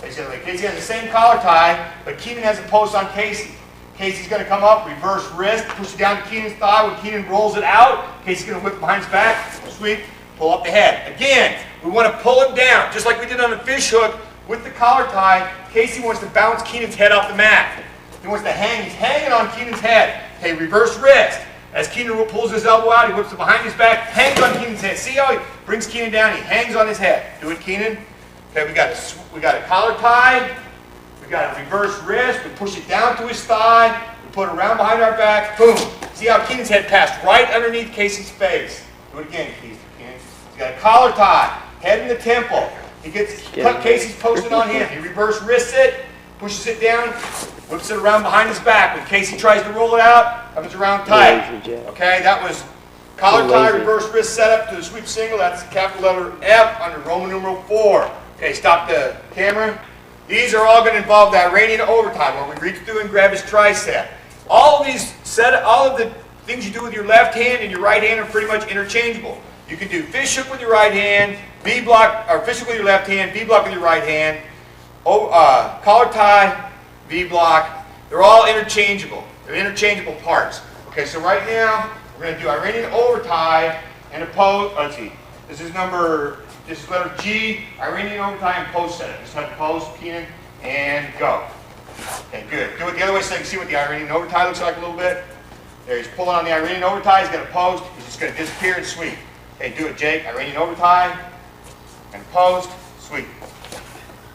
Face the other way. Casey has the same collar tie, but Keenan has a post on Casey. Casey's going to come up, reverse wrist, push it down to Keenan's thigh. When Keenan rolls it out, Casey's going to whip behind his back, sweep, pull up the head. Again, we want to pull him down, just like we did on the fish hook with the collar tie. Casey wants to bounce Keenan's head off the mat. He wants to hang. He's hanging on Keenan's head. Okay, reverse wrist. As Keenan pulls his elbow out, he whips it behind his back, hangs on Keenan's head. See how he brings Keenan down? He hangs on his head. Do it, Keenan. Okay, we got a collar tie. We got a reverse wrist. We push it down to his thigh. We put it around behind our back. Boom. See how Keenan's head passed right underneath Casey's face. Do it again, Keenan. He's got a collar tie. Head in the temple. He gets Casey's posted on him. He reverse wrists it, pushes it down, whips it around behind his back. When Casey tries to roll it out, comes around tight. Okay, that was collar tie, reverse wrist setup to the sweep single. That's capital letter F under Roman numeral 4. Okay, stop the camera. These are all going to involve that Iranian overtime where we reach through and grab his tricep. All of the things you do with your left hand and your right hand are pretty much interchangeable. You can do fish hook with your right hand, V block, or fish hook with your left hand, V block with your right hand, collar tie, V block. They're all interchangeable. They're interchangeable parts. Okay, so right now we're going to do Iranian over tie and a pose. Let's see. This is letter G, Iranian over tie and pose setup. Just have the pose, Keenan, and go. Okay, good. Do it the other way so I can see what the Iranian over tie looks like a little bit. There, he's pulling on the Iranian over tie. He's got a post. He's just going to disappear and sweep. Okay, do it, Jake. Iranian over tie and post, sweep.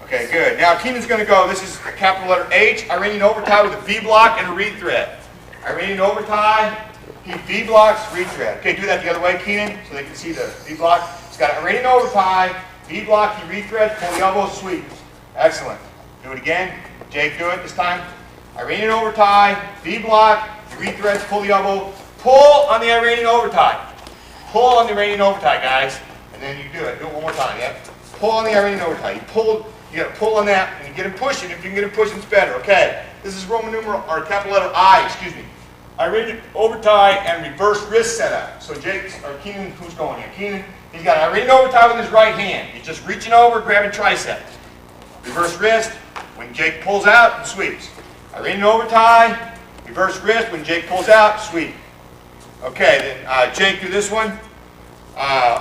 Okay, good. Now Keenan's going to go. This is a capital letter H, Iranian over tie with a V block and a reed thread. Iranian over tie, he V blocks, reed thread. Okay, do that the other way, Keenan, so they can see the V block. He's got Iranian over tie, V block, he reed thread, pull the elbow, sweep. Excellent. Do it again. Jake, do it this time. Iranian over tie, V block, reed threads, pull the elbow, pull on the Iranian over tie. Pull on the Iranian over tie, guys, and then you do it. Do it one more time, yeah? Pull on the Iranian over tie. You got to pull on that, and you get him pushing. If you can get him pushing, it's better. Okay, this is Roman numeral, or capital letter I, excuse me. Iranian over tie and reverse wrist setup. So Jake's, or Keenan, who's going here? Keenan, he's got Iranian over tie with his right hand. He's just reaching over, grabbing tricep. Reverse wrist, when Jake pulls out and sweeps. Iranian over tie, reverse wrist, when Jake pulls out, sweep. Okay, then Jake, do this one.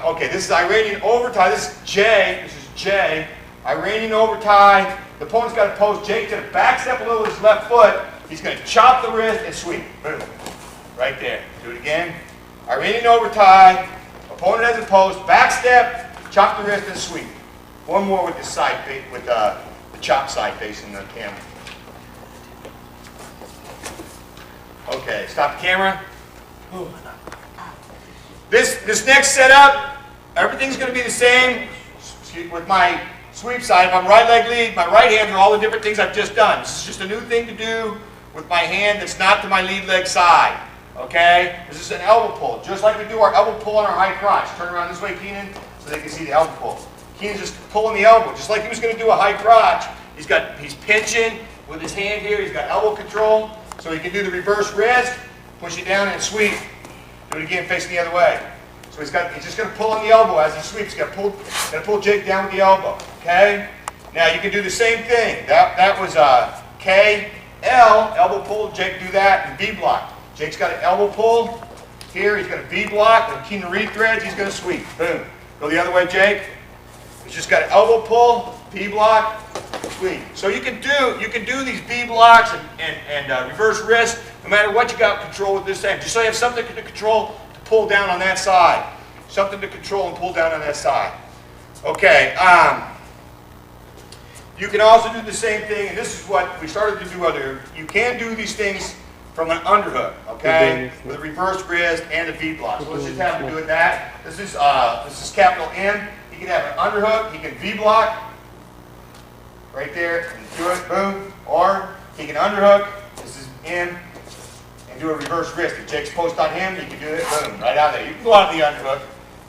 Okay, this is Iranian over tie. This is J. This is J. Iranian over tie. The opponent's got to pose. Jake's going to back step a little with his left foot. He's going to chop the wrist and sweep. Boom. Right there. Do it again. Iranian over tie. Opponent has a pose. Back step, chop the wrist and sweep. One more with the side face, with the chop side facing the camera. Okay, stop the camera. This next setup, everything's going to be the same with my sweep side. If I'm right leg lead, my right hand are all the different things I've just done. This is just a new thing to do with my hand that's not to my lead leg side. Okay? This is an elbow pull, just like we do our elbow pull on our high crotch. Turn around this way, Keenan, so they can see the elbow pull. Keenan's just pulling the elbow, just like he was going to do a high crotch. He's pinching with his hand here. He's got elbow control, so he can do the reverse wrist, push it down and sweep. Do it again, facing the other way. So he's just going to pull on the elbow as he sweeps. He's got to pull Jake down with the elbow. Okay? Now you can do the same thing. That was K, L, elbow pull. Jake do that, and V block. Jake's got an elbow pull. Here he's going to V block. When Keenan reed threads, he's going to sweep. Boom. Go the other way, Jake. He's just got an elbow pull, V block, sweep. So you can do these V blocks and reverse wrist no matter what you got control with this end. Just so you have something to control to pull down on that side. Something to control and pull down on that side. Okay. You can also do the same thing, and this is what we started to do earlier. You can do these things from an underhook, okay, with a reverse wrist and a V block. So let's just have him do that. This is capital M. He can have an underhook. He can V block right there and do it, boom. Or he can underhook. This is M, and do a reverse wrist. If Jake's post on him, you can do it, boom, right out there. You can go out of the underhook.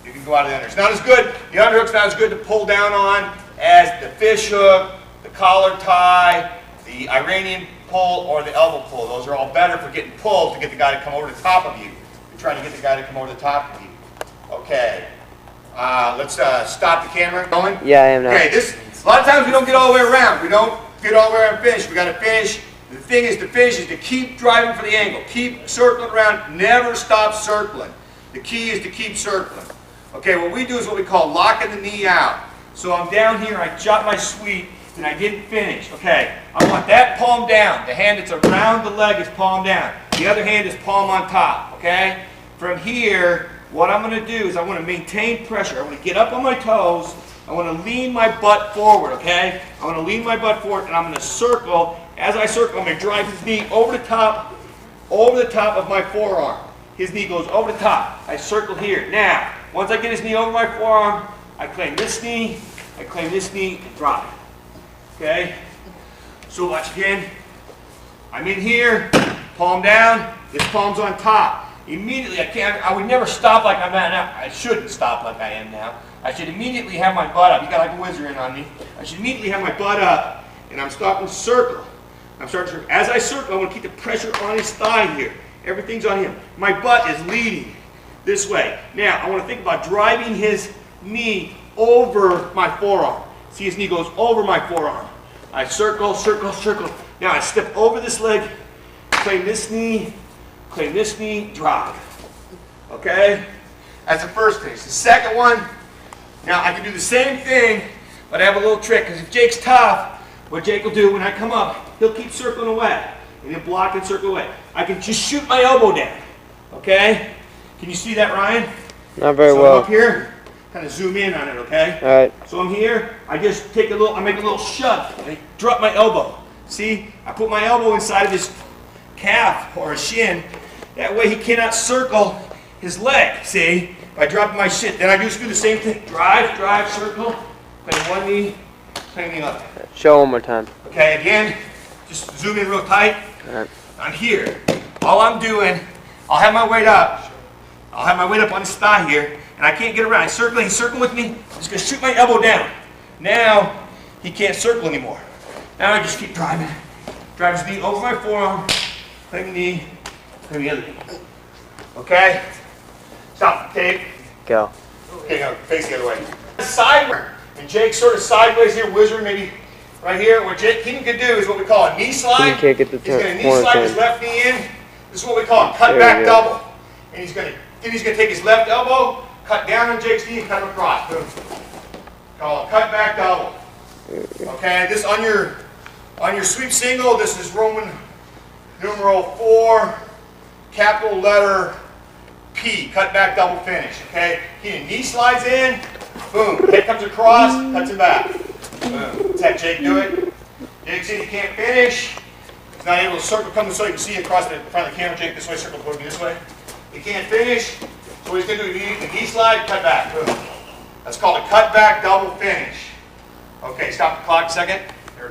You can go out of the underhook. It's not as good. The underhook's not as good to pull down on as the fish hook, the collar tie, the Iranian pull, or the elbow pull. Those are all better for getting pulled to get the guy to come over the top of you. You're trying to get the guy to come over the top of you. Okay. Let's stop the camera going. Yeah, I am now. Okay, a lot of times we don't get all the way around. We don't get all the way around and finish. We got to finish. The thing is to finish is to keep driving for the angle. Keep circling around. Never stop circling. The key is to keep circling. Okay, what we do is what we call locking the knee out. So I'm down here, I chop my sweep, and I didn't finish. Okay, I want that palm down. The hand that's around the leg is palm down. The other hand is palm on top, okay? From here, what I'm going to do is I want to maintain pressure. I want to get up on my toes. I want to lean my butt forward, okay? I want to lean my butt forward, and I'm going to circle. As I circle, I'm going to drive his knee over the top of my forearm. His knee goes over the top. I circle here. Now, once I get his knee over my forearm, I claim this knee, and drop it. Okay? So watch again. I'm in here, palm down, this palm's on top. Immediately, I would never stop like I'm at now. I shouldn't stop like I am now. I should immediately have my butt up. You got like a whizzer in on me. I should immediately have my butt up, and I'm starting to circle. As I circle, I want to keep the pressure on his thigh here. Everything's on him. My butt is leading this way. Now, I want to think about driving his knee over my forearm. See, his knee goes over my forearm. I circle, circle, circle. Now I step over this leg, claim this knee, drive. Okay? That's the first thing. The second one, now I can do the same thing, but I have a little trick, because if Jake's tough, what Jake will do when I come up, he'll keep circling away, and he'll block and circle away. I can just shoot my elbow down. Okay? Can you see that, Ryan? Not very so well. I'm up here, kind of zoom in on it, okay? All right. So I'm here, I just take a little, I make a little shove, I drop my elbow. See, I put my elbow inside of his calf or his shin. That way he cannot circle his leg, see? By dropping my shin. Then I just do the same thing. Drive, drive, circle, claim one knee, claim the other. Show one more time. Okay, again, just zoom in real tight. All right. I'm here. All I'm doing, I'll have my weight up. I'll have my weight up on his thigh here, and I can't get around. He's circling with me. I'm just going to shoot my elbow down. Now, he can't circle anymore. Now I just keep driving. Drive his knee over my forearm, claim the knee, claim the other knee. Okay? Stop the tape. Go. Okay, now face the other way. Sideward. And Jake's sort of sideways here, wizard maybe right here. What Jake Keenan could do is what we call a knee slide. He can't get the He's going to knee corner slide turn. his left knee in. This is what we call a cut There back we go. double. And he's going to take his left elbow, cut down on Jake's knee, and cut him across. Boom. Call it cut back double. Okay, this on your sweep single, this is Roman numeral 4, capital letter P, cut back double finish. Okay, knee slides in, boom, head comes across, cuts it back. Boom. Let's have Jake do it. Jake said he can't finish. He's not able to circle, come this way, you can see across the front of the camera, Jake this way, circle toward me this way. He can't finish, so what he's going to do is the knee slide, cut back, boom. That's called a cut back double finish. Okay, stop the clock a second.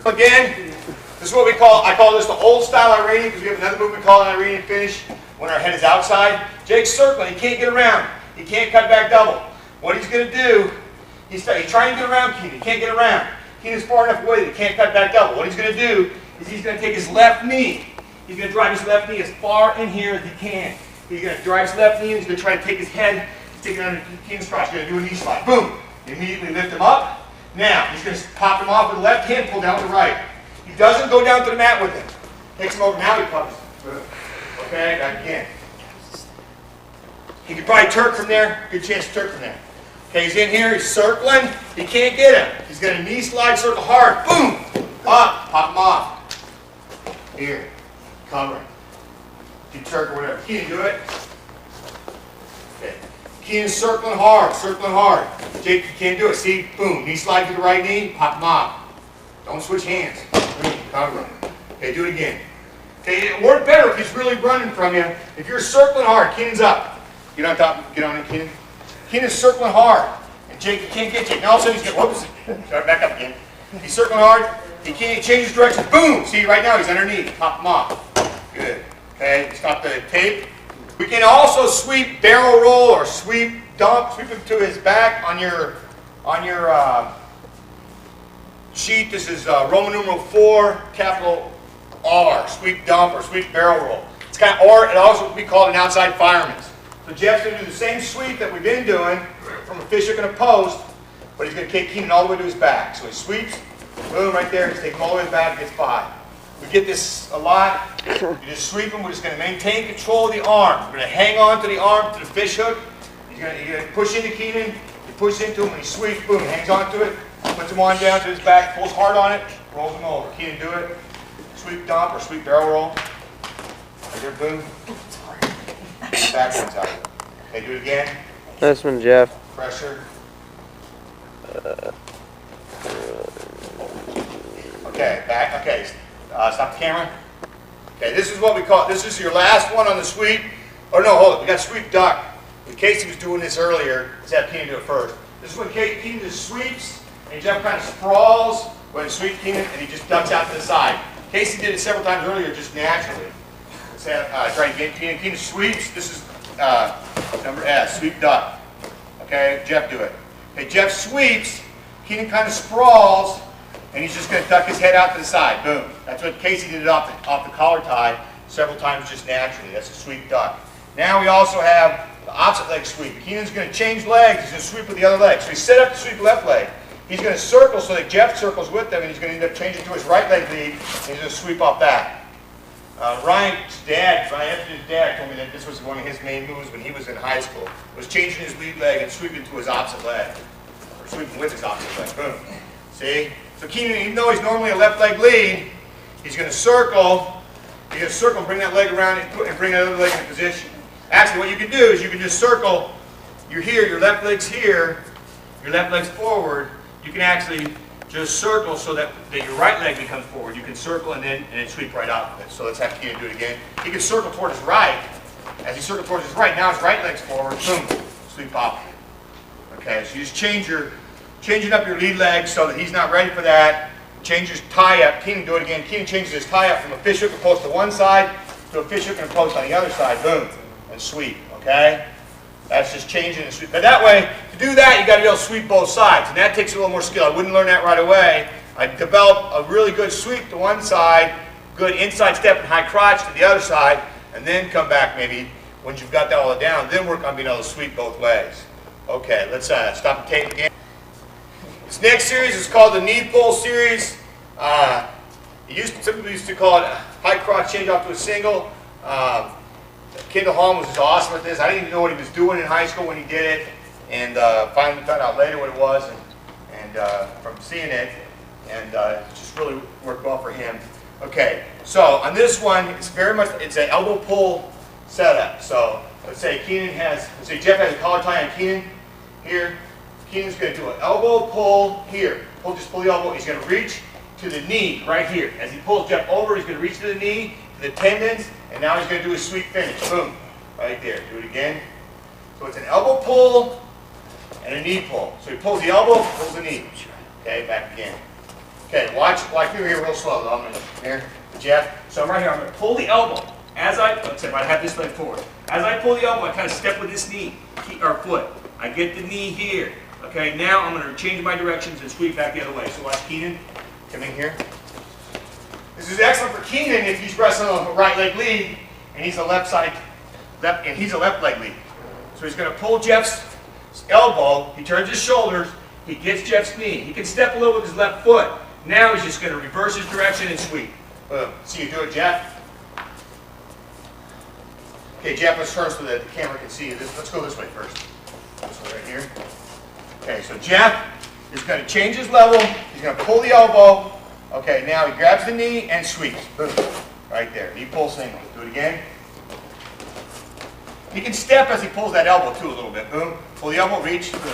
Again, this is what we call, I call this the old style Iranian, because we have another move we call an Iranian finish when our head is outside. Jake's circling, he can't get around. He can't cut back double. What he's going to do, he's trying to get around Keenan, he can't get around. Keenan's far enough away that he can't cut back double. What he's going to do is he's going to take his left knee. He's going to drive his left knee as far in here as he can. He's going to drive his left knee and he's going to try to take his head, stick it under Keenan's crotch. He's going to do a knee slide. Boom! Immediately lift him up. Now, he's going to pop him off with the left hand, pull down with the right. He doesn't go down to the mat with him. Takes him over. Now he pops. Okay, back again. He could probably Turk from there. Good chance to Turk from there. Okay, he's in here. He's circling. He can't get him. He's going to knee slide, circle hard. Boom! Up. Pop him off. Here. Covering. You Turk or whatever. Keenan, do it. Okay. Keenan's circling hard. Circling hard. Jake, you can't do it. See? Boom. Knee slide to the right knee. Pop him off. Don't switch hands. Boom. Covering. Okay, do it again. Okay, it worked better if he's really running from you. If you're circling hard, Keenan's up. Get on top. Get on it, Keenan. Keenan's circling hard. And Jake, you can't get Jake. Now all of a sudden he's getting, whoops. Start back up again. He's circling hard. He can't change his direction. Boom. See, right now he's underneath. Pop him off. Good. Okay, stop the tape. We can also sweep barrel roll or sweep dump. Sweep him to his back on your sheet. This is Roman numeral 4, capital R. Sweep dump or sweep barrel roll. It's kind of, or it also would be called an outside fireman's. So Jeff's going to do the same sweep that we've been doing from a fish hook and a post, but he's going to take Keenan all the way to his back. So he sweeps, boom, right there. He's taking him all the way to his back, gets 5. We get this a lot. You just sweep him. We're just going to maintain control of the arm. We're going to hang on to the arm, to the fish hook. You're going to push into Keenan. You push into him, and he sweeps, boom, hangs on to it, puts him on down to his back, pulls hard on it, rolls him over. Keenan, do it. Sweep dump or sweep barrel roll. Right there, boom. Back one side. Okay, do it again. Nice one, Jeff. Pressure. Okay, back. Okay, stop the camera. Okay, this is what we call, this is your last one on the sweep. Oh no, hold it, we got sweep duck. When Casey was doing this earlier, let's have Keenan do it first. This is when Keenan just sweeps, and Jeff kind of sprawls when he sweeps Keenan, and he just ducks out to the side. Casey did it several times earlier, just naturally. Let's have, try and get Keenan. Keenan sweeps, this is number S, sweep duck. Okay, Jeff do it. Okay, Jeff sweeps, Keenan kind of sprawls, and he's just going to duck his head out to the side. Boom. That's what Casey did it off the collar tie. several times just naturally. That's a sweep duck. Now we also have the opposite leg sweep. Keenan's going to change legs. He's going to sweep with the other leg. So he set up to sweep left leg. He's going to circle so that Jeff circles with them, and he's going to end up changing to his right leg lead, and he's going to sweep off that. Ryan's dad, Ryan Anthony's dad, told me that this was one of his main moves when he was in high school, was changing his lead leg and sweeping to his opposite leg, or sweeping with his opposite leg. Boom. See? So Keenan, even though he's normally a left leg lead, he's going to circle. He's going to circle, bring that leg around, and bring that other leg in position. Actually, what you can do is you can just circle. You're here, your left leg's here, your left leg's forward. You can actually just circle so that your right leg becomes forward. You can circle and then sweep right out of it. So let's have Keenan do it again. He can circle toward his right. As he circles towards his right, now his right leg's forward. Boom, sweep off. Okay, so you just changing up your lead leg so that he's not ready for that. Change his tie up. Keenan, do it again. Keenan changes his tie up from a fish hook and post to one side to a fish hook and a post on the other side. Boom, and sweep. Okay. That's just changing and sweep. But that way, to do that, you got to be able to sweep both sides. And that takes a little more skill. I wouldn't learn that right away. I develop a really good sweep to one side, good inside step and high crotch to the other side, and then come back maybe when you've got that all down. Then work on being able to sweep both ways. Okay, let's stop the tape again. This next series is called the knee pull series. Some people used to call it a high crotch change off to a single. Kendall Holm was just awesome at this. I didn't even know what he was doing in high school when he did it, and finally found out later what it was, and from seeing it, and it just really worked well for him. Okay, so on this one, it's an elbow pull setup. So let's say Jeff has a collar tie on Keenan here. Keenan's going to do an elbow pull here. Just pull the elbow. He's going to reach to the knee right here. As he pulls Jeff over, he's going to reach to the knee, to the tendons, and now he's going to do his sweep finish. Boom. Right there. Do it again. So it's an elbow pull and a knee pull. So he pulls the elbow, pulls the knee. Okay, back again. Okay, watch me here real slow though. I'm going to, here, Jeff. So I'm right here. I'm going to pull the elbow. Let's say if I have this leg forward. As I pull the elbow, I kind of step with this knee, or foot. I get the knee here. Okay, now I'm going to change my directions and sweep back the other way. So watch Keenan. Come in here. This is excellent for Keenan if he's wrestling a right leg lead and he's a left leg lead. So he's going to pull Jeff's elbow. He turns his shoulders. He gets Jeff's knee. He can step a little with his left foot. Now he's just going to reverse his direction and sweep. Boom. See you do it, Jeff. Okay, Jeff, let's turn so that the camera can see you. Let's go this way first. This way right here. Okay, so Jeff is going to change his level. He's going to pull the elbow. Okay, now he grabs the knee and sweeps. Boom. Right there. Knee pull single. Do it again. He can step as he pulls that elbow too a little bit. Boom. Pull the elbow, reach. Boom.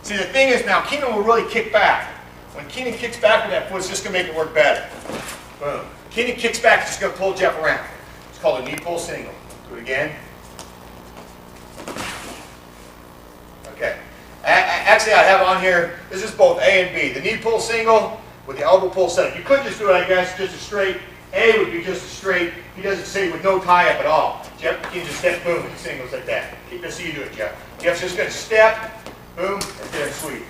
See, the thing is now, Keenan will really kick back. When Keenan kicks back with that foot, it's just going to make it work better. Boom. Keenan kicks back, it's just going to pull Jeff around. It's called a knee pull single. Do it again. Okay. Actually, I have on here, this is both A and B. The knee pull single with the elbow pull setup. You could just do it, I guess, just a straight. A would be just a straight. He doesn't say with no tie up at all. Jeff can just step, boom, and singles like that. Let's see you do it, Jeff. Jeff's just going to step, boom, and then sweep.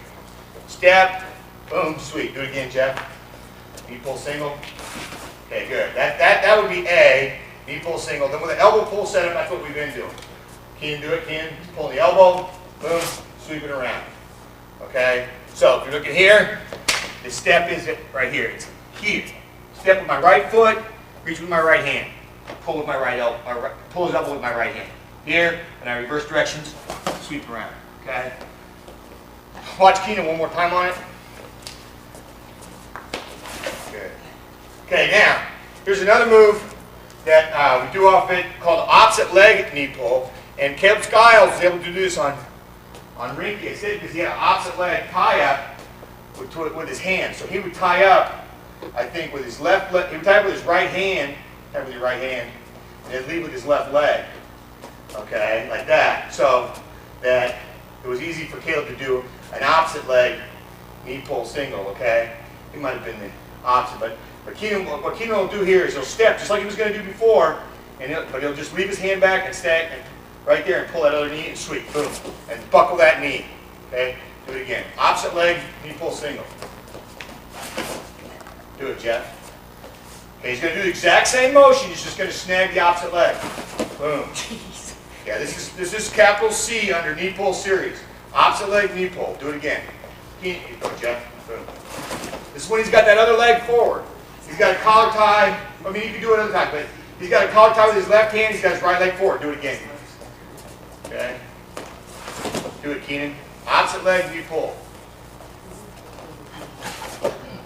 Step, boom, sweep. Do it again, Jeff. Knee pull single. Okay, good. That would be A. Knee pull single. Then with the elbow pull setup, that's what we've been doing. Keenan, do it. Keenan, pull the elbow, boom, sweep it around. Okay? So if you're looking here, the step is right here. It's here. Step with my right foot, reach with my right hand. Pull with my right elbow, pull his elbow with my right hand. Here, and I reverse directions, sweep around. Okay? Watch Keenan one more time on it. Good. Okay, now, here's another move that we do off it called the opposite leg knee pull. And Caleb Skiles was able to do this on Rinky. I said because he had an opposite leg tie up with his hand. So he would tie up, I think, with his left leg. He would tie up with his right hand, and then lead with his left leg. Okay, like that. So that it was easy for Caleb to do an opposite leg knee pull single. Okay, he might have been the opposite, but what Keenan will do here is he'll step just like he was going to do before, but he'll just leave his hand back and stack right there and pull that other knee and sweep, boom, and buckle that knee. Okay, do it again. Opposite leg knee pull single. Do it, Jeff. Okay, he's going to do the exact same motion. He's just going to snag the opposite leg. Boom. Yeah, this is capital C under knee pull series. Opposite leg knee pull. Do it again. Here you go, Jeff. Boom. This is when he's got that other leg forward. He's got a collar tie. I mean, you can do it another time, but he's got a collar tie with his left hand. He's got his right leg forward. Do it again. Okay. Do it, Keenan. Opposite leg knee pull.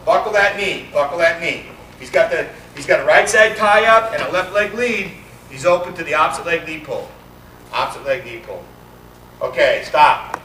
Buckle that knee. Buckle that knee. He's got a right side tie up and a left leg lead. He's open to the opposite leg knee pull. Opposite leg knee pull. Okay, stop.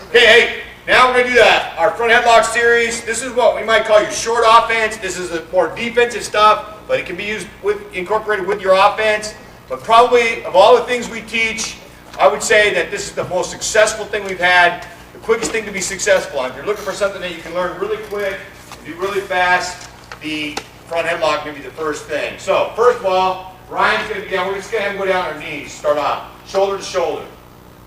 Okay, hey, now we're going to do that. Our front headlock series. This is what we might call your short offense. This is the more defensive stuff, but it can be used incorporated with your offense. But probably of all the things we teach, I would say that this is the most successful thing we've had. The quickest thing to be successful on. If you're looking for something that you can learn really quick, do really fast, the front headlock may be the first thing. So, first of all, Ryan's going to be down. We're just going to have him go down on our knees. Start off. Shoulder to shoulder.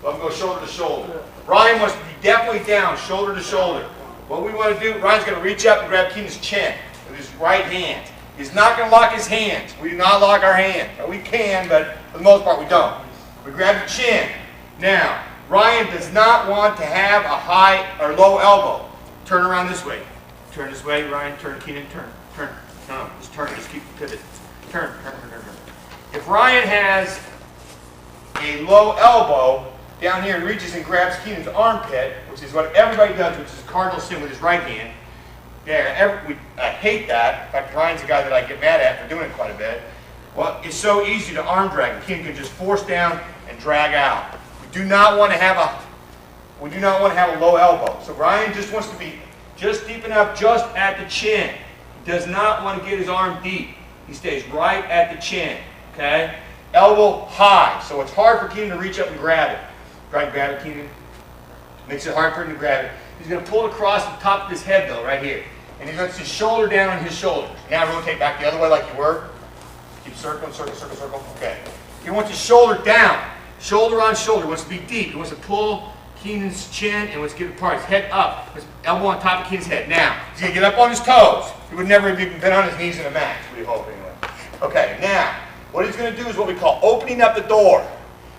Let him go shoulder to shoulder. Ryan wants to be definitely down, shoulder to shoulder. What we want to do, Ryan's going to reach up and grab Keenan's chin with his right hand. He's not going to lock his hands. We do not lock our hands. We can, but for the most part we don't. We grab the chin. Now, Ryan does not want to have a high or low elbow. Turn around this way. Turn this way, Ryan. Turn, Keenan. Turn. Turn. No, just turn. Just keep the pivot. Turn. Turn. Turn. Turn. Turn. If Ryan has a low elbow down here and reaches and grabs Keenan's armpit, which is what everybody does, which is cardinal sin with his right hand. Yeah, I hate that. In fact, Ryan's the guy that I get mad at for doing it quite a bit. Well, it's so easy to arm drag. Keenan can just force down and drag out. We do not want to have a low elbow. So Ryan just wants to be just deep enough, just at the chin. He does not want to get his arm deep. He stays right at the chin. Okay? Elbow high. So it's hard for Keenan to reach up and grab it. Try and grab it, Keenan. Makes it hard for him to grab it. He's going to pull it across the top of his head, though, right here. And he lets his shoulder down on his shoulders. Now rotate back the other way like you were. Keep circling, circle, circle, circle. Okay. He wants his shoulder down. Shoulder on shoulder. He wants to be deep. He wants to pull Keenan's chin and wants to get it apart. His head up. His elbow on top of Keenan's head. Now, he's going to get up on his toes. He would never have even been on his knees in a match. We hope, anyway. Okay, now, what he's going to do is what we call opening up the door.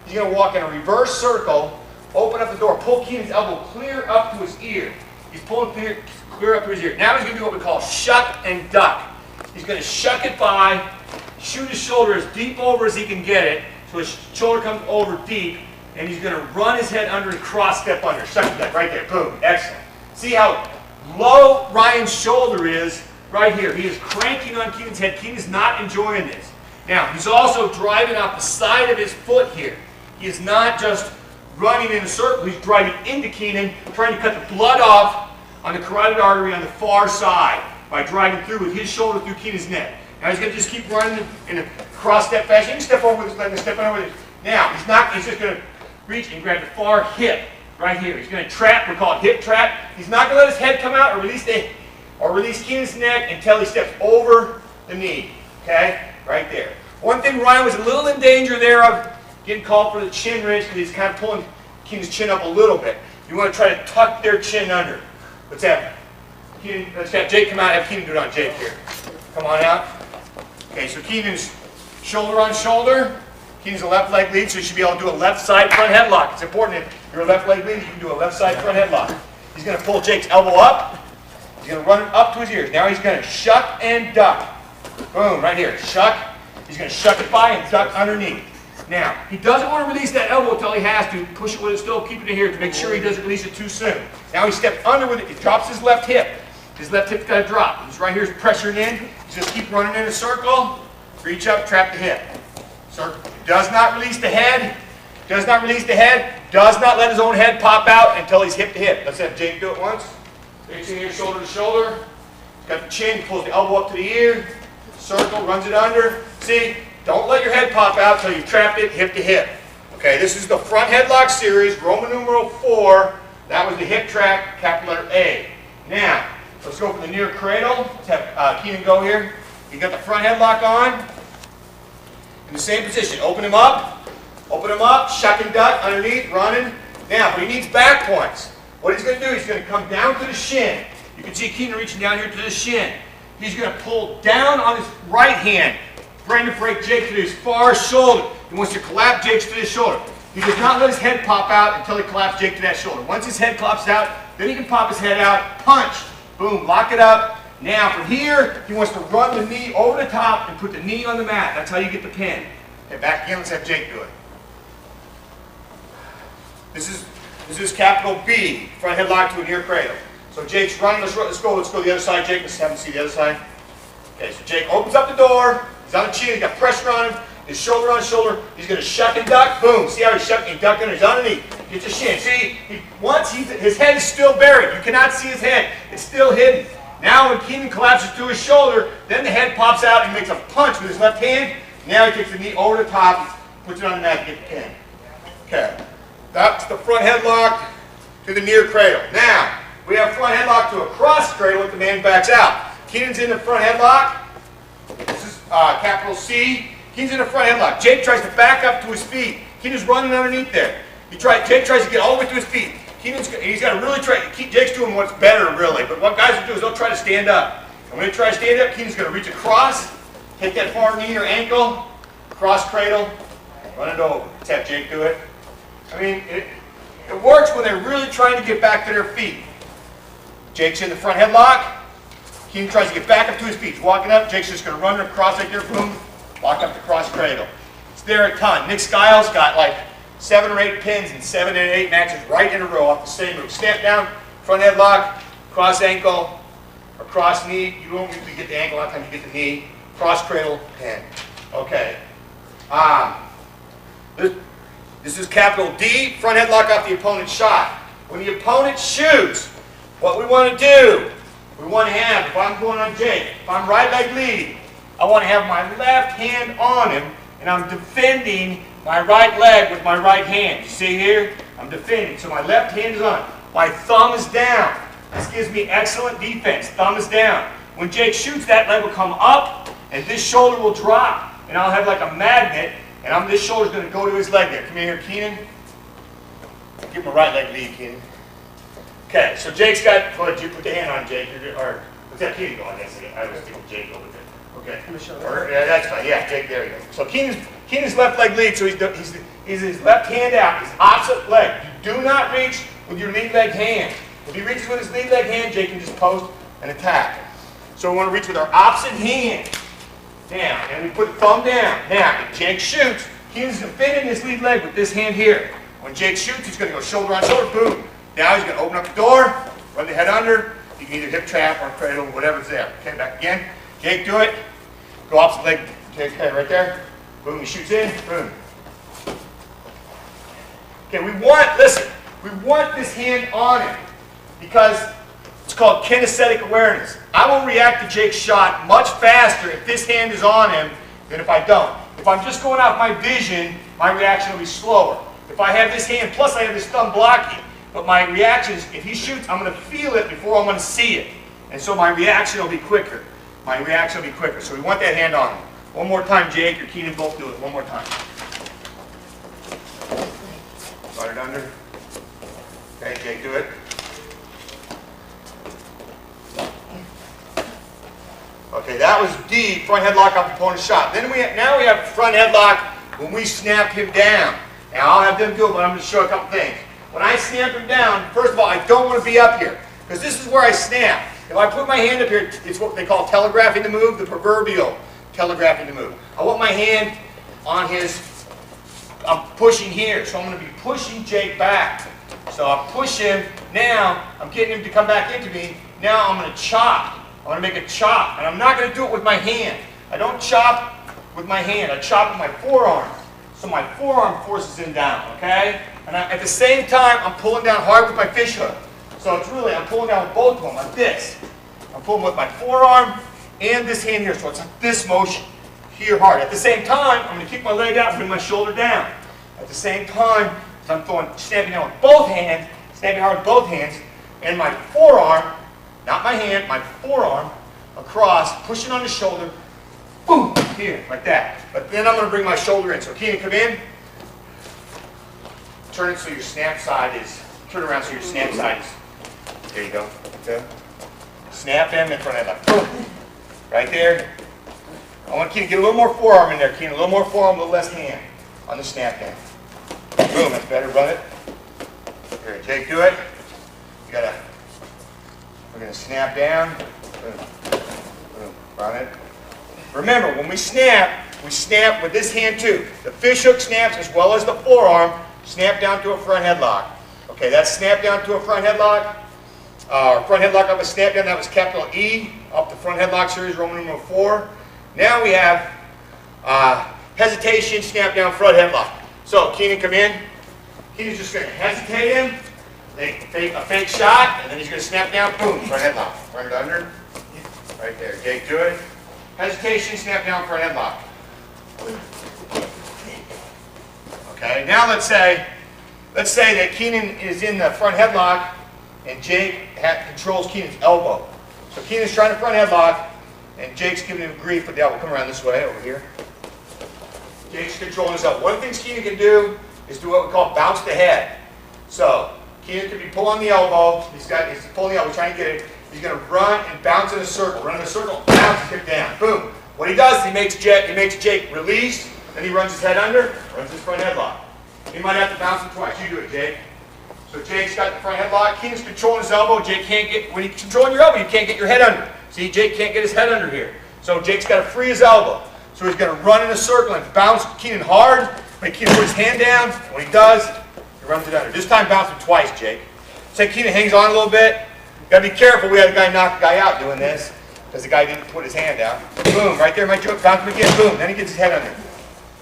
He's going to walk in a reverse circle, open up the door, pull Keenan's elbow clear up to his ear. He's pulling clear up to his ear. Now he's going to do what we call shuck and duck. He's going to shuck it by, shoot his shoulder as deep over as he can get it, so his shoulder comes over deep, and he's going to run his head under and cross step under. Shuck and duck, right there. Boom. Excellent. See how low Ryan's shoulder is right here. He is cranking on Keenan's head. Keenan's not enjoying this. Now, he's also driving out the side of his foot here. He is not just running in a circle. He's driving into Keenan, trying to cut the blood off on the carotid artery on the far side by driving through with his shoulder through Keenan's neck. Now he's going to just keep running in a cross-step fashion. He can step over with his leg and step over with it. Now, he's just going to reach and grab the far hip right here. He's going to trap. We call it hip trap. He's not going to let his head come out or release Keenan's neck until he steps over the knee. Okay? Right there. One thing Ryan was a little in danger there of getting called for the chin wrench because he's kind of pulling Keenan's chin up a little bit. You want to try to tuck their chin under. Let's have Jake come out and have Keenan do it on Jake here. Come on out. Okay, so Keenan's shoulder on shoulder. Keenan's a left leg lead, so you should be able to do a left side front headlock. It's important if you're a left leg lead, you can do a left side front headlock. He's going to pull Jake's elbow up. He's going to run it up to his ears. Now he's going to shuck and duck. Boom, right here. Shuck. He's going to shuck it by and duck underneath. Now, he doesn't want to release that elbow until he has to. Push it with it still, keep it in here to make sure he doesn't release it too soon. Now he steps under with it. He drops his left hip. His left hip's got to drop. He's right here pressuring in. He's just keep running in a circle. Reach up, trap the hip. Circle. Does not release the head. Does not release the head. Does not let his own head pop out until he's hip to hip. Let's have Jake do it once. Jake's in here, shoulder to shoulder. Got the chin, he pulls the elbow up to the ear. Circle, runs it under. See? Don't let your head pop out until you've trapped it hip to hip. Okay, this is the front headlock series, Roman numeral 4. That was the hip trap, capital letter A. Now, let's go for the near cradle. Let's have Keenan go here. You got the front headlock on. In the same position. Open him up, shuck and duck underneath, running. Now, but he needs back points. What he's going to do, he's going to come down to the shin. You can see Keenan reaching down here to the shin. he's going to pull down on his right hand, trying to break Jake to his far shoulder. He wants to collapse Jake to his shoulder. He does not let his head pop out until he collapses Jake to that shoulder. Once his head pops out, then he can pop his head out, punch, boom, lock it up. Now from here, he wants to run the knee over the top and put the knee on the mat. That's how you get the pin. Okay, back again, let's have Jake do it. This is capital B, front headlock to a near cradle. So Jake's running, let's go the other side, Jake, let's have him see the other side. Okay, so Jake opens up the door, he's on the chin, he's got pressure on him, his shoulder on shoulder, he's going to shuck and duck, boom, see how he's shucking and ducking, he's underneath, gets his shin, see, his head is still buried, you cannot see his head, it's still hidden. Now when Keenan collapses to his shoulder, then the head pops out and makes a punch with his left hand, now he takes the knee over the top, puts it on the mat to get the pin. Okay, that's the front headlock to the near cradle. Now, we have front headlock to a cross cradle if the man backs out. Keenan's in the front headlock. This is capital C. Keenan's in the front headlock. Jake tries to back up to his feet. Keenan's running underneath there. Jake tries to get all the way to his feet. He's got to really try. Jake's doing what's better, really. But what guys will do is they'll try to stand up. And when they try to stand up, Keenan's going to reach across, take that far knee or ankle, cross cradle, run it over. Let's have Jake do it. I mean, it works when they're really trying to get back to their feet. Jake's in the front headlock. Keenan tries to get back up to his feet. He's walking up. Jake's just going to run across like there, boom, lock up the cross cradle. It's there a ton. Nick Skiles got like 7 or 8 pins in 7 and 8 matches right in a row off the same move. Snap down, front headlock, cross ankle, or cross knee. You don't usually get the ankle, a lot of times you get the knee. Cross cradle, pin. Okay. This is capital D, front headlock off the opponent's shot. When the opponent shoots, what we want to do, we want to have, if I'm going on Jake, if I'm right leg lead, I want to have my left hand on him, and I'm defending my right leg with my right hand. You see here? I'm defending. So my left hand is on. My thumb is down. This gives me excellent defense. Thumb is down. When Jake shoots, that leg will come up, and this shoulder will drop. And I'll have like a magnet, and this shoulder's going to go to his leg there. Come here, Keenan. Give him a right leg lead, Keenan. Okay, so Jake's got, put the hand on Jake, or let's have Keenan go on this. I always think Jake over there. Okay. Yeah, that's fine. Yeah, Jake, there you go. So Keenan's left leg lead, so he's his left hand out, his opposite leg. You do not reach with your lead leg hand. If he reaches with his lead leg hand, Jake can just post and attack. So we want to reach with our opposite hand. Down, and we put the thumb down. Now, if Jake shoots, Keenan's defending his lead leg with this hand here. When Jake shoots, he's going to go shoulder on shoulder, boom. Now he's going to open up the door, run the head under. You can either hip trap or cradle, whatever's there. Okay, back again. Jake, do it. Go opposite leg. Okay, right there. Boom, he shoots in, boom. Okay, we want this hand on him because it's called kinesthetic awareness. I will react to Jake's shot much faster if this hand is on him than if I don't. If I'm just going off my vision, my reaction will be slower. If I have this hand, plus I have this thumb blocking, but my reaction is, if he shoots, I'm going to feel it before I'm going to see it. And so my reaction will be quicker. So we want that hand on him. One more time, Jake or Keenan, both do it. One more time. Start it under. Okay, Jake, do it. Okay, that was D, front headlock off the opponent's shot. Then now we have front headlock when we snap him down. Now I'll have them do it, but I'm going to show a couple things. When I snap him down, first of all, I don't want to be up here because this is where I snap. If I put my hand up here, it's what they call telegraphing the move, the proverbial telegraphing the move. I want my hand on I'm pushing here, so I'm going to be pushing Jake back. So I push him. Now I'm getting him to come back into me. Now I'm going to chop. I want to make a chop, and I'm not going to do it with my hand. I don't chop with my hand. I chop with my forearm. So my forearm forces him down, okay? And at the same time, I'm pulling down hard with my fish hook. So it's really, I'm pulling down with both of them, like this. I'm pulling with my forearm and this hand here. So it's like this motion, here hard. At the same time, I'm going to kick my leg out and bring my shoulder down. At the same time, I'm snapping down with both hands, snapping hard with both hands, and my forearm, not my hand, my forearm, across, pushing on the shoulder, boom, here, like that. But then I'm going to bring my shoulder in. So Keenan, come in. Turn it so your snap side is, turn around so your snap side is, there you go. Okay. Snap in front of that. Boom. Right there. I want Keenan to get a little more forearm in there. Keenan, a little more forearm, a little less hand on the snap down. Boom, that's better. Run it. Here, Jake, do it. You gotta. We're gonna snap down. Boom. Boom. Run it. Remember, when we snap with this hand too. The fish hook snaps as well as the forearm. Snap down to a front headlock. Okay, that's snap down to a front headlock. Front headlock up a snap down. That was capital E up the front headlock series, Roman numeral 4. Now we have hesitation, snap down, front headlock. So Keenan, come in. Keenan's just going to hesitate him, take a fake shot, and then he's going to snap down, boom, front headlock. Run it under. Right there. Jake, do it. Hesitation, snap down, front headlock. Okay, now let's say that Keenan is in the front headlock and Jake controls Keenan's elbow. So Keenan's trying to front headlock and Jake's giving him grief with the elbow. Come around this way, over here. Jake's controlling his elbow. One of the things Keenan can do is do what we call bounce the head. So Keenan can be pulling the elbow. He's pulling the elbow, trying to get it. He's going to run and bounce in a circle. Run in a circle, bounce and kick down. Boom. What he does is he makes Jake release, then he runs his head under, runs his front headlock. He might have to bounce him twice. You do it, Jake. So Jake's got the front headlock. Keenan's controlling his elbow. Jake can't get, when he's controlling your elbow, you can't get your head under. See, Jake can't get his head under here. So Jake's got to free his elbow. So he's going to run in a circle and bounce Keenan hard. Make Keenan put his hand down. When he does, he runs it under. This time bounce him twice, Jake. Say Keenan hangs on a little bit. Got to be careful. We had a guy knock a guy out doing this because the guy didn't put his hand down. Boom, right there, my joke. Bounce him again. Boom. Then he gets his head under.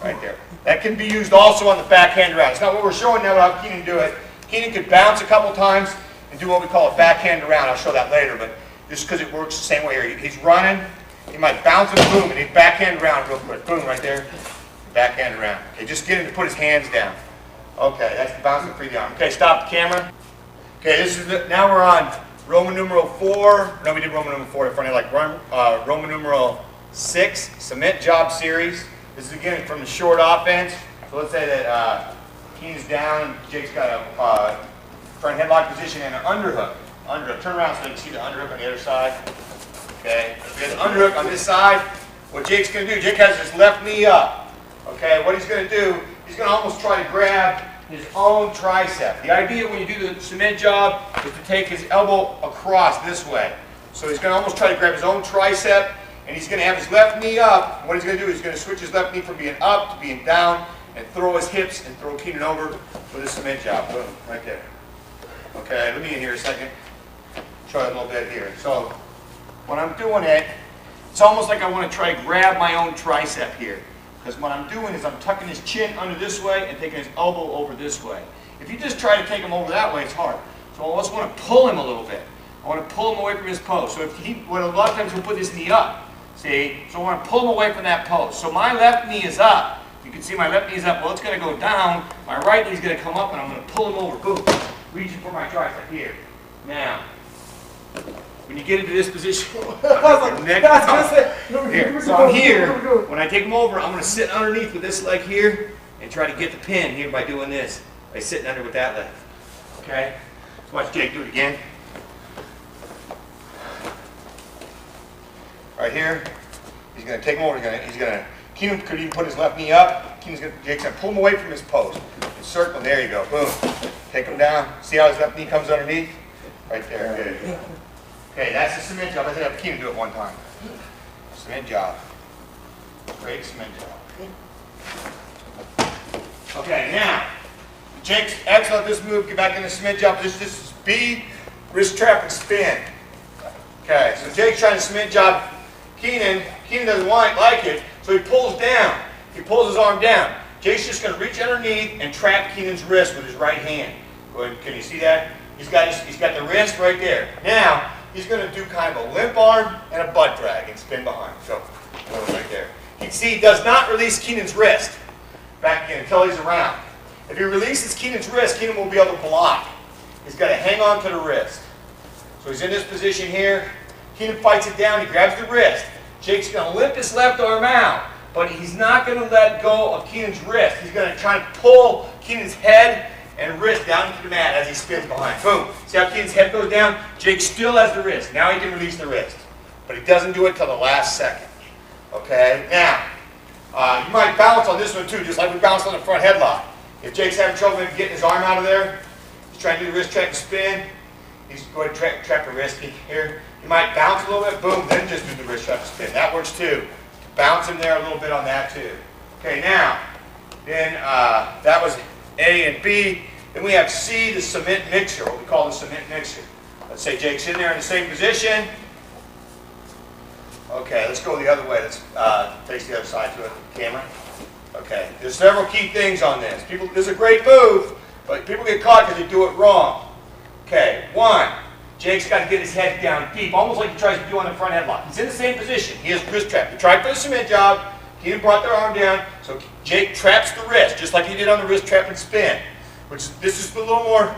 Right there. That can be used also on the backhand around. It's not what we're showing now, but how Keenan do it. Keenan could bounce a couple times and do what we call a backhand around. I'll show that later, but just because it works the same way here. He's running. He might bounce and boom, and he'd backhand around real quick. Boom, right there. Backhand around. Okay, just get him to put his hands down. Okay, that's the bounce and free the arm. Okay, stop the camera. Okay, this is now we're on Roman numeral 4. No, we did Roman numeral 4 in front of like Roman numeral 6, cement job series. This is again from the short offense. So let's say that Keenan's down, Jake's got a front headlock position and an underhook. Turn around so you can see the underhook on the other side. Okay, we have the underhook on this side. What Jake's going to do, Jake has his left knee up. Okay, what he's going to do, he's going to almost try to grab his own tricep. The idea when you do the cement job is to take his elbow across this way. So he's going to almost try to grab his own tricep, and he's going to have his left knee up. What he's going to do is he's going to switch his left knee from being up to being down and throw his hips and throw Keenan over with a cement job. Boom, right there. Okay, let me in here a second. Show you a little bit here. So when I'm doing it, it's almost like I want to try to grab my own tricep here. Because what I'm doing is I'm tucking his chin under this way and taking his elbow over this way. If you just try to take him over that way, it's hard. So I also want to pull him a little bit. I want to pull him away from his pose. So a lot of times we'll put this knee up. See? So I want to pull him away from that pose. So my left knee is up. You can see my left knee is up. Well, it's going to go down. My right knee is going to come up and I'm going to pull him over. Boom. Reaching for my tricep here. Now, when you get into this position, here. So I'm here. When I take him over, I'm going to sit underneath with this leg here and try to get the pin here by doing this. By sitting under with that leg. Okay? So watch Jake do it again. Right here. He's going to take him over. Keenan could even put his left knee up. Jake's going to pull him away from his pose. And circle. There you go. Boom. Take him down. See how his left knee comes underneath? Right there. Good. Okay, that's the cement job. I think I have Keenan do it one time. Cement job. Great cement job. Okay, now, Jake's excellent at this move. Get back in the cement job. This is B, wrist trap and spin. Okay, so Jake's trying to cement job Keenan. Keenan doesn't like it, so he pulls down. He pulls his arm down. Jake's just going to reach underneath and trap Keenan's wrist with his right hand. Go ahead, can you see that? He's got the wrist right there. Now, he's going to do kind of a limp arm and a butt drag and spin behind. So, right there. You can see he does not release Keenan's wrist back again until he's around. If he releases Keenan's wrist, Keenan won't be able to block. He's got to hang on to the wrist. So he's in this position here. Keenan fights it down. He grabs the wrist. Jake's going to lift his left arm out, but he's not going to let go of Keenan's wrist. He's going to try and pull Keenan's head and wrist down into the mat as he spins behind. Boom. See how Keenan's head goes down? Jake still has the wrist. Now he can release the wrist. but he doesn't do it till the last second. Okay, now, you might bounce on this one too, just like we bounced on the front headlock. If Jake's having trouble getting his arm out of there, he's trying to do the wrist trap and spin, he's going to trap the wrist here. You might bounce a little bit, boom, then just do the wrist trap and spin. That works too. Bounce him there a little bit on that too. Okay, now, then that was A and B. Then we have C, the cement mixer, what we call the cement mixer. Let's say Jake's in there in the same position. Okay, let's go the other way. Let's face the other side to it, camera. Okay, there's several key things on this. This is a great move, but people get caught because they do it wrong. Okay, one, Jake's got to get his head down deep, almost like he tries to do on the front headlock. He's in the same position. He has wrist trap. He tried for the cement job. He brought their arm down, so Jake traps the wrist, just like he did on the wrist trap and spin. This is a little more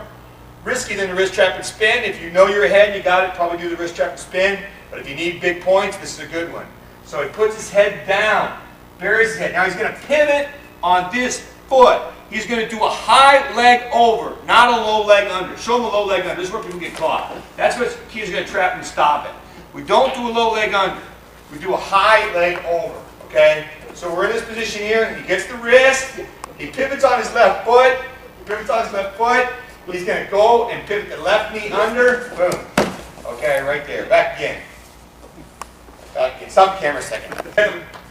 risky than the wrist trap and spin. If you know your head, you got it, probably do the wrist trap and spin. But if you need big points, this is a good one. So he puts his head down, buries his head. Now he's going to pivot on this foot. He's going to do a high leg over, not a low leg under. Show him a low leg under. This is where people get caught. That's what he's going to trap and stop it. We don't do a low leg under. We do a high leg over. Okay? So we're in this position here. He gets the wrist. He pivots on his left foot. He's going to go and pivot the left knee under. Boom. Okay, right there. Back again. Back again. Stop the camera a second.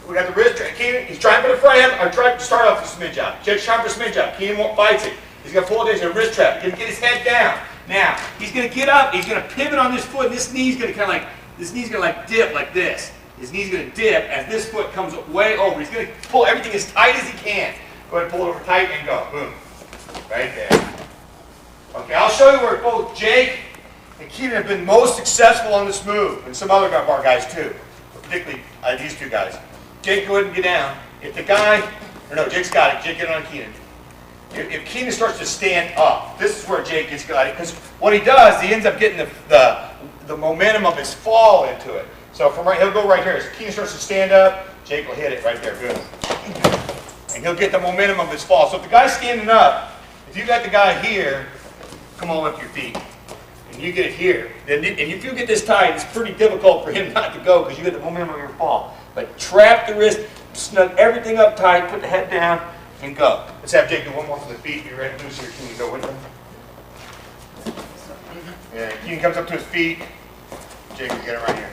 We got the wrist trap. Keenan, he's trying for the front hand, or trying to start off the cement job. Jake's trying for the cement job. Keenan fights it. He's going to pull it in. He's going to wrist trap. He's going to get his head down. Now, he's going to get up. He's going to pivot on this foot. And this knee's going to kind of like, this knee's going to like dip like this. His knee's going to dip as this foot comes way over. He's going to pull everything as tight as he can. Go ahead and pull it over tight and go. Boom. Right there. Okay, I'll show you where both Jake and Keenan have been most successful on this move, and some other bar guys too, particularly these two guys. Jake, go ahead and get down. If the guy, or no, Jake's got it. Jake, get on Keenan. If Keenan starts to stand up, this is where Jake gets got it, because what he does, he ends up getting the momentum of his fall into it. So from right, he'll go right here. As Keenan starts to stand up, Jake will hit it right there. Good. And he'll get the momentum of his fall. So if the guy's standing up, if you got the guy here, come on up your feet, and you get it here. And if you get this tight, it's pretty difficult for him not to go because you get the momentum of your fall. But trap the wrist, snug everything up tight, put the head down, and go. Let's have Jake do one more for the feet. You ready to do so? Can you go with him? Yeah, Keenan comes up to his feet. Jake will get him right here.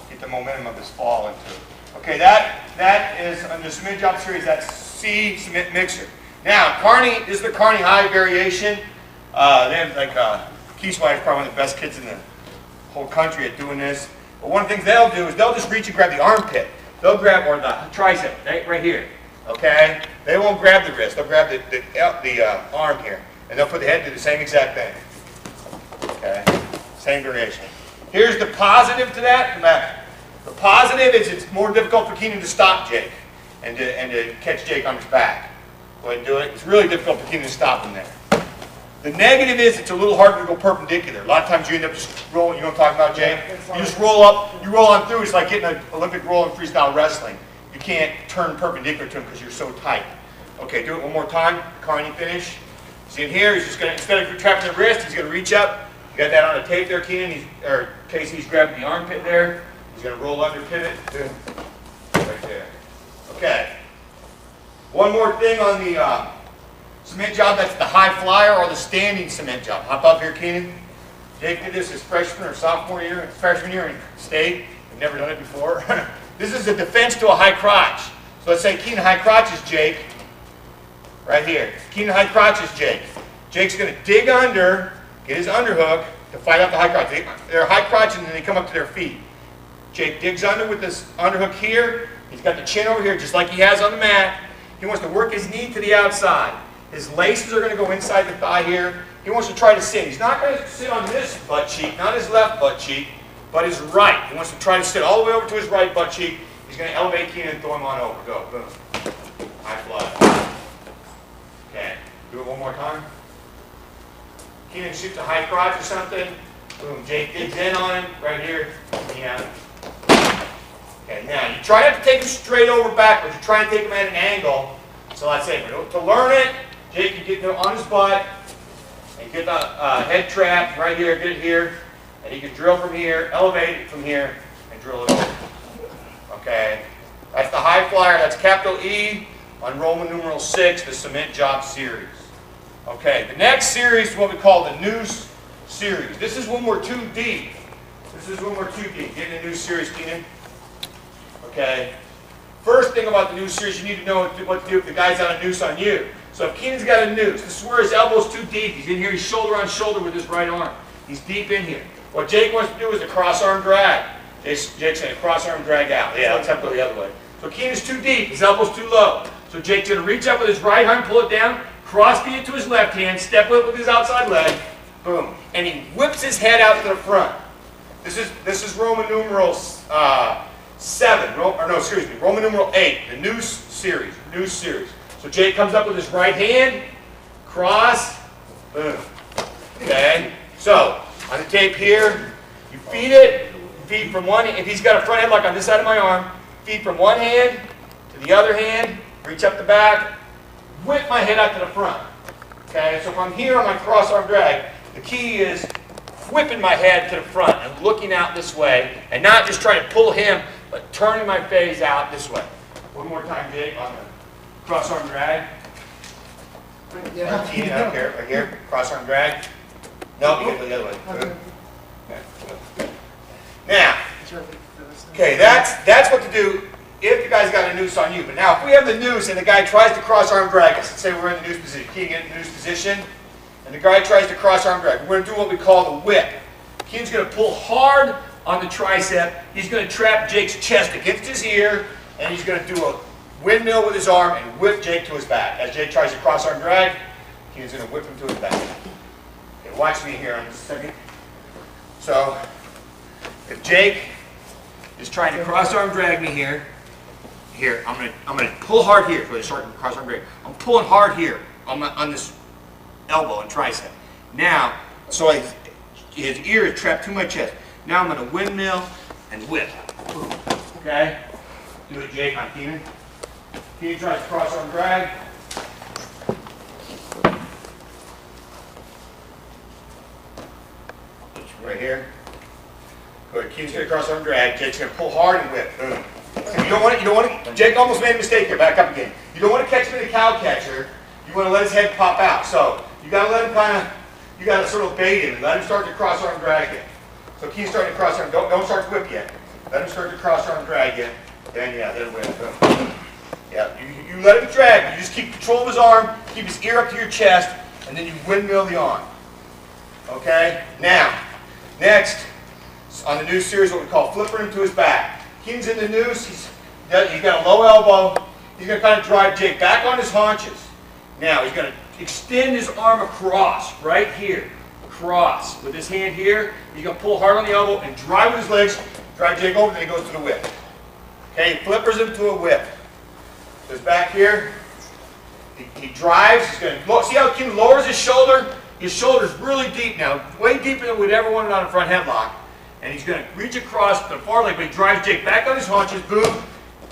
Get the momentum of his fall into it. Okay, that is on the cement job series. That's C, cement mixer. Now, Carney, this is the Carney high variation. They have like Keishwai is probably one of the best kids in the whole country at doing this. But one of the things they'll do is they'll just reach and grab the armpit. They'll grab, or the tricep, right here. Okay? They won't grab the wrist. They'll grab the arm here. And they'll put the head to the same exact thing. Okay? Same variation. Here's the positive to that. Come back. The positive is it's more difficult for Keenan to stop Jake and to catch Jake on his back. Go ahead and do it. It's really difficult for Keenan to stop him there. The negative is it's a little harder to go perpendicular. A lot of times you end up just rolling. You know what I'm talking about, Jay? You just roll up. You roll on through. It's like getting an Olympic roll in freestyle wrestling. You can't turn perpendicular to him because you're so tight. Okay, do it one more time. Carney finish. See in here, he's just going to, instead of trapping the wrist, he's going to reach up. You got that on a tape there, Keenan. Or Casey, he's grabbing the armpit there. He's going to roll under pivot. Right there. Okay. One more thing on the cement job, that's the high flyer or the standing cement job. Hop up here, Keenan. Jake did this his freshman or sophomore year, freshman year in state. I've never done it before. This is a defense to a high crotch. So let's say Keenan high crotch is Jake. Right here. Keenan high crotch is Jake. Jake's going to dig under, get his underhook to fight out the high crotch. They're high crotch and then they come up to their feet. Jake digs under with this underhook here. He's got the chin over here just like he has on the mat. He wants to work his knee to the outside. His laces are going to go inside the thigh here. He wants to try to sit. He's not going to sit on this butt cheek, not his left butt cheek, but his right. He wants to try to sit all the way over to his right butt cheek. He's going to elevate Keenan and throw him on over. Go. Boom. High fly. Okay. Do it one more time. Keenan shoots a high crotch or something. Boom. Jake digs in on him right here. Yeah. Okay. Now, you try not to take him straight over backwards. You try and take him at an angle. So let's say, to learn it, Jake can get on his butt and get the head trap right here, get it here, and he can drill from here, elevate it from here, and and drill it over. Okay? That's the high flyer. That's capital E on Roman numeral 6, the cement job series. Okay, the next series is what we call the noose series. This is when we're too deep. This is when we're too deep. Getting a noose series, Keenan. Okay. First thing about the noose series, you need to know what to do if the guy's got a noose on you. So if Keenan's got a noose, this is where his elbow's too deep. He's in here, he's shoulder on shoulder with his right arm. He's deep in here. What Jake wants to do is a cross arm drag. Jake's going to cross arm drag out. Yeah, let's have to go the other way. So Keenan's too deep, his elbow's too low. So Jake's going to reach up with his right arm, pull it down, cross feed it to his left hand, step up with his outside leg, boom. And he whips his head out to the front. This is Roman numeral 7, Roman numeral 8, the noose series. So Jake comes up with his right hand, cross, boom. Okay? So, on the tape here, you feed from one, if he's got a front headlock on this side of my arm, feed from one hand to the other hand, reach up the back, whip my head out to the front. Okay, so if I'm here on my cross arm drag, the key is whipping my head to the front and looking out this way, and not just trying to pull him, but turning my face out this way. One more time, Jake, on the cross arm drag. Yeah. Right here, cross arm drag. No, you gotta go the other way. Okay. Now, okay, that's what to do if the guy's got a noose on you. But now, if we have the noose and the guy tries to cross arm drag us, let's say we're in the noose position, Keenan get in the noose position, and the guy tries to cross arm drag, we're going to do what we call the whip. Keenan's going to pull hard on the tricep. He's going to trap Jake's chest against his ear, and he's going to do a windmill with his arm and whip Jake to his back. As Jake tries to cross arm drag, Keenan's going to whip him to his back. Okay, watch me here on this second. So, if Jake is trying to cross arm drag me here, I'm gonna pull hard here for the short cross arm drag. I'm pulling hard here on this elbow and tricep. Now, so his ear is trapped to my chest. Now I'm gonna windmill and whip. Boom. Okay? Do it, Jake, on Keenan. Keenan tries to cross arm drag. Right here. Go ahead. Keenan's gonna cross arm drag. Jake's gonna pull hard and whip. Boom. You don't want to. Jake almost made a mistake here. Back up again. You don't want to catch him in the cow catcher. You want to let his head pop out. So you got to let him you got to sort of bait him and let him start to cross arm drag you. So Keenan's starting to cross arm. Don't start to whip yet. Let him start to cross arm drag you. Then then whip. Boom. Yeah. You let him drag. You just keep control of his arm. Keep his ear up to your chest, and then you windmill the arm. Okay. Now, next on the noose series, what we call flipping him to his back. Keenan's in the noose, he's got a low elbow. He's going to kind of drive Jake back on his haunches. Now he's going to extend his arm across, right here. Across. With his hand here, he's going to pull hard on the elbow and drive with his legs, drive Jake over, then he goes to the whip. Okay, he flippers him to a whip. So he's back here. He drives, he's going to, see how Keenan lowers his shoulder? His shoulder's really deep now, way deeper than we'd ever want it on a front headlock. And he's going to reach across the far leg, but he drives Jake back on his haunches, boom,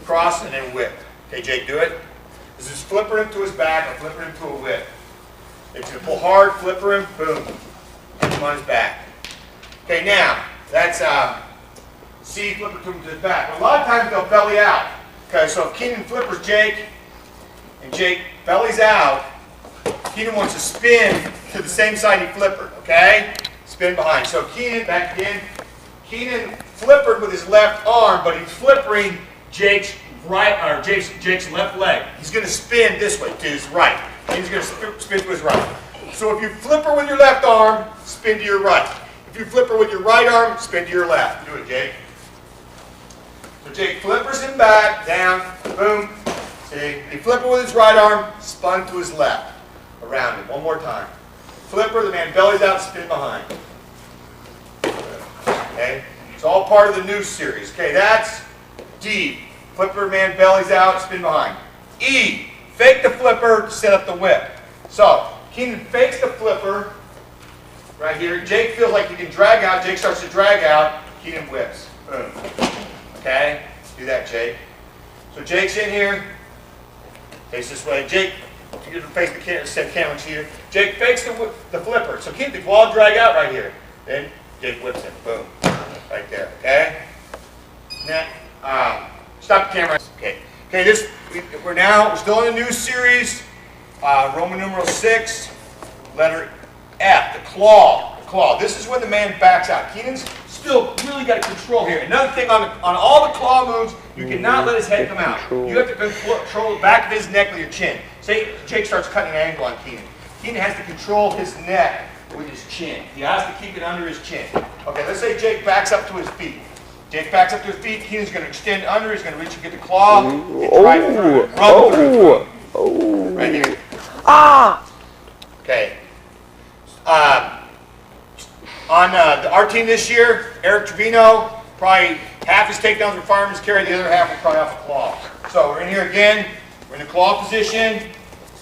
cross, and then whip. Okay, Jake, do it. This is flipper him to his back or flipper him to a whip. Jake's going to pull hard, flipper him, boom, hit him on his back. Okay, now, that's C, flipper to him to his back. But a lot of times they'll belly out. Okay, so if Keenan flippers Jake, and Jake bellies out, Keenan wants to spin to the same side he flippered, okay? Spin behind. So Keenan, back again. Keenan flippered with his left arm, but he's flippering Jake's Jake's left leg. He's going to spin this way to his right. He's going to spin to his right. So if you flipper with your left arm, spin to your right. If you flipper with your right arm, spin to your left. Do it, Jake. So Jake flippers him back, down, boom. See, he flipper with his right arm, spun to his left, around him. One more time. Flipper, the man bellies out, spin behind. Okay, it's all part of the noose series. Okay, that's D. Flipper, man bellies out, spin behind. E. Fake the flipper to set up the whip. So Keenan fakes the flipper right here. Jake feels like he can drag out. Jake starts to drag out. Keenan whips. Boom. Okay, do that, Jake. So Jake's in here. Face this way. Jake, you can face the camera here. Jake fakes the flipper. So keep the wall drag out right here. Then Jake whips him. Boom. Right there. Okay? neck. Stop the camera. Okay. Okay. We're still in a new series. Roman numeral 6, letter F. The claw. The claw. This is when the man backs out. Keenan's still really got to control here. Another thing on all the claw moves, you cannot let his head come out. You have to control the back of his neck with your chin. Say Jake starts cutting an angle on Keenan. Keenan has to control his neck with his chin. He has to keep it under his chin. Okay, let's say Jake backs up to his feet. Jake backs up to his feet. Keenan's going to extend under. He's going to reach and get the claw. Run through. Right here. Okay. On our team this year, Eric Trevino, probably half his takedowns were fireman's carry, the other half were probably off the claw. So we're in here again. We're in the claw position.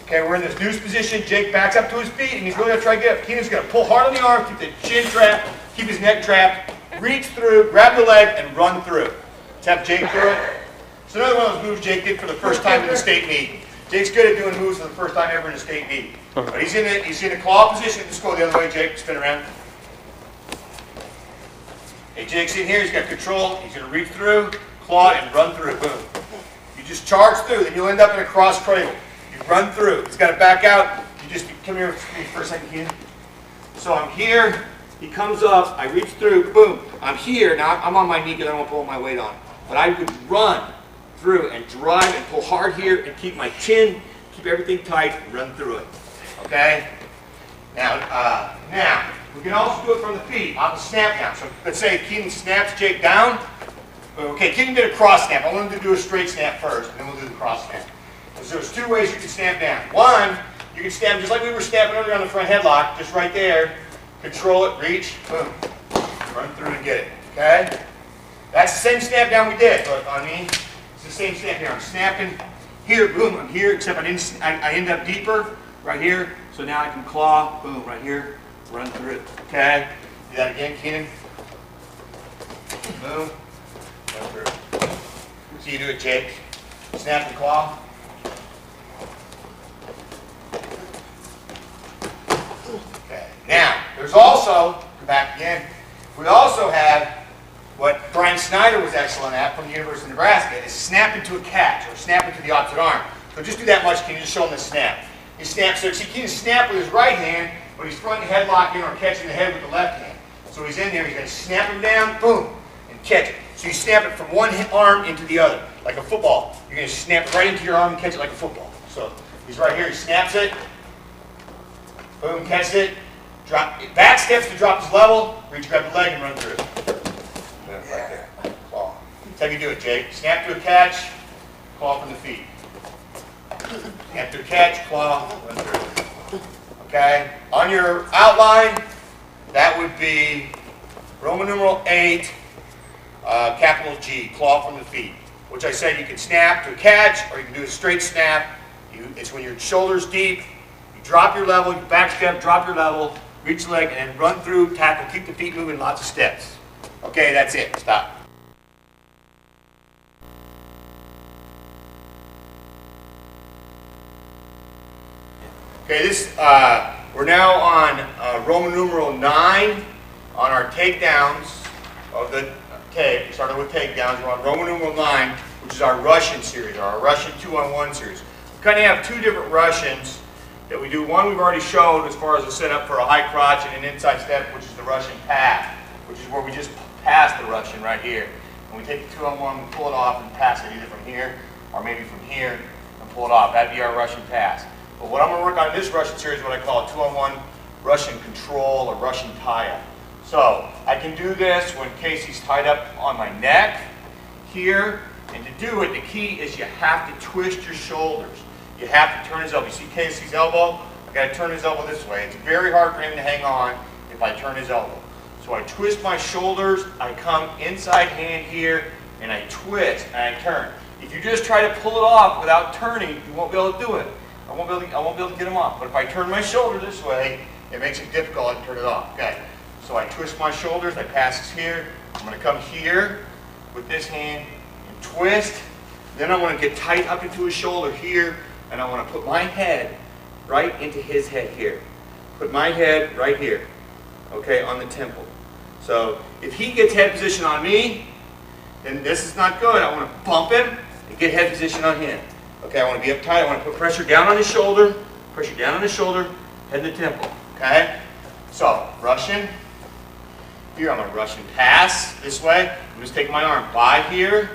Okay, we're in this noose position. Jake backs up to his feet, and he's really going to try to get up. Keenan's going to pull hard on the arm, keep the chin trapped, keep his neck trapped, reach through, grab the leg, and run through. Let's have Jake do it. It's another one of those moves Jake did for the first time in the state meet. Jake's good at doing moves for the first time ever in a state meet. But he's in a claw position. Let's go the other way, Jake. Spin around. Hey, Jake's in here. He's got control. He's going to reach through, claw, and run through. Boom. You just charge through, then you'll end up in a cross cradle. You run through. He's got to back out. You just come here with me for a second, Keenan. So I'm here. He comes up. I reach through. Boom. I'm here. Now I'm on my knee because I don't want to pull my weight on. But I would run through and drive and pull hard here and keep my chin, keep everything tight, and run through it. Okay? Now we can also do it from the feet on the snap down. So let's say Keenan snaps Jake down. Okay, Keenan did a cross snap. I want him to do a straight snap first, and then we'll do the cross snap. So there's two ways you can snap down. One, you can snap just like we were snapping earlier on the front headlock, just right there. Control it, reach, boom. Run through and get it. Okay? That's the same snap down we did. Look on me. It's the same snap here. I'm snapping here, boom, I'm here, except I end up deeper right here. So now I can claw, boom, right here, run through it. Okay? Do that again, Keenan. Boom. Run through. So you do it, Jake. Snap and claw. Okay. Now, there's also, go back again, we also have what Brian Snyder was excellent at from the University of Nebraska, is snap into a catch, or snap into the opposite arm. So just do that much, can you just show him the snap? He snaps, so he can snap with his right hand, but he's front headlocking or catching the head with the left hand. So he's in there, he's going to snap him down, boom, and catch it. So you snap it from one arm into the other, like a football. You're going to snap it right into your arm and catch it like a football. So he's right here, he snaps it, boom, catches it, back steps to drop his level, reach, grab the leg, and run through it. Right there. Claw. That's how you do it, Jake. Snap to a catch, claw from the feet. Snap to a catch, claw, run through. Okay? On your outline, that would be Roman numeral 8, capital G, claw from the feet. Which I said you can snap to a catch, or you can do a straight snap. It's when your shoulder's deep, you drop your level, you back step, drop your level, reach the leg, and then run through, tackle, keep the feet moving, lots of steps. Okay, that's it. Stop. Okay, we're now on Roman numeral 9 on our takedowns of the tape. We started with takedowns. We're on Roman numeral 9, which is our Russian series, or our Russian 2-on-1 series. We kind of have two different Russians that we do. One we've already showed as far as a setup for a high crotch and an inside step, which is the Russian pass, which is where we just pass the Russian right here. And we take the 2-on-1, we pull it off and pass it either from here or maybe from here and pull it off. That'd be our Russian pass. But what I'm going to work on in this Russian series is what I call a 2-on-1 Russian control or Russian tie-up. So I can do this when Casey's tied up on my neck here. And to do it, the key is you have to twist your shoulders. You have to turn his elbow. You see Casey's elbow? I got to turn his elbow this way. It's very hard for him to hang on if I turn his elbow. So I twist my shoulders, I come inside hand here, and I twist, and I turn. If you just try to pull it off without turning, you won't be able to do it. I won't be able to get them off. But if I turn my shoulder this way, it makes it difficult to turn it off. Okay. So I twist my shoulders, I pass this here. I'm going to come here with this hand and twist. Then I want to get tight up into his shoulder here, and I want to put my head right into his head here. Put my head right here, okay, on the temple. So if he gets head position on me, then this is not good. I want to bump him and get head position on him. Okay, I want to be uptight. I want to put pressure down on his shoulder, head in the temple. Okay? So, Russian. Here, I'm going to Russian pass this way. I'm just taking my arm by here,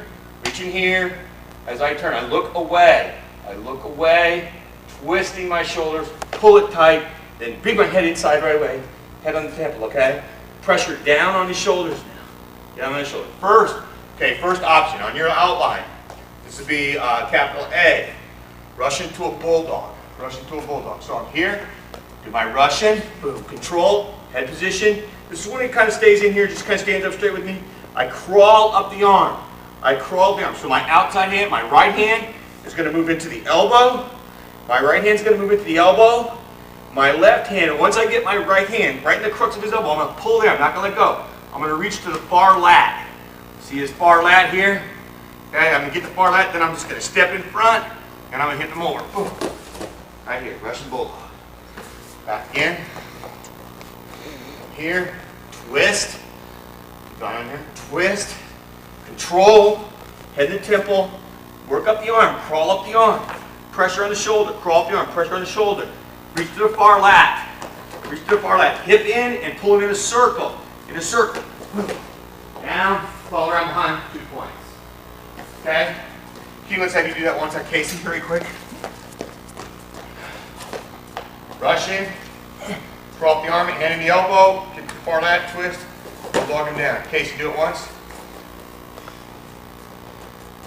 reaching here. As I turn, I look away. Twisting my shoulders, pull it tight, then bring my head inside right away. Head on the temple, okay? Pressure down on his shoulders now. Down on his shoulder. First option on your outline. This would be capital A. Russian to a bulldog. So I'm here, do my Russian, boom, control, head position. This is when it kind of stays in here, just kind of stands up straight with me. I crawl up the arm. So my outside hand, my right hand is going to move into the elbow. My right hand's going to move into the elbow. My left hand, once I get my right hand right in the crux of his elbow, I'm going to pull there. I'm not going to let go. I'm going to reach to the far lat. See his far lat here? Okay, I'm going to get the far lat, then I'm just going to step in front, and I'm going to hit the molar. Boom. Right here, Russian bulldog. Back again. Here, twist. Down here, twist. Control. Head in the temple. Work up the arm. Crawl up the arm. Pressure on the shoulder. Crawl up the arm. Pressure on the shoulder. Reach to the far lat. Hip in and pull it in a circle. Down. Fall around behind. 2 points. Okay? Let's have you do that once on Casey very quick. Russian. Crawl up the arm, hand in the elbow. Get to the far lat. Twist. Bulldog him down. Casey, do it once.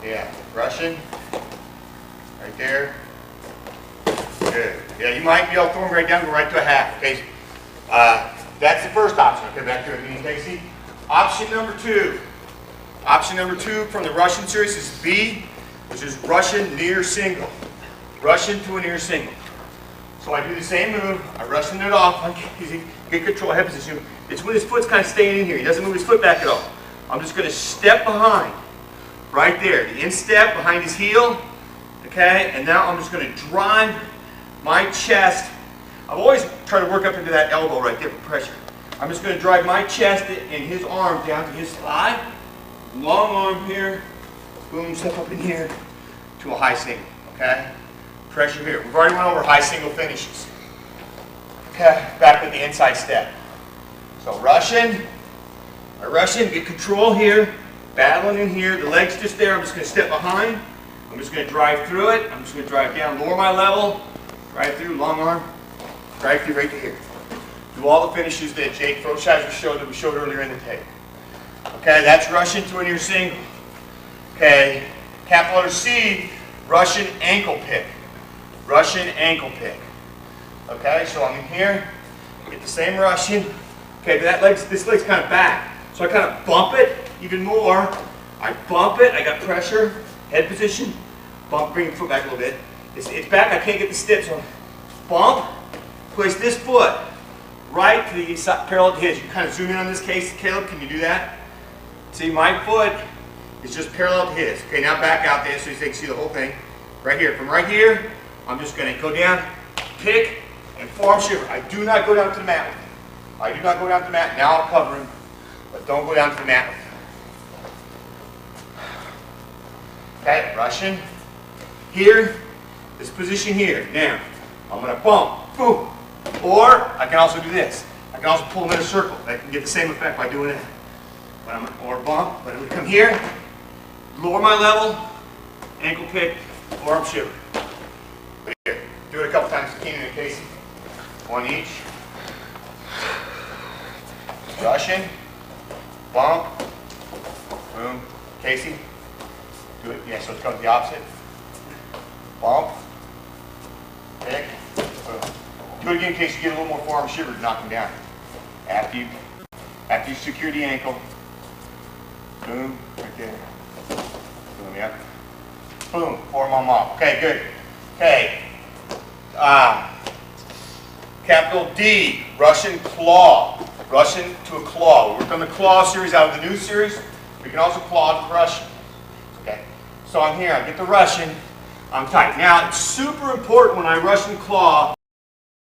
Yeah. Russian. Right there. Good. Yeah, you might be able to throw him right down, go right to a half. Okay. That's the first option. Okay, back to it, Casey. Option number two. Option number two from the Russian series is B, which is Russian near single. Russian to a near single. So I do the same move. I Russian it off like easy. Get control head position. It's when his foot's kind of staying in here. He doesn't move his foot back at all. I'm just going to step behind. Right there. The instep behind his heel. Okay, and now I'm just going to drive my chest. I've always tried to work up into that elbow right there for pressure. I'm just going to drive my chest and his arm down to his thigh. Long arm here. Boom, step up in here to a high single. Okay, pressure here. We've already went over high single finishes. Okay, back with the inside step. So Russian, get control here. Battling in here. The leg's just there. I'm just going to step behind. I'm just going to drive through it. I'm just going to drive down, lower my level, drive through, long arm, drive through right to here. Do all the finishes that Jake Froscheiser showed that we showed earlier in the tape. Okay, that's Russian to a near single. Okay, capital letter C, Russian ankle pick. Okay, so I'm in here, get the same Russian. Okay, this leg's kind of back. So I kind of bump it even more. I bump it, I got pressure. Head position, bump, bring your foot back a little bit. It's back, I can't get the step, so bump, place this foot right to the side, parallel to his. You can kind of zoom in on this case, Caleb, can you do that? See, my foot is just parallel to his. Okay, now back out there so you can see the whole thing. Right here, from right here, I'm just going to go down, pick, and forearm shiver. I do not go down to the mat with him. Now I'll cover him, but don't go down to the mat with him. Okay, Russian. Here, this position here. Now, I'm going to bump, boom. Or, I can also do this. I can also pull him in a circle. I can get the same effect by doing that. Or bump, but I'm going to come here, lower my level, ankle pick, forearm shiver. Right here. Do it a couple times, Keenan and Casey. One each. Russian, bump, boom. Casey. Do it. Yeah, so it comes the opposite. Bump. Pick. Boom. Do it again in case you get a little more forearm shiver to knock him down. After you secure the ankle. Boom. Right there. Boom. Yep. Boom. Forearm on off. Okay, good. Okay. Capital D. Russian claw. Russian to a claw. We worked on the claw series out of the new series. We can also claw to Russian. Okay. So I'm here. I get the Russian. I'm tight. Now, it's super important when I Russian claw